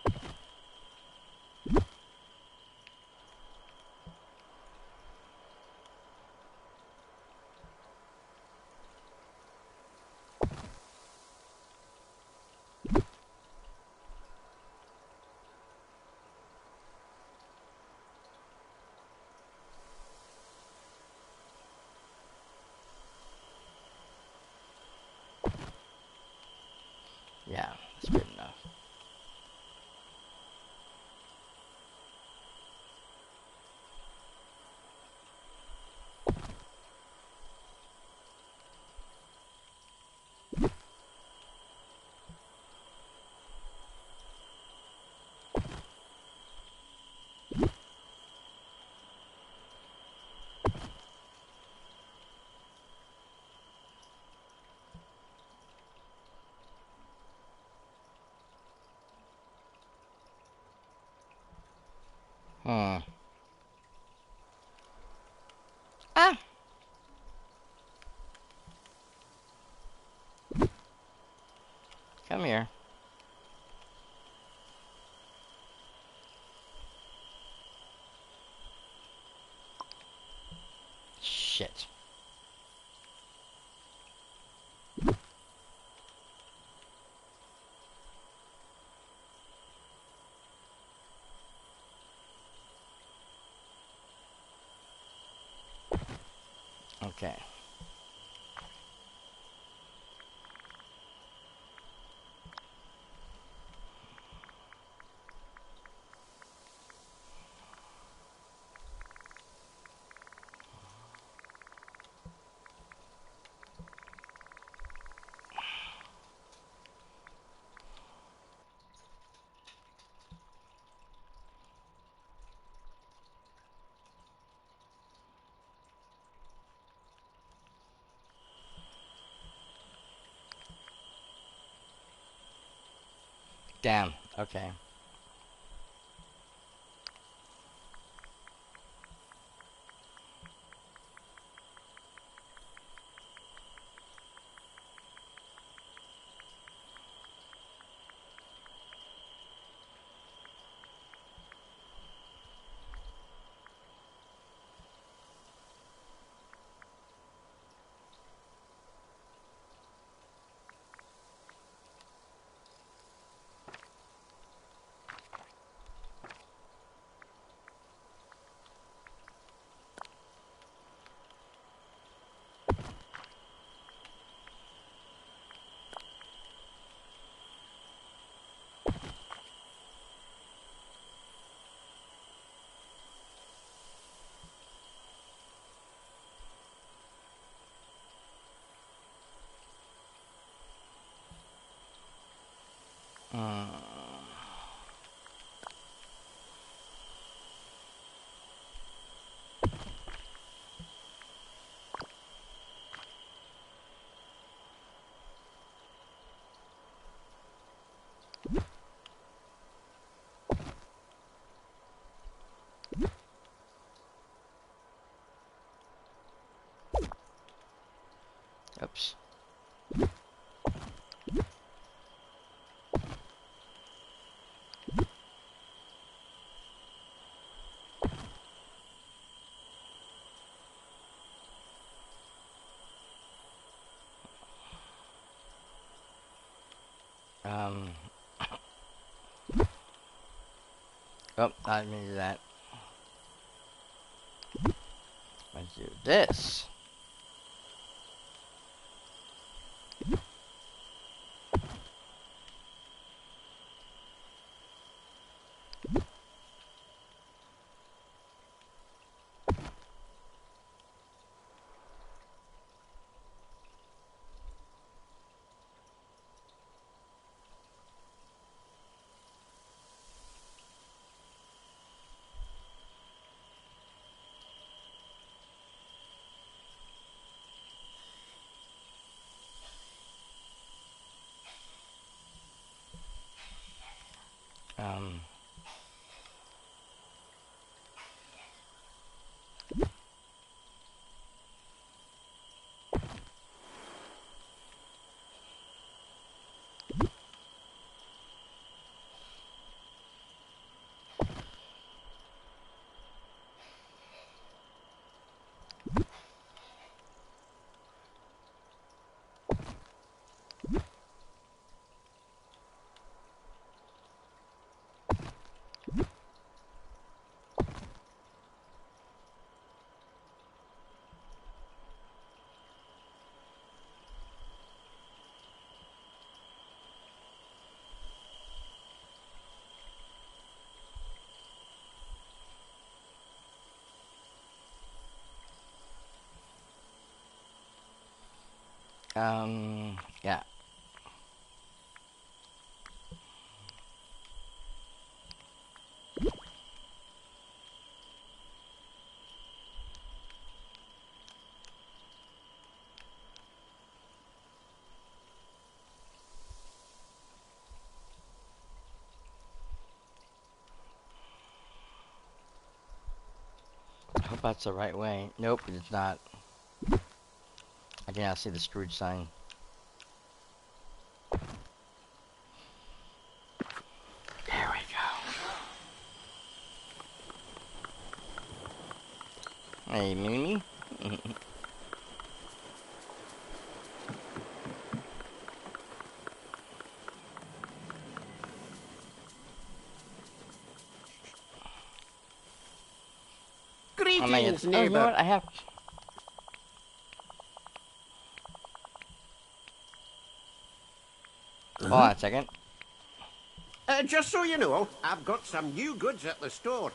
Yeah, that's good enough. Hmm. Ah! Come here. Shit. Okay. Damn. Okay. Oops. Um. Oh, I didn't mean to do that. Let's do this. Um. Yeah. I hope that's the right way. Nope, it's not. I can now see the Scrooge sign. There we go. Hey, Mimi. Greetings, Oh, you know neighbor. what? I have. Hold on a second. Just so you know, I've got some new goods at the store.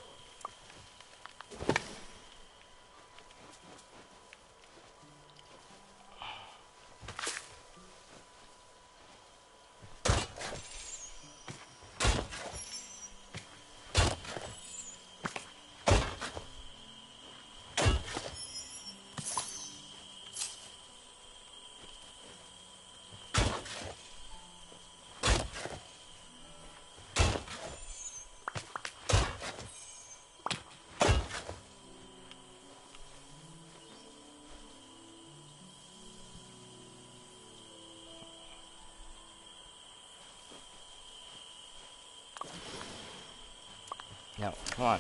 No, come on.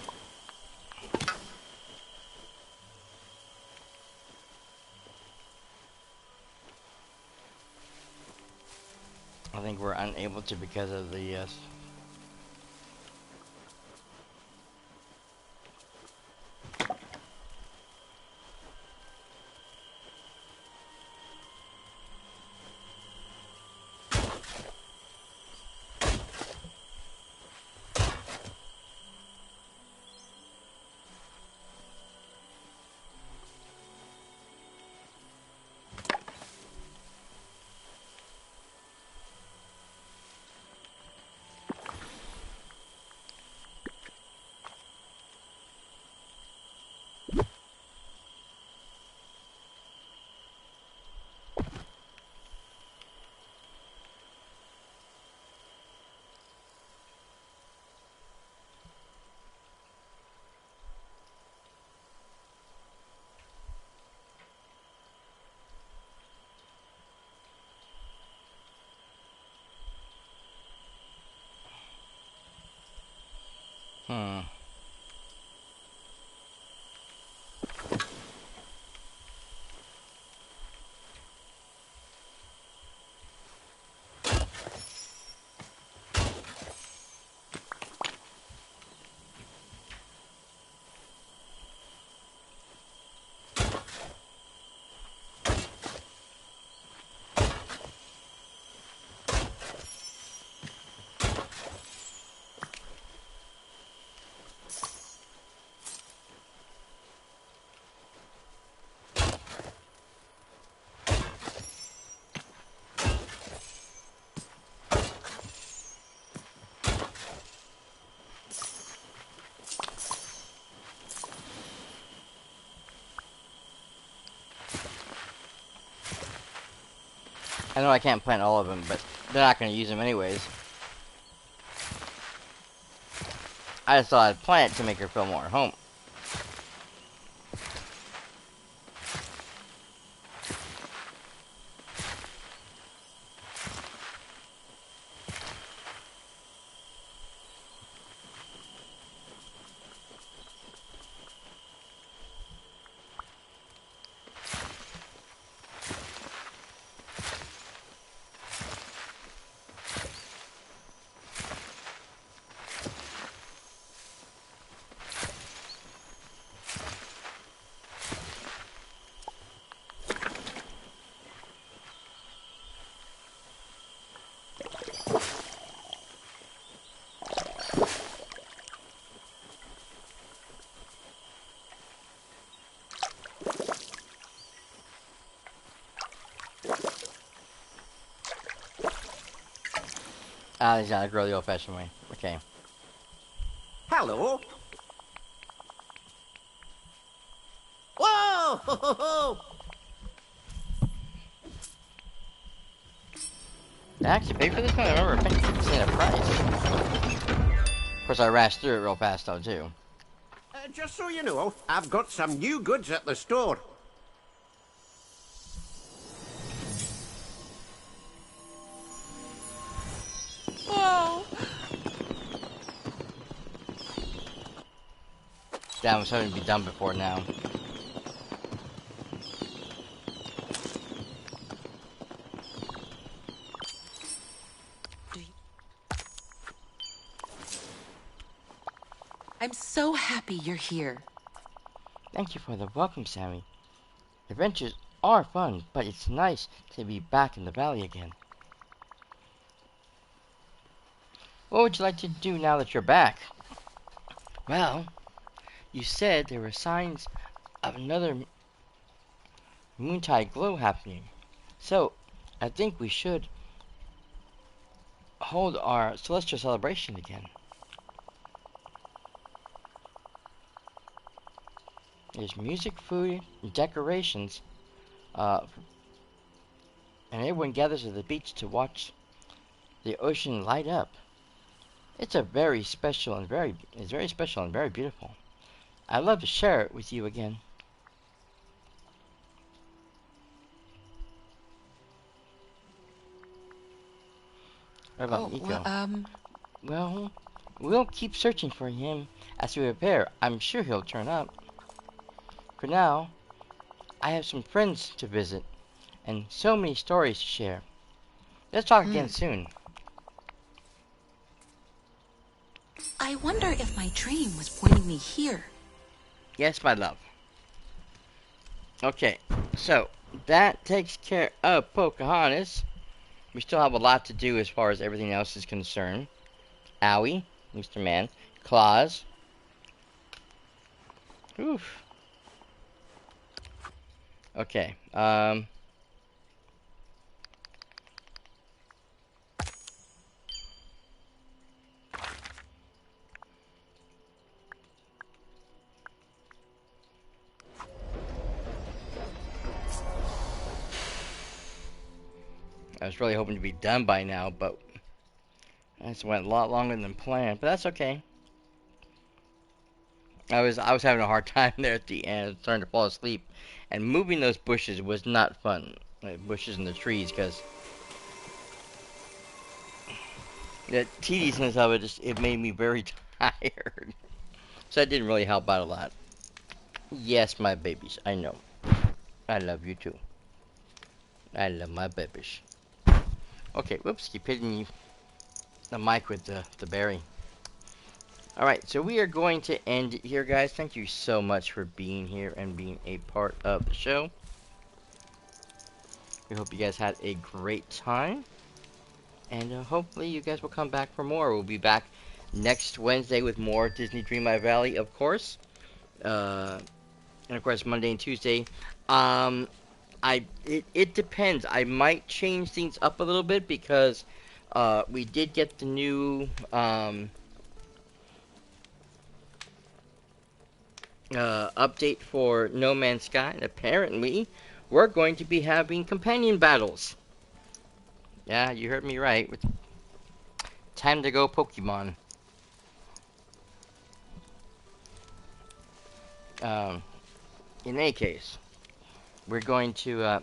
I think we're unable to because of the hmm. I know I can't plant all of them, but they're not going to use them anyways. I just thought I'd plant to make her feel more at home. Ah, he's gotta grow the old-fashioned way. Okay. Hello. Whoa! Ho, ho, ho. Did I actually pay for this one? I remember seeing a price. Of course, I rashed through it real fast, though, too. Just so you know, I've got some new goods at the store. Oh. That was having to be done before now. I'm so happy you're here. Thank you for the welcome, Sammy. Adventures are fun, but it's nice to be back in the valley again. What would you like to do now that you're back? Well, you said there were signs of another moontide glow happening. So, I think we should hold our celestial celebration again. There's music, food, and decorations, and everyone gathers at the beach to watch the ocean light up. It's very special and very beautiful. I'd love to share it with you again. What about Nico? Well, we'll keep searching for him as we prepare. I'm sure he'll turn up. For now, I have some friends to visit and so many stories to share. Let's talk again soon. I wonder if my dream was pointing me here. Yes, my love. Okay, so that takes care of Pocahontas. We still have a lot to do as far as everything else is concerned. Owie, Mr. Man, Claus. Oof. Okay, I was really hoping to be done by now, but this went a lot longer than planned. But that's okay. I was having a hard time there at the end, starting to fall asleep, and moving those bushes was not fun. Like bushes and the trees, because the tediousness of it made me very tired. So that didn't really help out a lot. Yes, my babies, I know. I love you too. I love my babies. Okay, whoops, keep hitting the mic with the berry. Alright, so we are going to end it here, guys. Thank you so much for being here and being a part of the show. We hope you guys had a great time. And hopefully you guys will come back for more. We'll be back next Wednesday with more Disney Dreamlight Valley, of course. And of course, Monday and Tuesday. It depends. I might change things up a little bit because we did get the new update for No Man's Sky, and apparently we're going to be having companion battles. Yeah, you heard me right. Time to go Pokemon. In any case, we're going to, I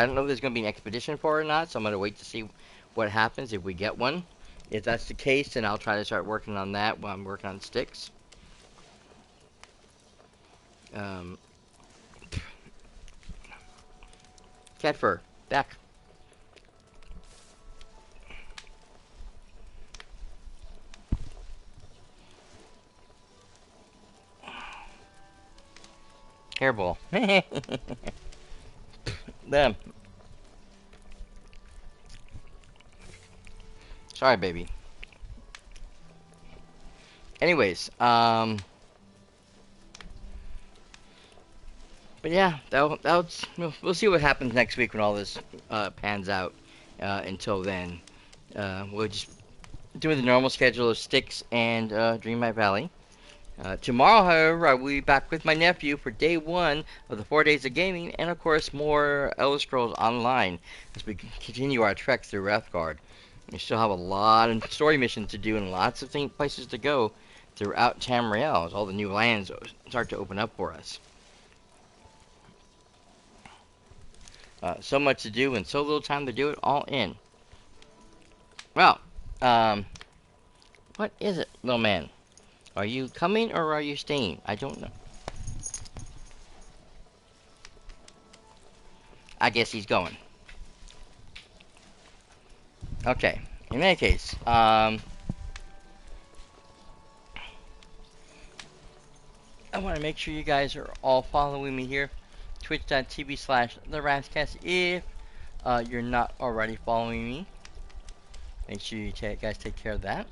don't know if there's going to be an expedition for it or not, so I'm going to wait to see what happens if we get one. If that's the case, then I'll try to start working on that while I'm working on sticks. Cat fur, back. Hairball. Them. Sorry, baby. Anyways, but yeah, we'll see what happens next week when all this pans out. Until then, we'll just doing the normal schedule of Sticks and Dreamlight Valley. Tomorrow, however, I will be back with my nephew for day one of the 4 days of gaming, and of course more Elder Scrolls Online as we continue our trek through Rathgard. We still have a lot of story missions to do and lots of places to go throughout Tamriel as all the new lands start to open up for us. So much to do and so little time to do it all in. Well, what is it, little man? Are you coming or are you staying? I don't know. I guess he's going. Okay. In any case, I want to make sure you guys are all following me here. Twitch.tv/TheRatscast if you're not already following me. Make sure you guys take care of that.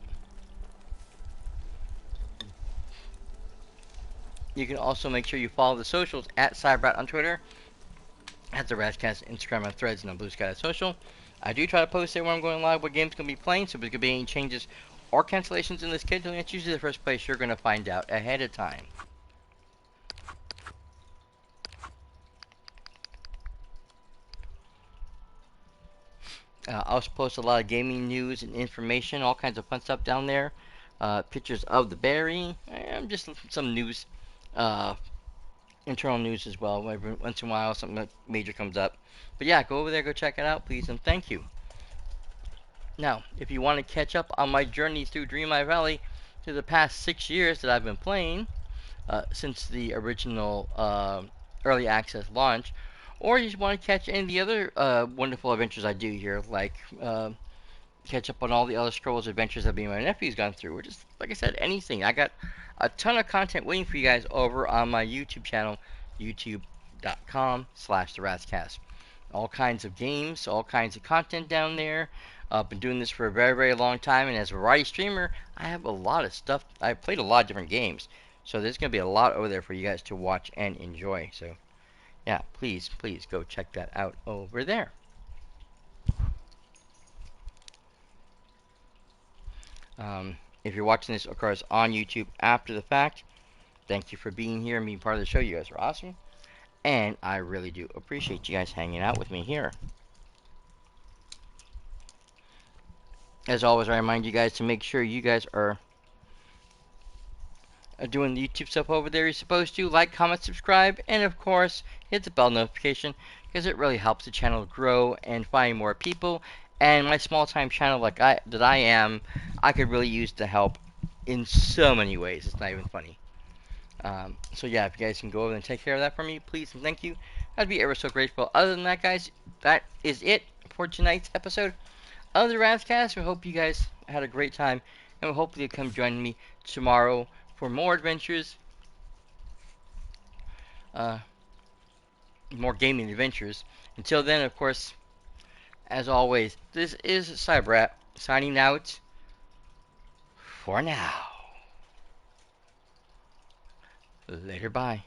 You can also make sure you follow the socials at cyperrat on Twitter, at the Ratscast Instagram and Threads, and on BlueSky.Social. I do try to post there when I'm going live what game's going to be playing, so if there could be any changes or cancellations in the schedule, that's usually the first place you're going to find out ahead of time. I also post a lot of gaming news and information, all kinds of fun stuff down there. Pictures of the berry, and just some news, uh, internal news as well. Every once in a while, something major comes up. But yeah, go over there, go check it out, please, and thank you. Now, if you want to catch up on my journey through Dreamlight Valley through the past 6 years that I've been playing, since the original early access launch, or you just want to catch any of the other wonderful adventures I do here, like catch up on all the Elder Scrolls adventures that me and my nephew's gone through, or just, like I said, anything. I got a ton of content waiting for you guys over on my YouTube channel, youtube.com/TheRatscast. All kinds of games, all kinds of content down there. I've been doing this for a very, very long time, and as a variety streamer, I have a lot of stuff. I've played a lot of different games, so there's going to be a lot over there for you guys to watch and enjoy. So, yeah, please, please go check that out over there. If you're watching this, of course, on YouTube after the fact, thank you for being here and being part of the show. You guys are awesome, and I really do appreciate you guys hanging out with me here. As always, I remind you guys to make sure you guys are doing the YouTube stuff over there you're supposed to. Like, comment, subscribe, and of course, hit the bell notification because it really helps the channel grow and find more people. And my small-time channel that I am, I could really use the help in so many ways. It's not even funny. So yeah, if you guys can go over and take care of that for me, please and thank you. I'd be ever so grateful. Other than that, guys, that is it for tonight's episode of the Rathcast. We hope you guys had a great time, and hopefully you'll come join me tomorrow for more adventures, more gaming adventures. Until then, of course, as always, this is cyperrat signing out for now. Later, bye.